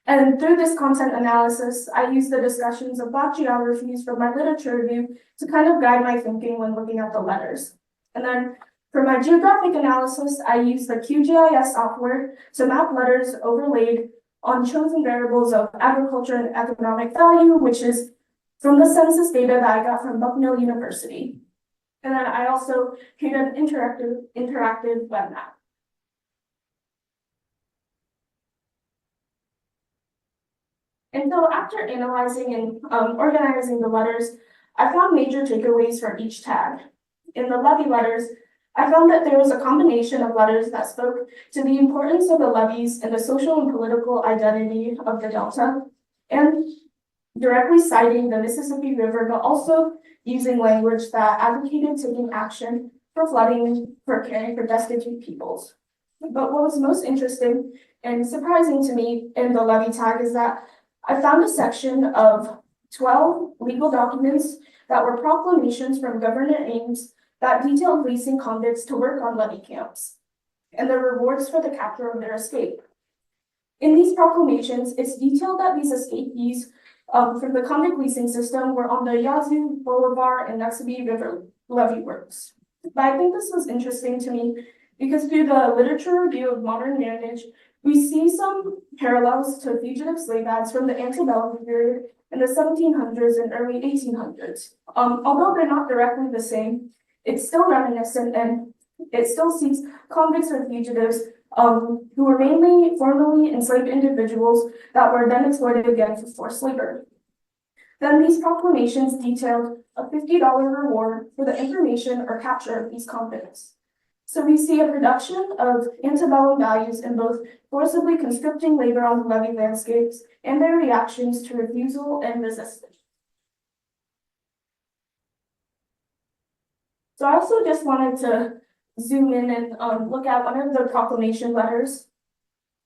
And through this content analysis, I used the discussions of Black geographies from my literature review to kind of guide my thinking when looking at the letters. And then for my geographic analysis, I used the QGIS software to map letters overlaid on chosen variables of agriculture and economic value, which is from the census data that I got from Bucknell University. And then I also created an interactive web map. And so after analyzing and organizing the letters, I found major takeaways from each tag. In the levee letters, I found that there was a combination of letters that spoke to the importance of the levees and the social and political identity of the Delta, and directly citing the Mississippi River, but also using language that advocated taking action for flooding, for caring for destitute peoples. But what was most interesting and surprising to me in the levee tag is that I found a section of 12 legal documents that were proclamations from Governor Ames that detailed leasing convicts to work on levee camps and the rewards for the capture of their escape. In these proclamations, it's detailed that these escapees from the convict leasing system were on the Yazoo, Bolivar, and Noxubee River levee works. But I think this was interesting to me because through the literature review of modern marriage, we see some parallels to fugitive slave ads from the antebellum period in the 1700s and early 1800s. Although they're not directly the same, it's still reminiscent and it still sees convicts or fugitives who were mainly formerly enslaved individuals that were then exploited again for forced labor. Then these proclamations detailed a $50 reward for the information or capture of these convicts. So we see a production of antebellum values in both forcibly conscripting labor on the levee landscapes and their reactions to refusal and resistance. So I also just wanted to zoom in and look at one of the proclamation letters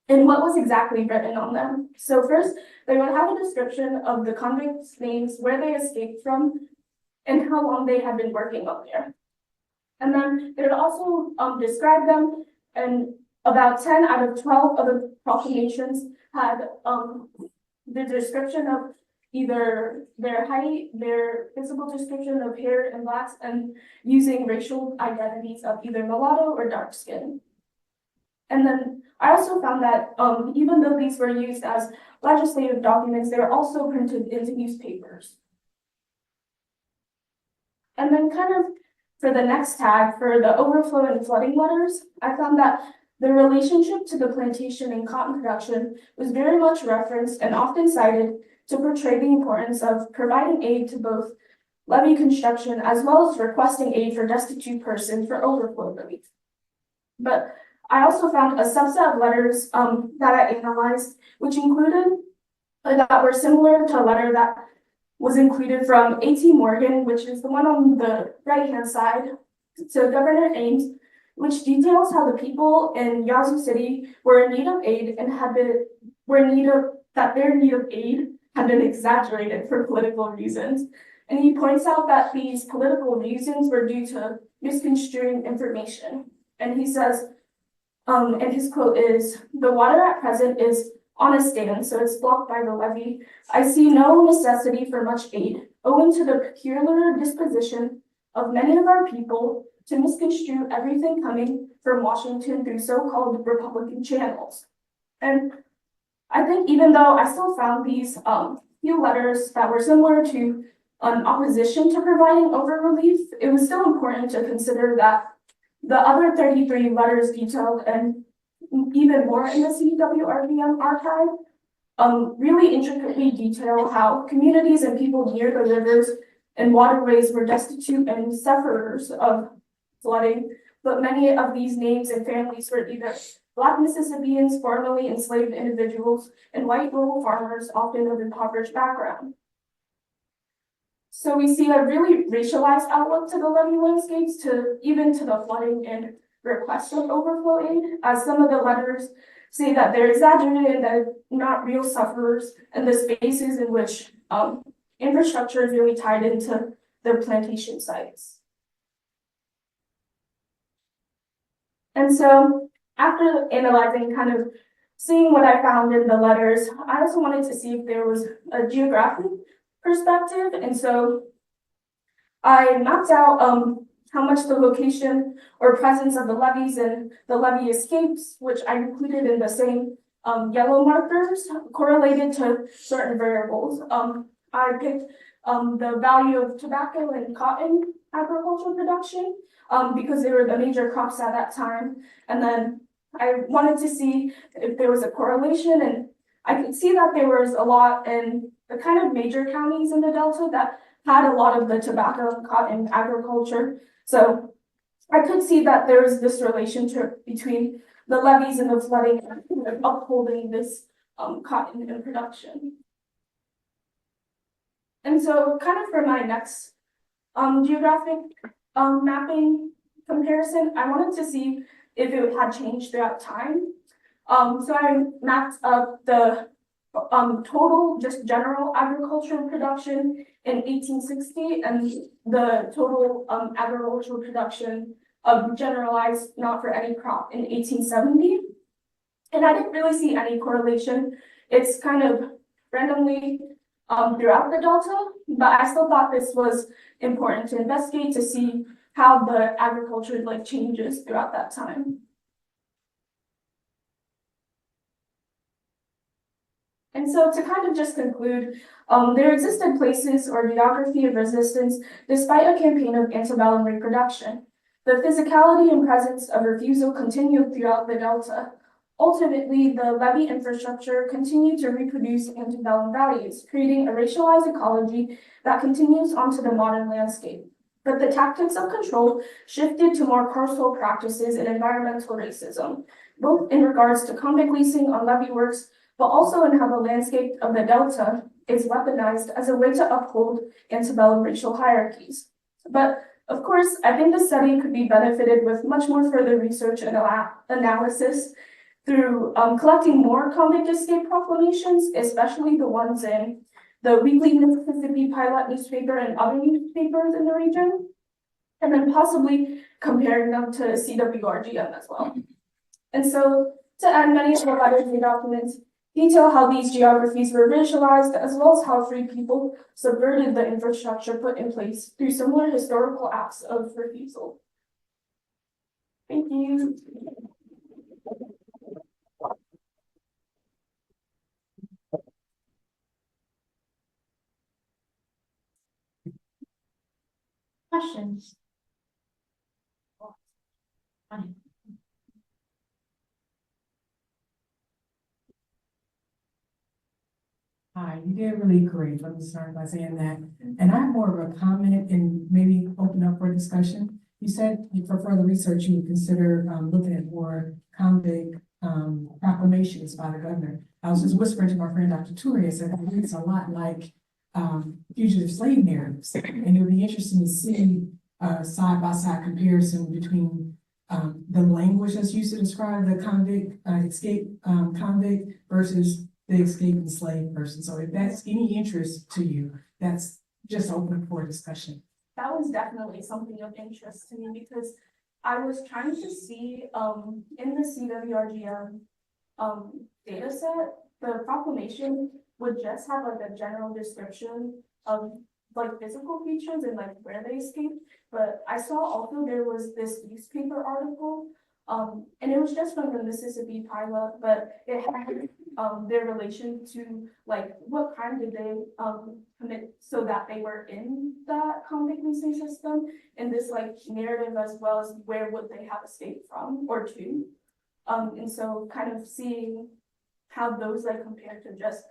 and what was exactly written on them. So first, they would have a description of the convicts' names, where they escaped from, and how long they had been working up there. And then they would also describe them, and about 10 out of 12 of the proclamations had the description of either their height, their physical description of hair and blacks, and using racial identities of either mulatto or dark skin. And then I also found that even though these were used as legislative documents, they were also printed into newspapers. And then kind of for the next tag, for the overflow and flooding letters, I found that the relationship to the plantation and cotton production was very much referenced and often cited to portray the importance of providing aid to both levee construction as well as requesting aid for destitute persons for overflow relief. But I also found a subset of letters that I analyzed, which included that were similar to a letter that was included from A.T. Morgan, which is the one on the right-hand side, to Governor Ames, which details how the people in Yazoo City were in need of aid and their need of aid had been exaggerated for political reasons. And he points out that these political reasons were due to misconstruing information. And he says, and his quote is, "The water at present is on a stand, so it's blocked by the levee. I see no necessity for much aid, owing to the peculiar disposition of many of our people to misconstrue everything coming from Washington through so-called Republican channels. And I think even though I still found these few letters that were similar to an opposition to providing over relief, it was still important to consider that the other 33 letters detailed and even more in the CWRVM archive really intricately detail how communities and people near the rivers and waterways were destitute and sufferers of flooding, but many of these names and families were either Black Mississippians, formerly enslaved individuals, and white rural farmers, often of impoverished background. So we see a really racialized outlook to the levee landscapes, even to the flooding and requests of overflow aid, as some of the letters say that they're exaggerated and they're not real sufferers, and the spaces in which infrastructure is really tied into their plantation sites. And so after analyzing, kind of seeing what I found in the letters, I also wanted to see if there was a geographic perspective. And so I mapped out how much the location or presence of the levees and the levee escapes, which I included in the same yellow markers, correlated to certain variables. I picked the value of tobacco and cotton agricultural production because they were the major crops at that time. And then I wanted to see if there was a correlation, and I could see that there was a lot in the kind of major counties in the Delta that had a lot of the tobacco and cotton agriculture. So I could see that there was this relationship between the levees and the flooding and upholding this cotton in production. And so kind of for my next geographic mapping comparison, I wanted to see if it had changed throughout time. So I mapped up the total, just general agricultural production in 1860 and the total agricultural production generalized not for any crop in 1870. And I didn't really see any correlation. It's kind of randomly throughout the Delta, but I still thought this was important to investigate to see how the agriculture changes throughout that time. And so to kind of just conclude, there existed places or geography of resistance despite a campaign of antebellum reproduction. The physicality and presence of refusal continued throughout the Delta. Ultimately, the levee infrastructure continued to reproduce antebellum values, creating a racialized ecology that continues onto the modern landscape. But the tactics of control shifted to more carceral practices and environmental racism, both in regards to convict leasing on levee works, but also in how the landscape of the Delta is weaponized as a way to uphold antebellum racial hierarchies. But of course, I think the study could be benefited with much more further research and analysis through collecting more convict escape proclamations, especially the ones in the Weekly Mississippi Pilot newspaper and other newspapers in the region, and then possibly comparing them to CWRGM as well. And so to end, many of the letters and documents detail how these geographies were racialized, as well as how free people subverted the infrastructure put in place through similar historical acts of refusal. Thank you. Questions? Hi, you did really great. Let me start by saying that. And I have more of a comment and maybe open up for discussion. You said for further research, you would consider looking at more convict proclamations by the governor. I was just whispering to my friend, Dr. Touré, said that it's a lot like fugitive slave narratives. And it would be interesting to see side-by-side comparison between the language that's used to describe the convict, escape convict versus the escaped enslaved person. So if that's any interest to you, that's just open for discussion. That was definitely something of interest to me because I was trying to see in the CWRGM data set, the proclamation would just have like a general description of like physical features and like where they escaped. But I saw also there was this newspaper article, and it was just from the Mississippi pilot, but it had their relation to like what crime did they commit so that they were in that convict leasing system, and this like narrative as well as where would they have escaped from or to. And so kind of seeing how those like compare to just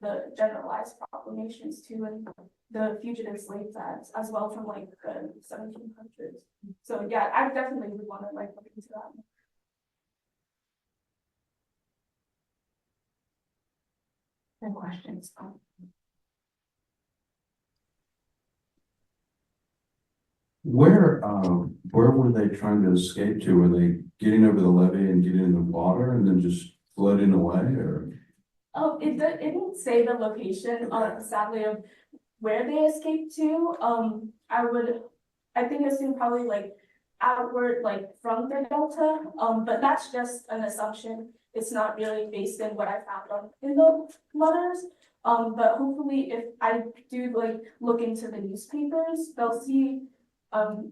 the generalized proclamations too, and the fugitive slave acts as well from like the 1700s. So yeah, I definitely would want to like look into that. Any questions? Where were they trying to escape to? Were they getting over the levee and getting in the water and then just floating away, or? Oh, it didn't say the location, sadly, of where they escaped to. I think assume probably like outward, like from the Delta. But that's just an assumption. It's not really based in what I found in the letters. But hopefully if I do like look into the newspapers, they'll see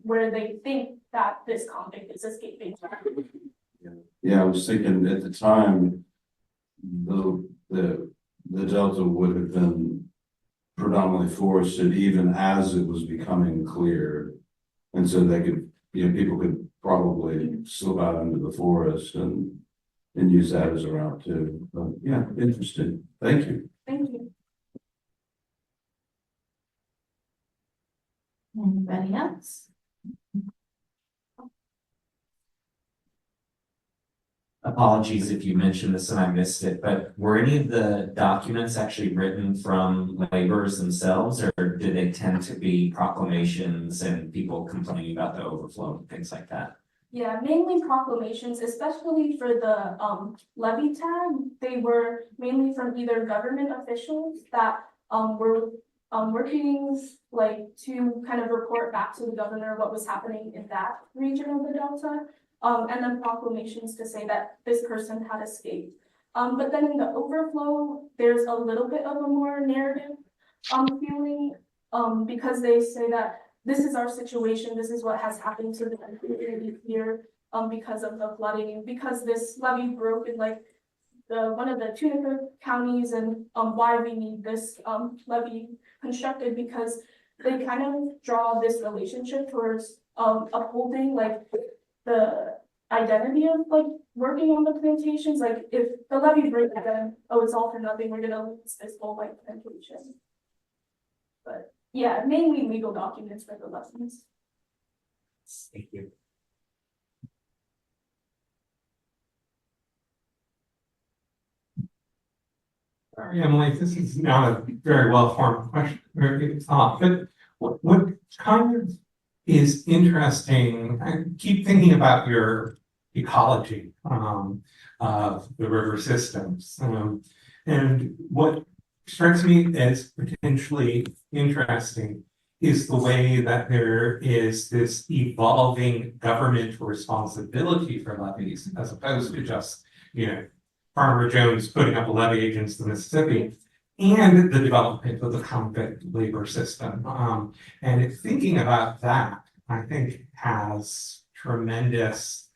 where they think that this convict is escaping. Yeah, I was thinking at the time, the Delta would have been predominantly forested even as it was becoming clear. And so they could, people could probably slip out into the forest and use that as a route too. But yeah, interesting. Thank you. Thank you. Anybody else? Apologies if you mentioned this and I missed it, but were any of the documents actually written from laborers themselves, or did they tend to be proclamations and people complaining about the overflow and things like that? Yeah, mainly proclamations, especially for the levy tag. They were mainly from either government officials that were working like to kind of report back to the governor what was happening in that region of the Delta. And then proclamations to say that this person had escaped. But then in the overflow, there's a little bit of a more narrative feeling because they say that this is our situation, this is what has happened to the community here because of the flooding, because this levee broke in like one of the Tunica counties, and why we need this levee constructed, because they kind of draw this relationship towards upholding like the identity of like working on the plantations. Like if the levee breaks, then it's all for nothing, we're gonna lose this whole like plantation. But yeah, mainly legal documents for the lessons. Thank you. Sorry, Emily, this is not a very well-formed question, very thought, but what kind of is interesting, I keep thinking about your ecology of the river systems. And what strikes me as potentially interesting is the way that there is this evolving government responsibility for levees, as opposed to just, Farmer Jones putting up a levee against the Mississippi, and the development of the convict labor system. And thinking about that, I think has tremendous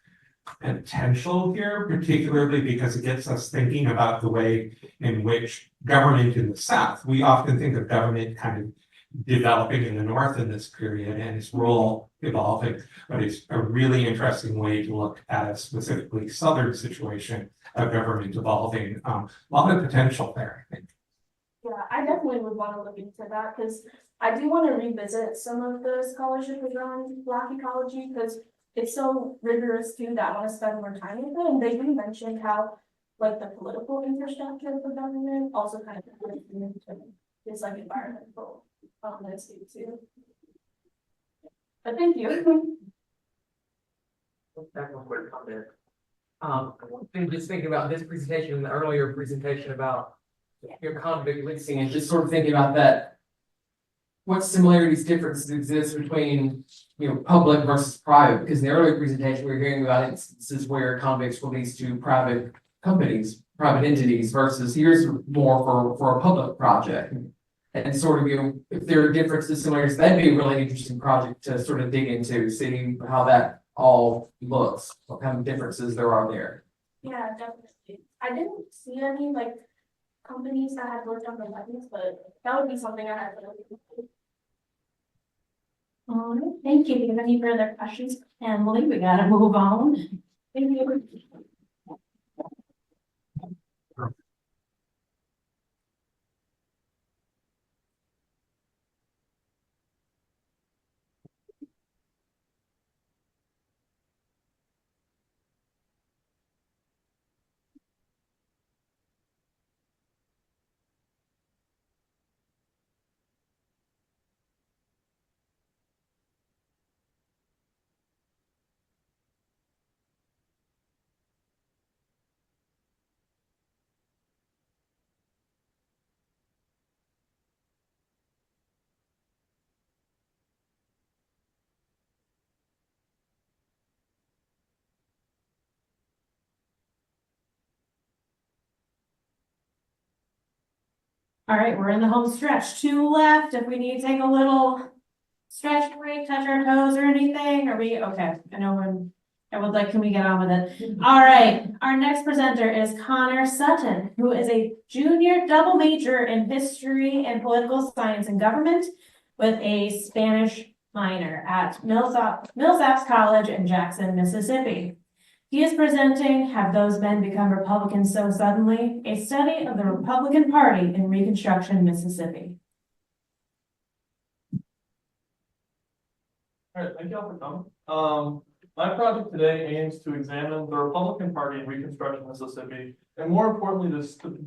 potential here, particularly because it gets us thinking about the way in which government in the South, we often think of government kind of developing in the North in this period and its role evolving, but it's a really interesting way to look at a specifically Southern situation of government evolving. A lot of potential there, I think. Yeah, I definitely would want to look into that because I do want to revisit some of the scholarship around Black ecology because it's so rigorous too that I want to spend more time with it. And they do mention how like the political infrastructure of the government also kind of is like environmental landscape too. But thank you. Back one quick comment. Just thinking about this presentation and the earlier presentation about your convict leasing, and just sort of thinking about that. What similarities, differences exist between, public versus private? Because in the earlier presentation, we were hearing about instances where convicts were leased to private companies, private entities, versus here's more for a public project. And sort of, if there are differences, similarities, that'd be a really interesting project to sort of dig into, seeing how that all looks, what kind of differences there are there. Yeah, definitely. I didn't see any like companies that had worked on the buttons, but that would be something I had to look into. All right, thank you. Do you have any further questions? Emily, we gotta move on. Thank you. All right, we're in the home stretch. 2 left. If we need to take a little stretch break, touch our toes or anything, are we okay? I know when I would like, can we get on with it? All right, our next presenter is Connor Sutton, who is a junior double major in history and political science and government with a Spanish minor at Millsaps College in Jackson, Mississippi. He is presenting Have Those Men Become Republicans So Suddenly? A study of the Republican Party in Reconstruction, Mississippi. All right, thank you all for coming. My project today aims to examine the Republican Party in Reconstruction, Mississippi, and more importantly,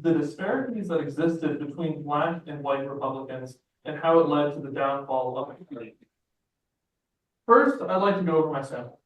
the disparities that existed between Black and white Republicans and how it led to the downfall of the party. First, I'd like to go over my sample.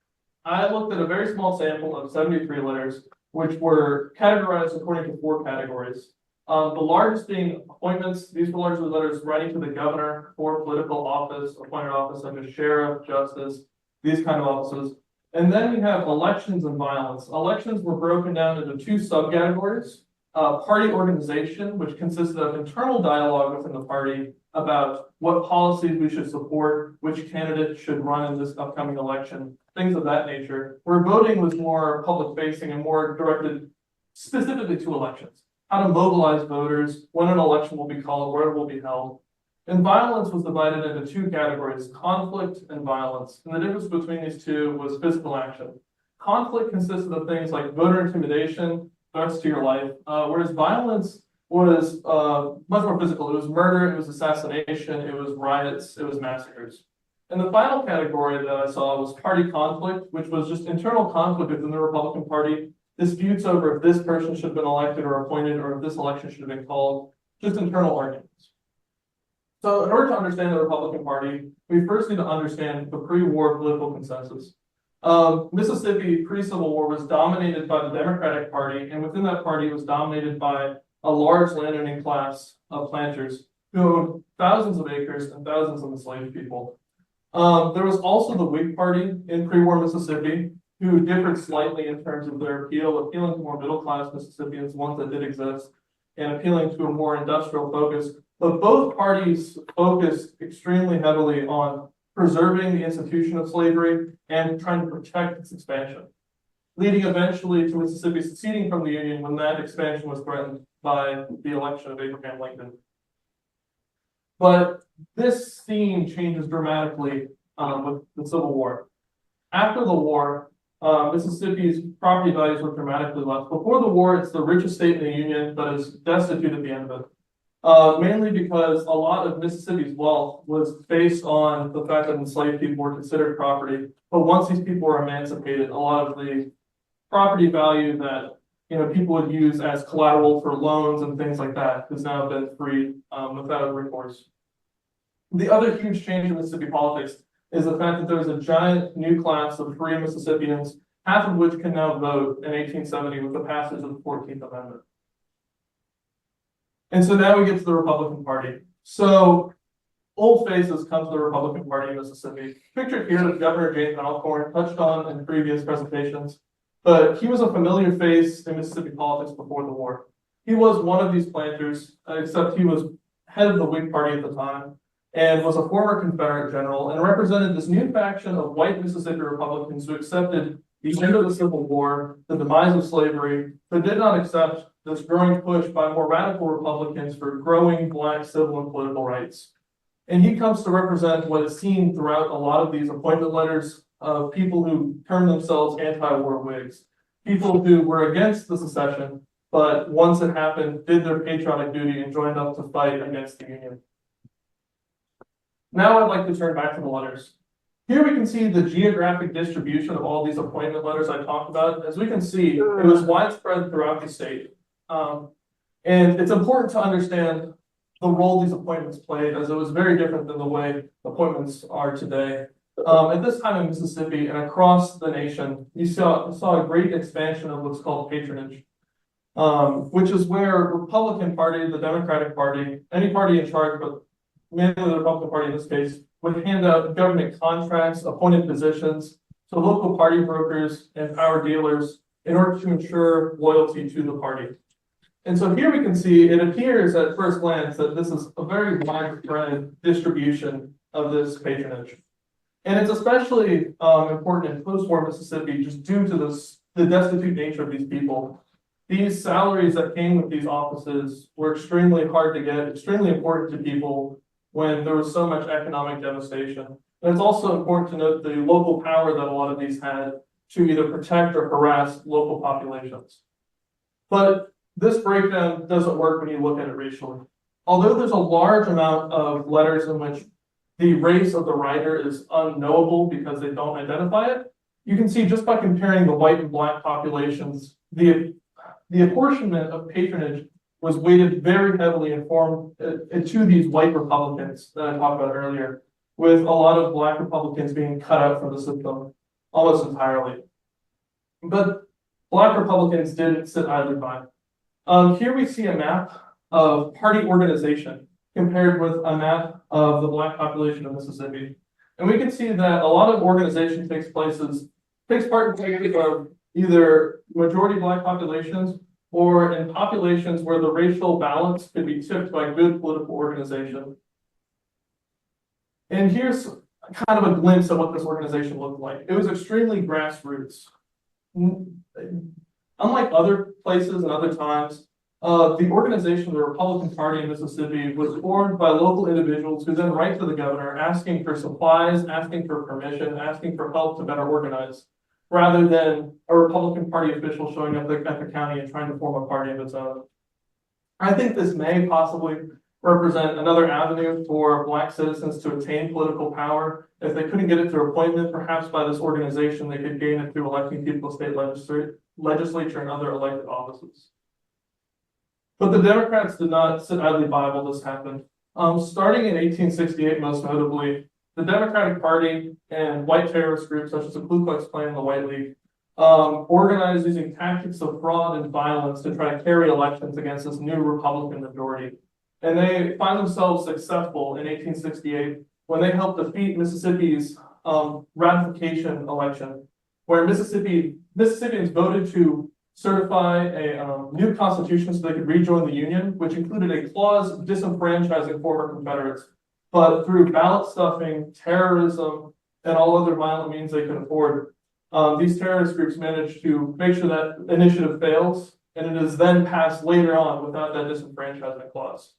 I looked at a very small sample of 73 letters, which were categorized according to 4 categories. The largest being appointments. These were largely letters writing to the governor for political office, appointed office such as sheriff, justice, these kind of offices. And then we have elections and violence. Elections were broken down into 2 subcategories. Party organization, which consisted of internal dialogue within the party about what policies we should support, which candidate should run in this upcoming election, things of that nature. Where voting was more public facing and more directed specifically to elections. How to mobilize voters, when an election will be called, where it will be held. And violence was divided into 2 categories, conflict and violence. And the difference between these 2 was physical action. Conflict consisted of things like voter intimidation, threats to your life, whereas violence was much more physical. It was murder, it was assassination, it was riots, it was massacres. And the final category that I saw was party conflict, which was just internal conflict within the Republican Party, disputes over if this person should have been elected or appointed, or if this election should have been called, just internal arguments. So in order to understand the Republican Party, we first need to understand the pre-war political consensus. Mississippi pre-Civil War was dominated by the Democratic Party, and within that party it was dominated by a large landowning class of planters who owned thousands of acres and thousands of enslaved people. There was also the Whig Party in pre-war Mississippi, who differed slightly in terms of their appealing to more middle-class Mississippians, ones that did exist, and appealing to a more industrial focus. But both parties focused extremely heavily on preserving the institution of slavery and trying to protect its expansion, leading eventually to Mississippi seceding from the Union when that expansion was threatened by the election of Abraham Lincoln. But this theme changes dramatically with the Civil War. After the war, Mississippi's property values were dramatically less. Before the war, it's the richest state in the Union, but is destitute at the end of it. Mainly because a lot of Mississippi's wealth was based on the fact that enslaved people were considered property. But once these people were emancipated, a lot of the property value that people would use as collateral for loans and things like that has now been freed without recourse. The other huge change in Mississippi politics is the fact that there was a giant new class of free Mississippians, half of which can now vote in 1870 with the passage of the 14th Amendment. And so now we get to the Republican Party. So old faces come to the Republican Party in Mississippi. Pictured here is Governor James Alcorn, touched on in previous presentations, but he was a familiar face in Mississippi politics before the war. He was one of these planters, except he was head of the Whig Party at the time and was a former Confederate general and represented this new faction of white Mississippi Republicans who accepted the end of the Civil War, the demise of slavery, but did not accept this growing push by more radical Republicans for growing Black civil and political rights. And he comes to represent what is seen throughout a lot of these appointment letters of people who term themselves anti-war Whigs, people who were against the secession, but once it happened, did their patriotic duty and joined up to fight against the Union. Now I'd like to turn back to the letters. Here we can see the geographic distribution of all these appointment letters I talked about. As we can see, it was widespread throughout the state. And it's important to understand the role these appointments played, as it was very different than the way appointments are today. At this time in Mississippi and across the nation, you saw a great expansion of what's called patronage, which is where Republican Party, the Democratic Party, any party in charge, but mainly the Republican Party in this case, would hand out government contracts, appointed positions to local party brokers and power dealers in order to ensure loyalty to the party. And so here we can see, it appears at first glance that this is a very widespread distribution of this patronage. And it's especially important in post-war Mississippi just due to the destitute nature of these people. These salaries that came with these offices were extremely hard to get, extremely important to people when there was so much economic devastation. And it's also important to note the local power that a lot of these had to either protect or harass local populations. But this breakdown doesn't work when you look at it racially. Although there's a large amount of letters in which the race of the writer is unknowable because they don't identify it, you can see just by comparing the white and Black populations, the apportionment of patronage was weighted very heavily to these white Republicans that I talked about earlier, with a lot of Black Republicans being cut out from the system almost entirely. But Black Republicans didn't sit idly by. Here we see a map of party organization compared with a map of the Black population of Mississippi. And we can see that a lot of organization takes part in either majority Black populations or in populations where the racial balance could be tipped by good political organization. And here's kind of a glimpse of what this organization looked like. It was extremely grassroots. Unlike other places and other times, the organization of the Republican Party in Mississippi was formed by local individuals who then write to the governor asking for supplies, asking for permission, asking for help to better organize, rather than a Republican Party official showing up at the county and trying to form a party of its own. I think this may possibly represent another avenue for Black citizens to attain political power. If they couldn't get it through appointment, perhaps by this organization, they could gain it through electing people to state legislature and other elected offices. But the Democrats did not sit idly by while this happened. Starting in 1868, most notably, the Democratic Party and white terrorist groups such as the Ku Klux Klan and the White League organized using tactics of fraud and violence to try to carry elections against this new Republican majority. And they find themselves successful in 1868 when they helped defeat Mississippi's ratification election, where Mississippians voted to certify a new constitution so they could rejoin the Union, which included a clause disenfranchising former Confederates. But through ballot stuffing, terrorism, and all other violent means they could afford, these terrorist groups managed to make sure that initiative fails, and it is then passed later on without that disenfranchisement clause.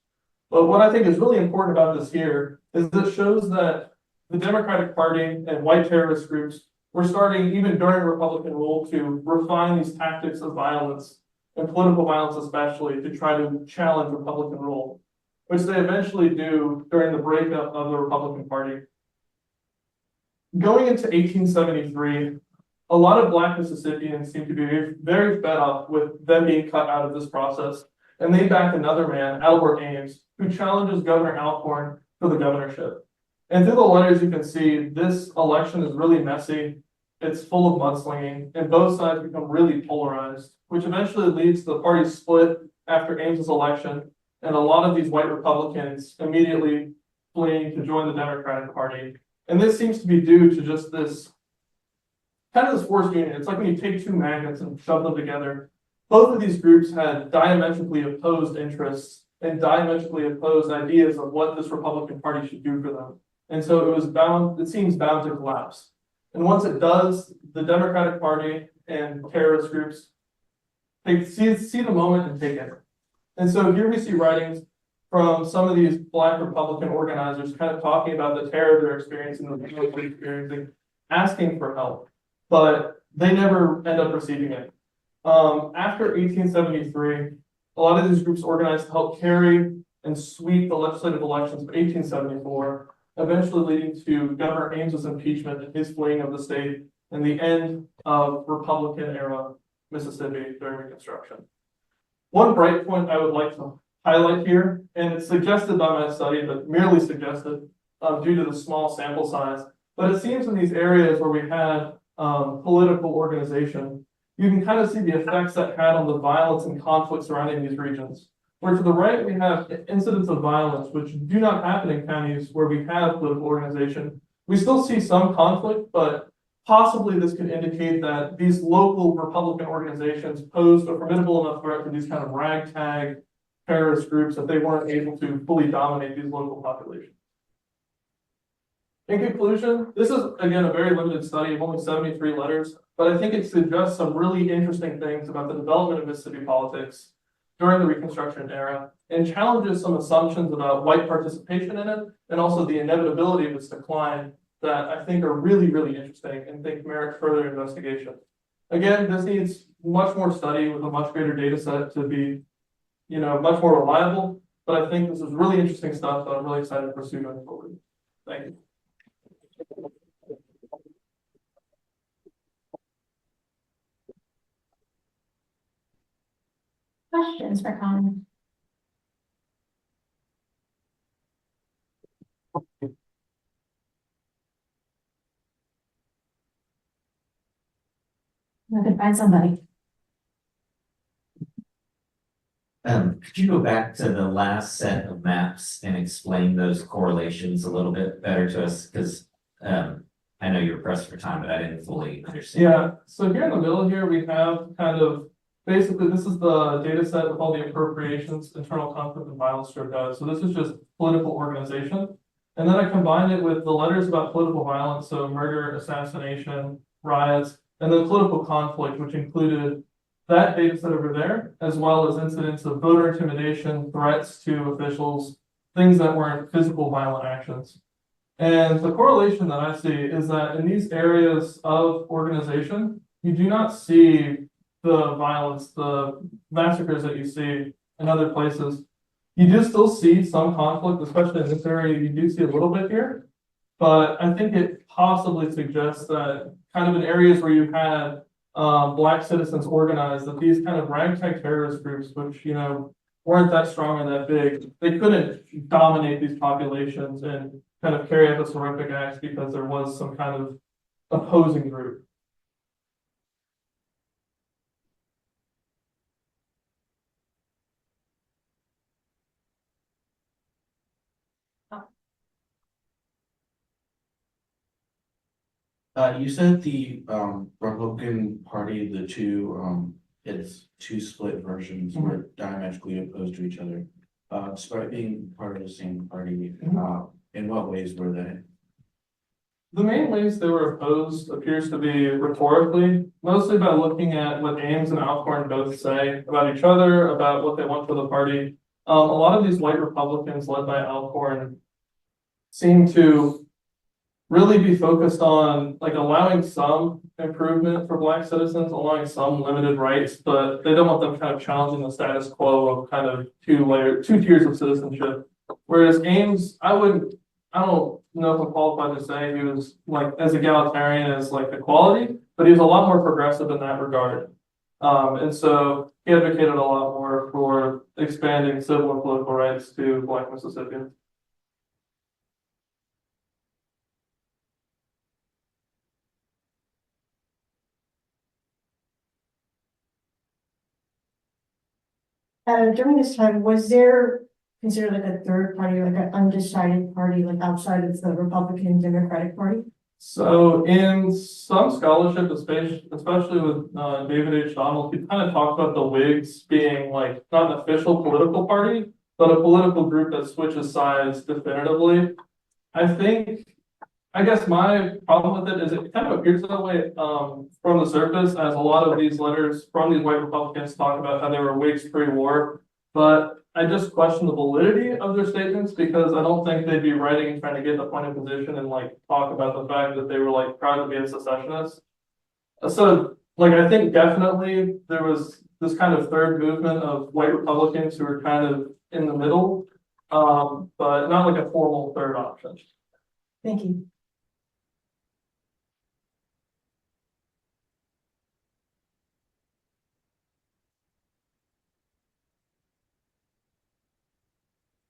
But what I think is really important about this here is that it shows that the Democratic Party and white terrorist groups were starting, even during Republican rule, to refine these tactics of violence, and political violence especially, to try to challenge Republican rule, which they eventually do during the breakup of the Republican Party. Going into 1873, a lot of Black Mississippians seem to be very fed up with them being cut out of this process, and they back another man, Albert Ames, who challenges Governor Alcorn for the governorship. And through the letters, you can see this election is really messy. It's full of mudslinging, and both sides become really polarized, which eventually leads to the party split after Ames's election, and a lot of these white Republicans immediately fleeing to join the Democratic Party. And this seems to be due to just this kind of this forced union. It's like when you take two magnets and shove them together. Both of these groups had diametrically opposed interests and diametrically opposed ideas of what this Republican Party should do for them. And so it seems bound to collapse. And once it does, the Democratic Party and terrorist groups see the moment and take it. And so here we see writings from some of these Black Republican organizers kind of talking about the terror they're experiencing, the violence they're experiencing, asking for help, but they never end up receiving it. After 1873, a lot of these groups organized to help carry and sweep the legislative elections of 1874, eventually leading to Governor Ames's impeachment and his fleeing of the state and the end of Republican-era Mississippi during Reconstruction. One bright point I would like to highlight here, and it's suggested by my study, but merely suggested due to the small sample size, but it seems in these areas where we had political organization, you can kind of see the effects that had on the violence and conflict surrounding these regions. Where to the right, we have incidents of violence, which do not happen in counties where we have political organization. We still see some conflict, but possibly this could indicate that these local Republican organizations posed a formidable enough threat to these kind of ragtag terrorist groups that they weren't able to fully dominate these local populations. In conclusion, this is, again, a very limited study of only 73 letters, but I think it suggests some really interesting things about the development of Mississippi politics during the Reconstruction era and challenges some assumptions about white participation in it and also the inevitability of its decline that I think are really, really interesting and think merit further investigation. Again, this needs much more study with a much greater data set to be, much more reliable, but I think this is really interesting stuff that I'm really excited to pursue going forward. Thank you. Questions for Colin? I could find somebody. Could you go back to the last set of maps and explain those correlations a little bit better to us? Because I know you're pressed for time, but I didn't fully understand. Yeah, so here in the middle here, we have kind of, basically, this is the data set of all the appropriations, internal conflict and violence stripped out. So this is just political organization. And then I combined it with the letters about political violence, so murder, assassination, riots, and then political conflict, which included that data set over there, as well as incidents of voter intimidation, threats to officials, things that weren't physical violent actions. And the correlation that I see is that in these areas of organization, you do not see the violence, the massacres that you see in other places. You do still see some conflict, especially in this area, you do see a little bit here. But I think it possibly suggests that kind of in areas where you had Black citizens organized, that these kind of ragtag terrorist groups, which, weren't that strong and that big, they couldn't dominate these populations and kind of carry out this horrific acts because there was some kind of opposing group. You said the Republican Party, the two its two split versions were diametrically opposed to each other. Despite being part of the same party, in what ways were they? The main ways they were opposed appears to be rhetorically, mostly by looking at what Ames and Alcorn both say about each other, about what they want for the party. A lot of these white Republicans led by Alcorn seem to really be focused on like allowing some improvement for Black citizens, allowing some limited rights, but they don't want them kind of challenging the status quo of kind of two tiers of citizenship. Whereas Ames, I don't know if I'm qualified to say he was like as egalitarian as like equality, but he was a lot more progressive in that regard. And so he advocated a lot more for expanding civil and political rights to Black Mississippians. During this time, was there considered like a third party, like an undecided party, like outside of the Republican and Democratic Party? So in some scholarship, especially with David H. Donald, he kind of talked about the Whigs being like not an official political party, but a political group that switches sides definitively. I guess my problem with it is it kind of appears that way, from the surface, as a lot of these letters from these white Republicans talk about how they were Whigs pre-war. But I just question the validity of their statements because I don't think they'd be writing and trying to get in a point of position and like talk about the fact that they were like proud to be a secessionist. So like, I think definitely there was this kind of third movement of white Republicans who were kind of in the middle, but not like a formal third option. Thank you.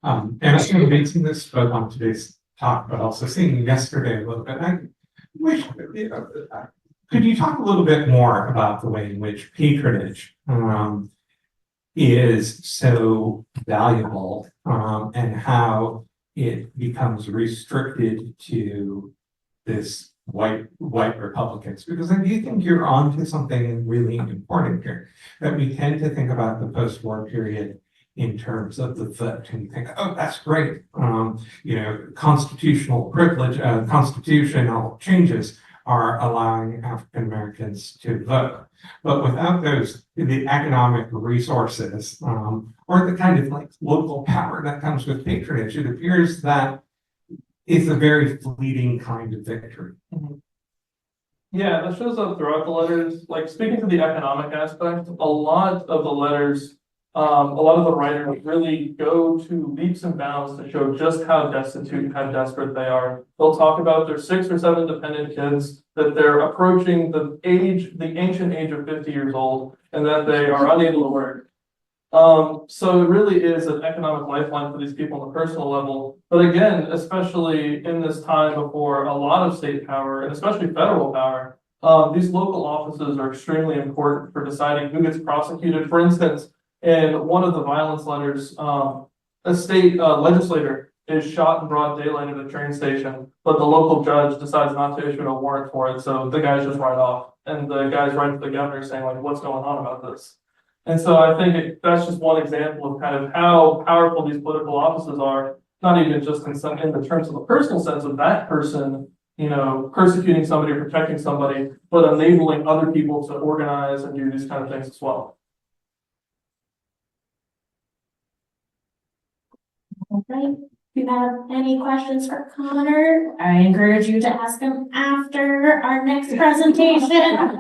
And I know Mason this spoke on today's talk, but also seeing yesterday a little bit, I wish, could you talk a little bit more about the way in which patronage is so valuable and how it becomes restricted to this white Republicans? Because I do think you're onto something really important here, that we tend to think about the post-war period in terms of the vote and think, oh, that's great. Constitutional privilege, constitutional changes are allowing African Americans to vote. But without the economic resources, or the kind of like local power that comes with patronage, it appears that it's a very fleeting kind of victory. Yeah, that shows up throughout the letters. Like, speaking to the economic aspect, a lot of the letters, a lot of the writers really go to leaps and bounds to show just how destitute and how desperate they are. They'll talk about their 6 or 7 dependent kids, that they're approaching the ancient age of 50 years old, and that they are unable to work. So it really is an economic lifeline for these people on a personal level. But again, especially in this time before a lot of state power, and especially federal power, these local offices are extremely important for deciding who gets prosecuted. For instance, in one of the violence letters, a state legislator is shot in broad daylight at a train station, but the local judge decides not to issue a warrant for it, so the guys just write off. And the guys write to the governor saying, like, what's going on about this? And so I think that's just one example of kind of how powerful these political offices are, not even just in the terms of the personal sense of that person, persecuting somebody or protecting somebody, but enabling other people to organize and do these kind of things as well. Okay, if you have any questions for Connor, I encourage you to ask him after our next presentation.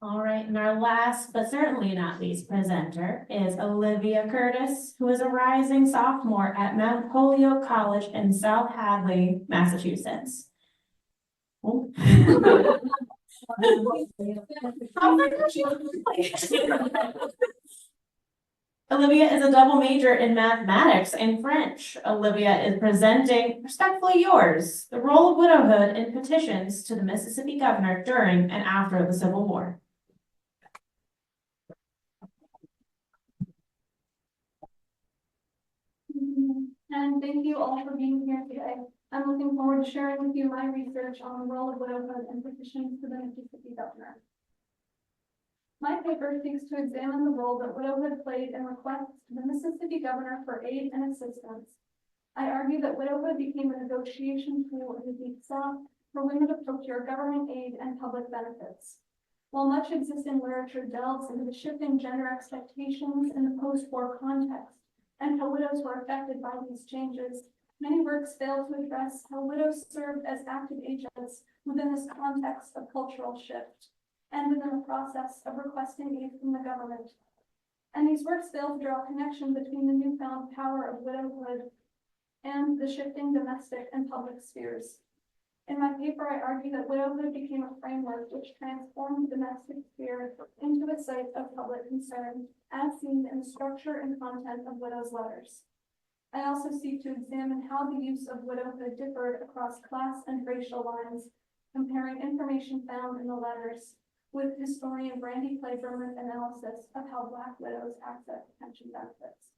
All right, and our last, but certainly not least presenter is Olivia Curtis, who is a rising sophomore at Mount Holyoke College in South Hadley, Massachusetts. Olivia is a double major in mathematics and French. Olivia is presenting Respectfully Yours, the role of widowhood in petitions to the Mississippi governor during and after the Civil War. And thank you all for being here today. I'm looking forward to sharing with you my research on the role of widowhood and petitions to the Mississippi governor. My paper seeks to examine the role that widowhood played in requests to the Mississippi governor for aid and assistance. I argue that widowhood became a negotiation tool in the Deep South for women to procure government aid and public benefits. While much existing literature delves into the shifting gender expectations in the post-war context and how widows were affected by these changes, many works fail to address how widows served as active agents within this context of cultural shift and within the process of requesting aid from the government. And these works fail to draw a connection between the newfound power of widowhood and the shifting domestic and public spheres. In my paper, I argue that widowhood became a framework which transformed the domestic sphere into a site of public concern, as seen in the structure and content of widows' letters. I also seek to examine how the use of widowhood differed across class and racial lines, comparing information found in the letters with historian Brandy Clayburner's analysis of how Black widows access pension benefits.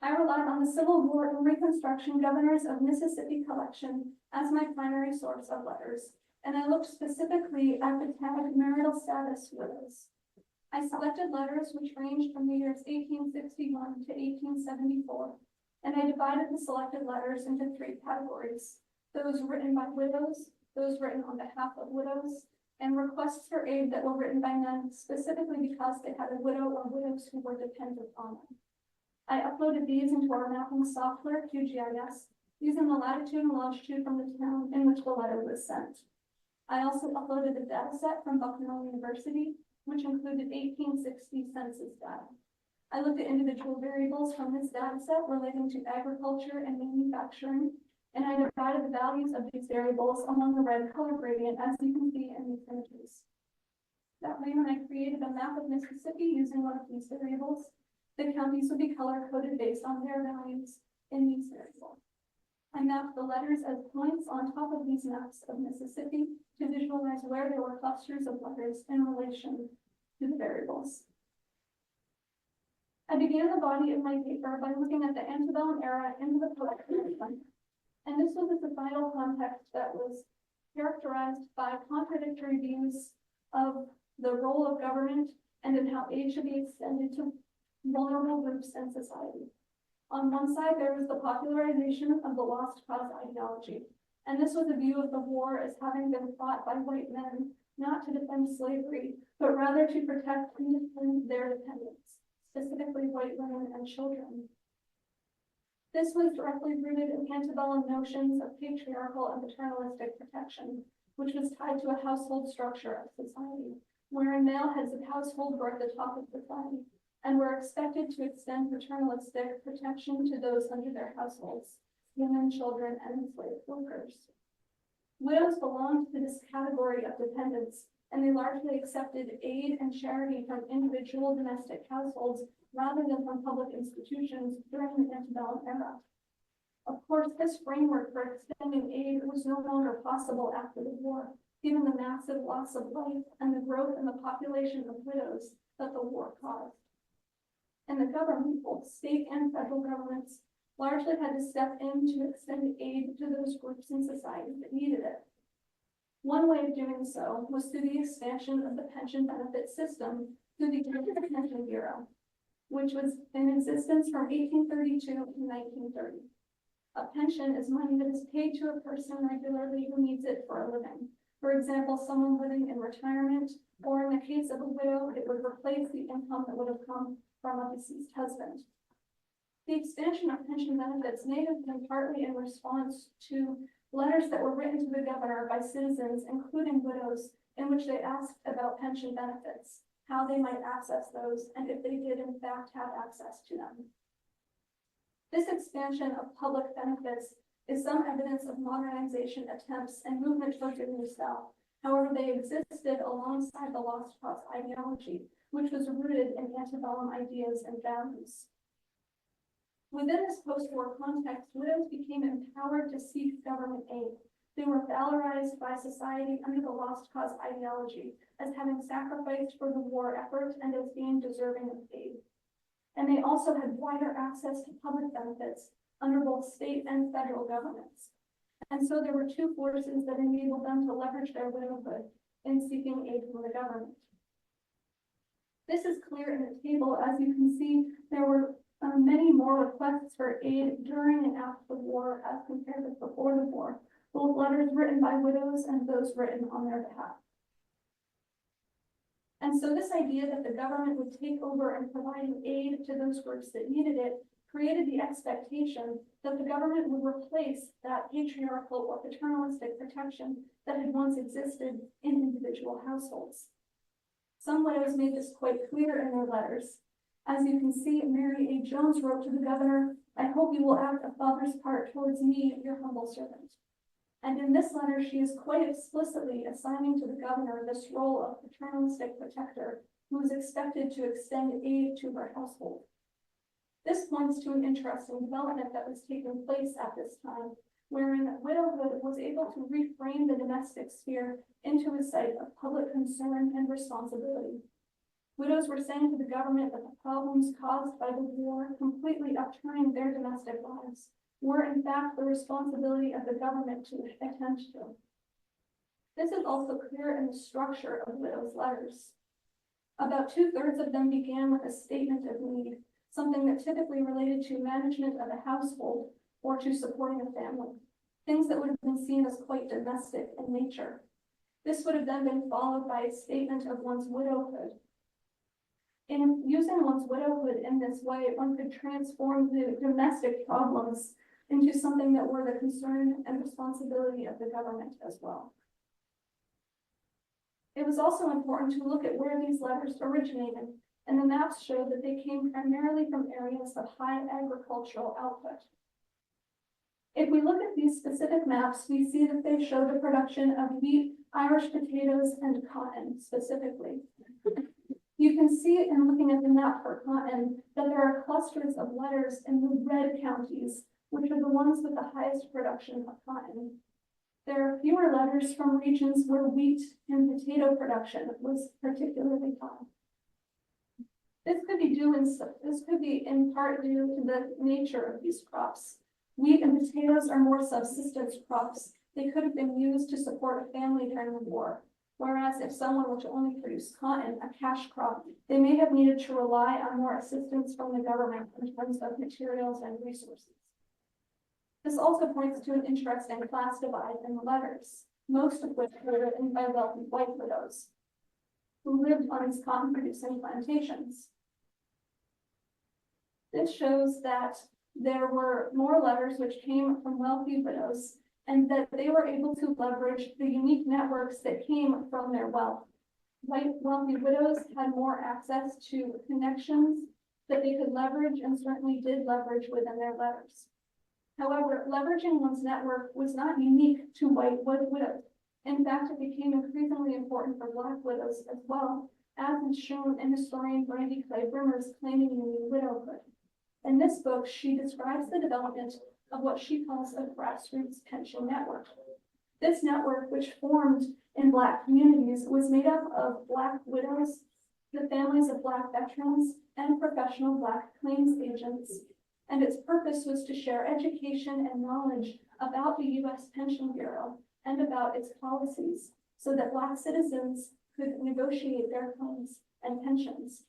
I relied on the Civil War and Reconstruction Governors of Mississippi collection as my primary source of letters, and I looked specifically at the tag marital status widows. I selected letters which ranged from the years 1861 to 1874, and I divided the selected letters into 3 categories: those written by widows, those written on behalf of widows, and requests for aid that were written by men specifically because they had a widow or widows who were dependent on them. I uploaded these into our mapping software, QGIS, using the latitude and longitude from the town in which the letter was sent. I also uploaded a data set from Bucknell University, which included 1860 census data. I looked at individual variables from this data set relating to agriculture and manufacturing, and I divided the values of these variables along the red color gradient, as you can see in these images. That way, when I created a map of Mississippi using one of these variables, the counties would be color-coded based on their values in these variables. I mapped the letters as points on top of these maps of Mississippi to visualize where there were clusters of letters in relation to the variables. I began the body of my paper by looking at the antebellum era into the post-war, and this was a societal context that was characterized by contradictory views of the role of government and in how aid should be extended to vulnerable groups in society. On one side, there was the popularization of the lost cause ideology, and this was a view of the war as having been fought by white men, not to defend slavery, but rather to protect and defend their dependents, specifically white women and children. This was directly rooted in antebellum notions of patriarchal and paternalistic protection, which was tied to a household structure of society, wherein male heads of household were at the top of society and were expected to extend paternalistic protection to those under their households, women, children, and enslaved workers. Widows belonged to this category of dependents, and they largely accepted aid and charity from individual domestic households rather than from public institutions during the antebellum era. Of course, this framework for extending aid was no longer possible after the war, given the massive loss of life and the growth in the population of widows that the war caused. And the government, both state and federal governments, largely had to step in to extend aid to those groups in society that needed it. One way of doing so was through the expansion of the pension benefit system through the Pension Bureau, which was in existence from 1832 to 1930. A pension is money that is paid to a person regularly who needs it for a living. For example, someone living in retirement, or in the case of a widow, it would replace the income that would have come from a deceased husband. The expansion of pension benefits may have been partly in response to letters that were written to the governor by citizens, including widows, in which they asked about pension benefits, how they might access those, and if they did in fact have access to them. This expansion of public benefits is some evidence of modernization attempts and movement towards a new style. However, they existed alongside the lost cause ideology, which was rooted in antebellum ideas and values. Within this post-war context, widows became empowered to seek government aid. They were valorized by society under the lost cause ideology as having sacrificed for the war effort and as being deserving of aid. And they also had wider access to public benefits under both state and federal governments. And so there were 2 forces that enabled them to leverage their widowhood in seeking aid from the government. This is clear in the table. As you can see, there were many more requests for aid during and after the war as compared with before the war, both letters written by widows and those written on their behalf. And so this idea that the government would take over and providing aid to those groups that needed it created the expectation that the government would replace that patriarchal or paternalistic protection that had once existed in individual households. Some widows made this quite clear in their letters. As you can see, Mary A. Jones wrote to the governor, "I hope you will act a father's part towards me, your humble servant." And in this letter, she is quite explicitly assigning to the governor this role of paternalistic protector who is expected to extend aid to her household. This points to an interesting development that was taking place at this time, wherein widowhood was able to reframe the domestic sphere into a site of public concern and responsibility. Widows were saying to the government that the problems caused by the war completely upturning their domestic lives were in fact the responsibility of the government to attend to. This is also clear in the structure of widows' letters. About 2/3 of them began with a statement of need, something that typically related to management of a household or to supporting a family, things that would have been seen as quite domestic in nature. This would have then been followed by a statement of one's widowhood. In using one's widowhood in this way, one could transform the domestic problems into something that were the concern and responsibility of the government as well. It was also important to look at where these letters originated, and the maps show that they came primarily from areas of high agricultural output. If we look at these specific maps, we see that they show the production of wheat, Irish potatoes, and cotton specifically. You can see in looking at the map for cotton that there are clusters of letters in the red counties, which are the ones with the highest production of cotton. There are fewer letters from regions where wheat and potato production was particularly high. This could be in part due to the nature of these crops. Wheat and potatoes are more subsistence crops. They could have been used to support a family during the war. Whereas if someone were to only produce cotton, a cash crop, they may have needed to rely on more assistance from the government in terms of materials and resources. This also points to an interesting class divide in the letters, most of which were written by wealthy white widows who lived on these cotton-producing plantations. This shows that there were more letters which came from wealthy widows and that they were able to leverage the unique networks that came from their wealth. White wealthy widows had more access to connections that they could leverage and certainly did leverage within their letters. However, leveraging one's network was not unique to white widows. In fact, it became increasingly important for Black widows as well, as is shown in historian Brandy Clay Brimmer's Claiming Union Widowhood. In this book, she describes the development of what she calls a grassroots pension network. This network, which formed in Black communities, was made up of Black widows, the families of Black veterans, and professional Black claims agents. And its purpose was to share education and knowledge about the U.S. Pension Bureau and about its policies so that Black citizens could negotiate their claims and pensions.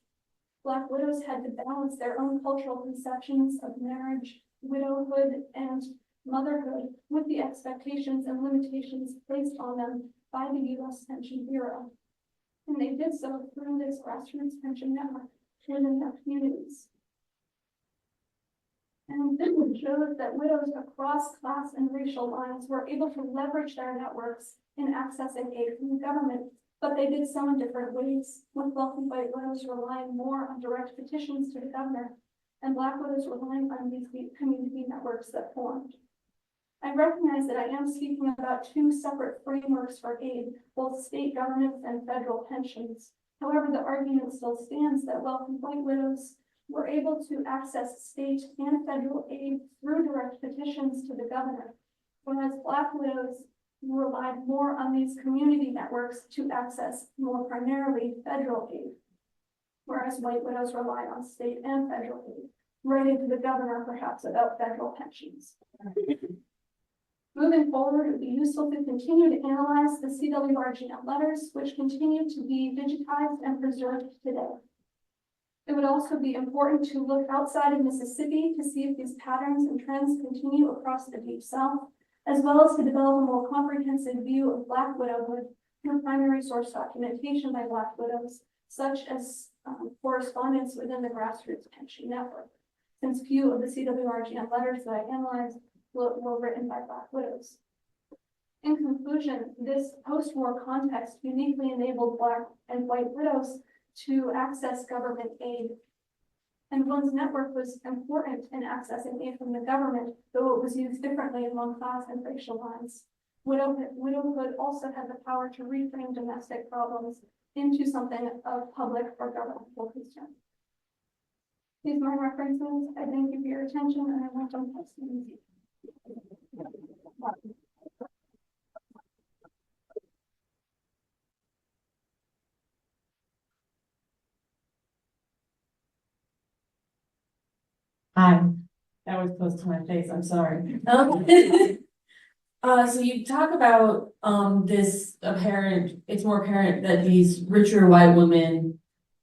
Black widows had to balance their own cultural conceptions of marriage, widowhood, and motherhood with the expectations and limitations placed on them by the U.S. Pension Bureau. And they did so through this grassroots pension network within their communities. And this shows that widows across class and racial lines were able to leverage their networks in accessing aid from the government, but they did so in different ways, with wealthy white widows relying more on direct petitions to the governor, and Black widows relying on these community networks that formed. I recognize that I am speaking about two separate frameworks for aid, both state governments and federal pensions. However, the argument still stands that wealthy white widows were able to access state and federal aid through direct petitions to the governor, whereas Black widows relied more on these community networks to access more primarily federal aid, whereas white widows relied on state and federal aid, writing to the governor perhaps about federal pensions. Moving forward, it would be useful to continue to analyze the CWRGM letters, which continue to be digitized and preserved today. It would also be important to look outside of Mississippi to see if these patterns and trends continue across the Deep South, as well as to develop a more comprehensive view of Black widowhood through primary source documentation by Black widows, such as correspondence within the grassroots pension network, since few of the CWRGM letters that I analyzed were written by Black widows. In conclusion, this post-war context uniquely enabled Black and white widows to access government aid. And one's network was important in accessing aid from the government, though it was used differently among class and racial lines. Widowhood also had the power to reframe domestic problems into something of public or governmental concern. These are my references. I thank you for your attention, and I welcome questions. Hi, that was close to my face, I'm sorry. So you talk about, this apparent, it's more apparent that these richer white women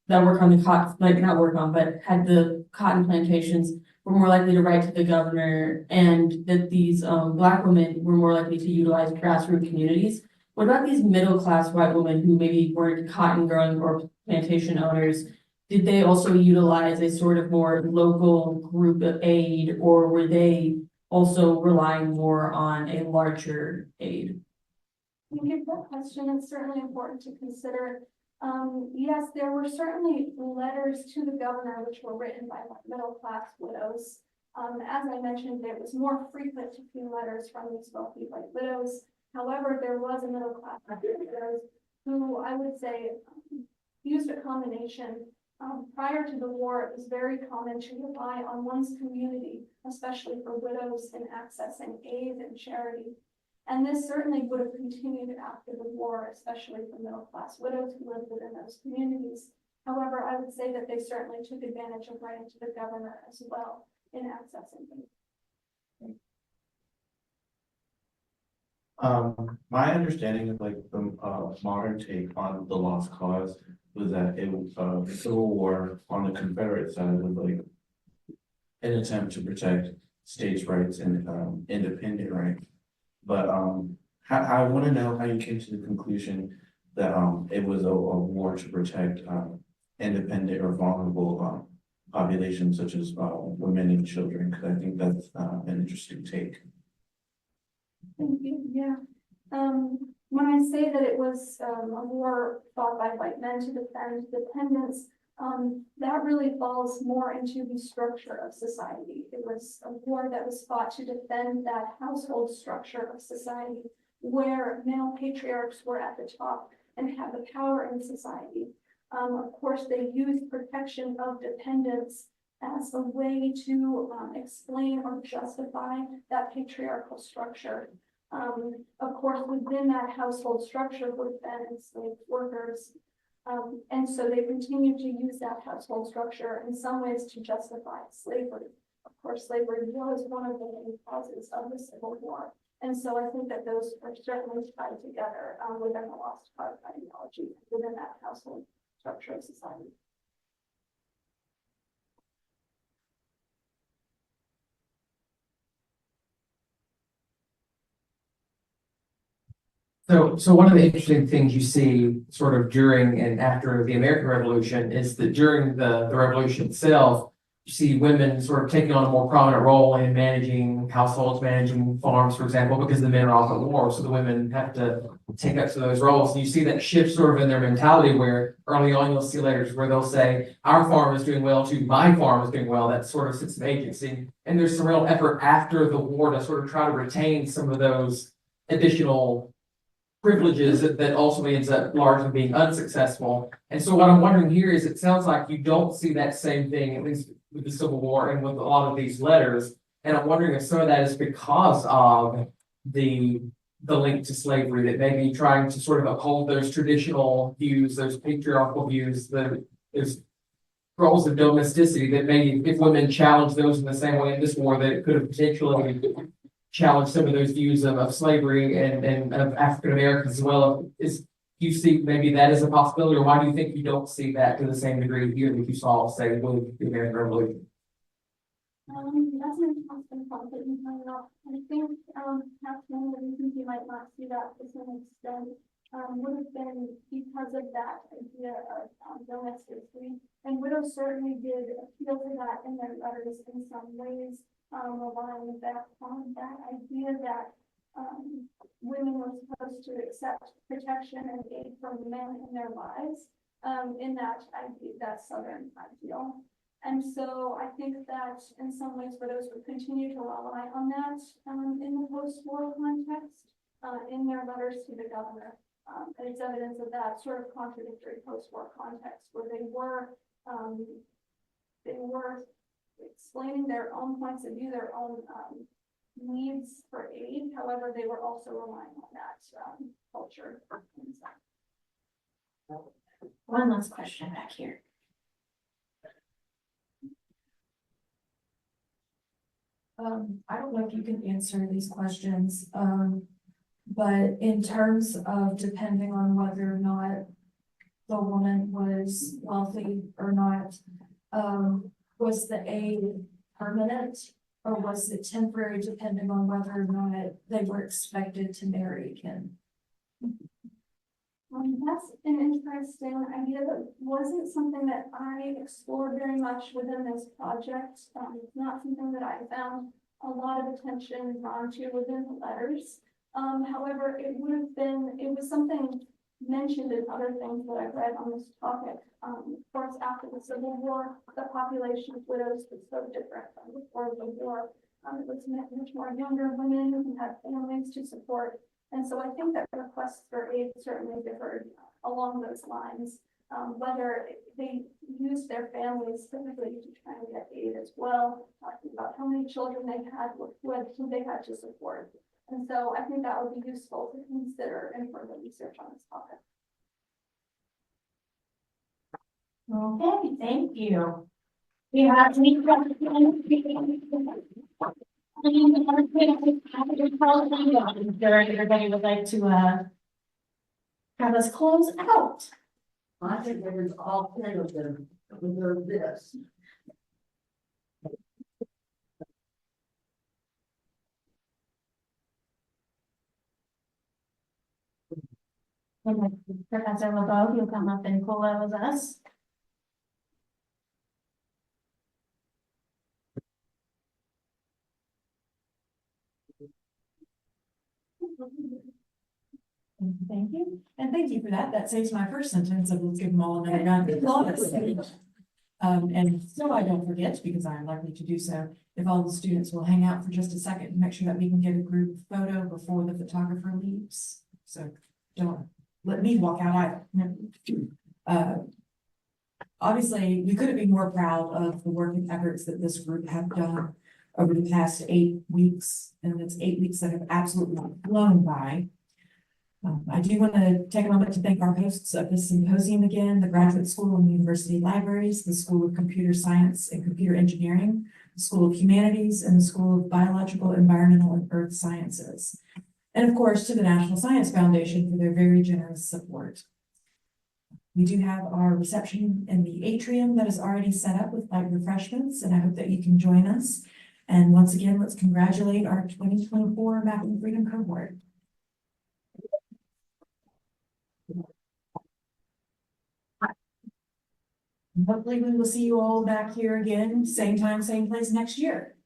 that work on the cotton, like not work on, but had the cotton plantations were more likely to write to the governor, and that these, black women were more likely to utilize grassroots communities. What about these middle-class white women who maybe weren't cotton growing or plantation owners? Did they also utilize a sort of more local group of aid, or were they also relying more on a larger aid? Thank you for that question. It's certainly important to consider. Yes, there were certainly letters to the governor which were written by middle-class widows. As I mentioned, it was more frequent to see letters from these wealthy white widows. However, there was a middle-class widows who I would say used a combination. Prior to the war, it was very common to rely on one's community, especially for widows in accessing aid and charity. And this certainly would have continued after the war, especially for middle-class widows who lived within those communities. However, I would say that they certainly took advantage of writing to the governor as well in accessing things. My understanding of like the modern take on the lost cause was that it was the Civil War on the Confederate side was like an attempt to protect states' rights and independent rights. But I want to know how you came to the conclusion that it was a war to protect independent or vulnerable populations such as women and children, because I think that's an interesting take. Thank you. Yeah. When I say that it was a war fought by white men to defend dependents, that really falls more into the structure of society. It was a war that was fought to defend that household structure of society where male patriarchs were at the top and had the power in society. Of course, they used protection of dependents as a way to explain or justify that patriarchal structure. Of course, within that household structure would have been enslaved workers. And so they continued to use that household structure in some ways to justify slavery. Of course, slavery was one of the main causes of the Civil War. And so I think that those are certainly tied together within the lost cause ideology, within that household structure of society. So one of the interesting things you see sort of during and after the American Revolution is that during the revolution itself, you see women sort of taking on a more prominent role in managing households, managing farms, for example, because the men are off at war. So the women have to take up to those roles. And you see that shift sort of in their mentality where early on you'll see letters where they'll say, our farm is doing well to my farm is doing well. That sort of sense of agency. And there's some real effort after the war to sort of try to retain some of those additional privileges that ultimately ends up largely being unsuccessful. And so what I'm wondering here is it sounds like you don't see that same thing, at least with the Civil War and with a lot of these letters. And I'm wondering if some of that is because of the link to slavery, that maybe trying to sort of uphold those traditional views, those patriarchal views, those roles of domesticity, that maybe if women challenge those in the same way in this war, that it could have potentially challenge some of those views of slavery and of African Americans as well. Do you see maybe that as a possibility, or why do you think you don't see that to the same degree here that you saw, say, with the American Revolution? That's an interesting point that you pointed out. I think perhaps one of the reasons you might not see that to some extent would have been because of that idea of domesticity. And widows certainly did appeal to that in their letters in some ways. Relying back on that idea that women were supposed to accept protection and aid from men in their lives, in that idea, that Southern ideal. And so I think that in some ways widows would continue to rely on that in the post-war context. in their letters to the governor. And it's evidence of that sort of contradictory post-war context where they were explaining their own points of view, their own needs for aid. However, they were also relying on that culture. One last question back here. I don't know if you can answer these questions, but in terms of depending on whether or not the woman was wealthy or not, was the aid permanent or was it temporary depending on whether or not they were expected to marry again? That's an interesting idea that wasn't something that I explored very much within this project. It's not something that I found a lot of attention drawn to within the letters. However, it was something mentioned in other things that I've read on this topic. Of course, after the Civil War, the population of widows was so different from before the war. It was much more younger women who had families to support. And so I think that requests for aid certainly differed along those lines. Whether they used their families typically to try and get aid as well, talking about how many children they had, who they had to support. And so I think that would be useful to consider in further research on this topic. Okay, thank you. We have any questions? I'm sure everybody would like to have us close out. I think there was all three of them, deserve this. Professor LeBeau, you'll come up and close us. Thank you. And thank you for that. That saves my first sentence of let's give them all another round of applause. And so I don't forget, because I'm likely to do so, if all the students will hang out for just a second and make sure that we can get a group photo before the photographer leaves. So don't let me walk out either. Obviously, we couldn't be more proud of the work and efforts that this group have done over the past 8 weeks. And it's 8 weeks that have absolutely flown by. I do want to take a moment to thank our hosts of this symposium again, the Graduate School and University Libraries, the School of Computer Science and Computer Engineering, the School of Humanities, and the School of Biological, Environmental, and Earth Sciences. And of course, to the National Science Foundation for their very generous support. We do have our reception in the atrium that is already set up with light refreshments, and I hope that you can join us. And once again, let's congratulate our 2024 Mapping Freedom cohort. Hopefully we will see you all back here again, same time, same place next year.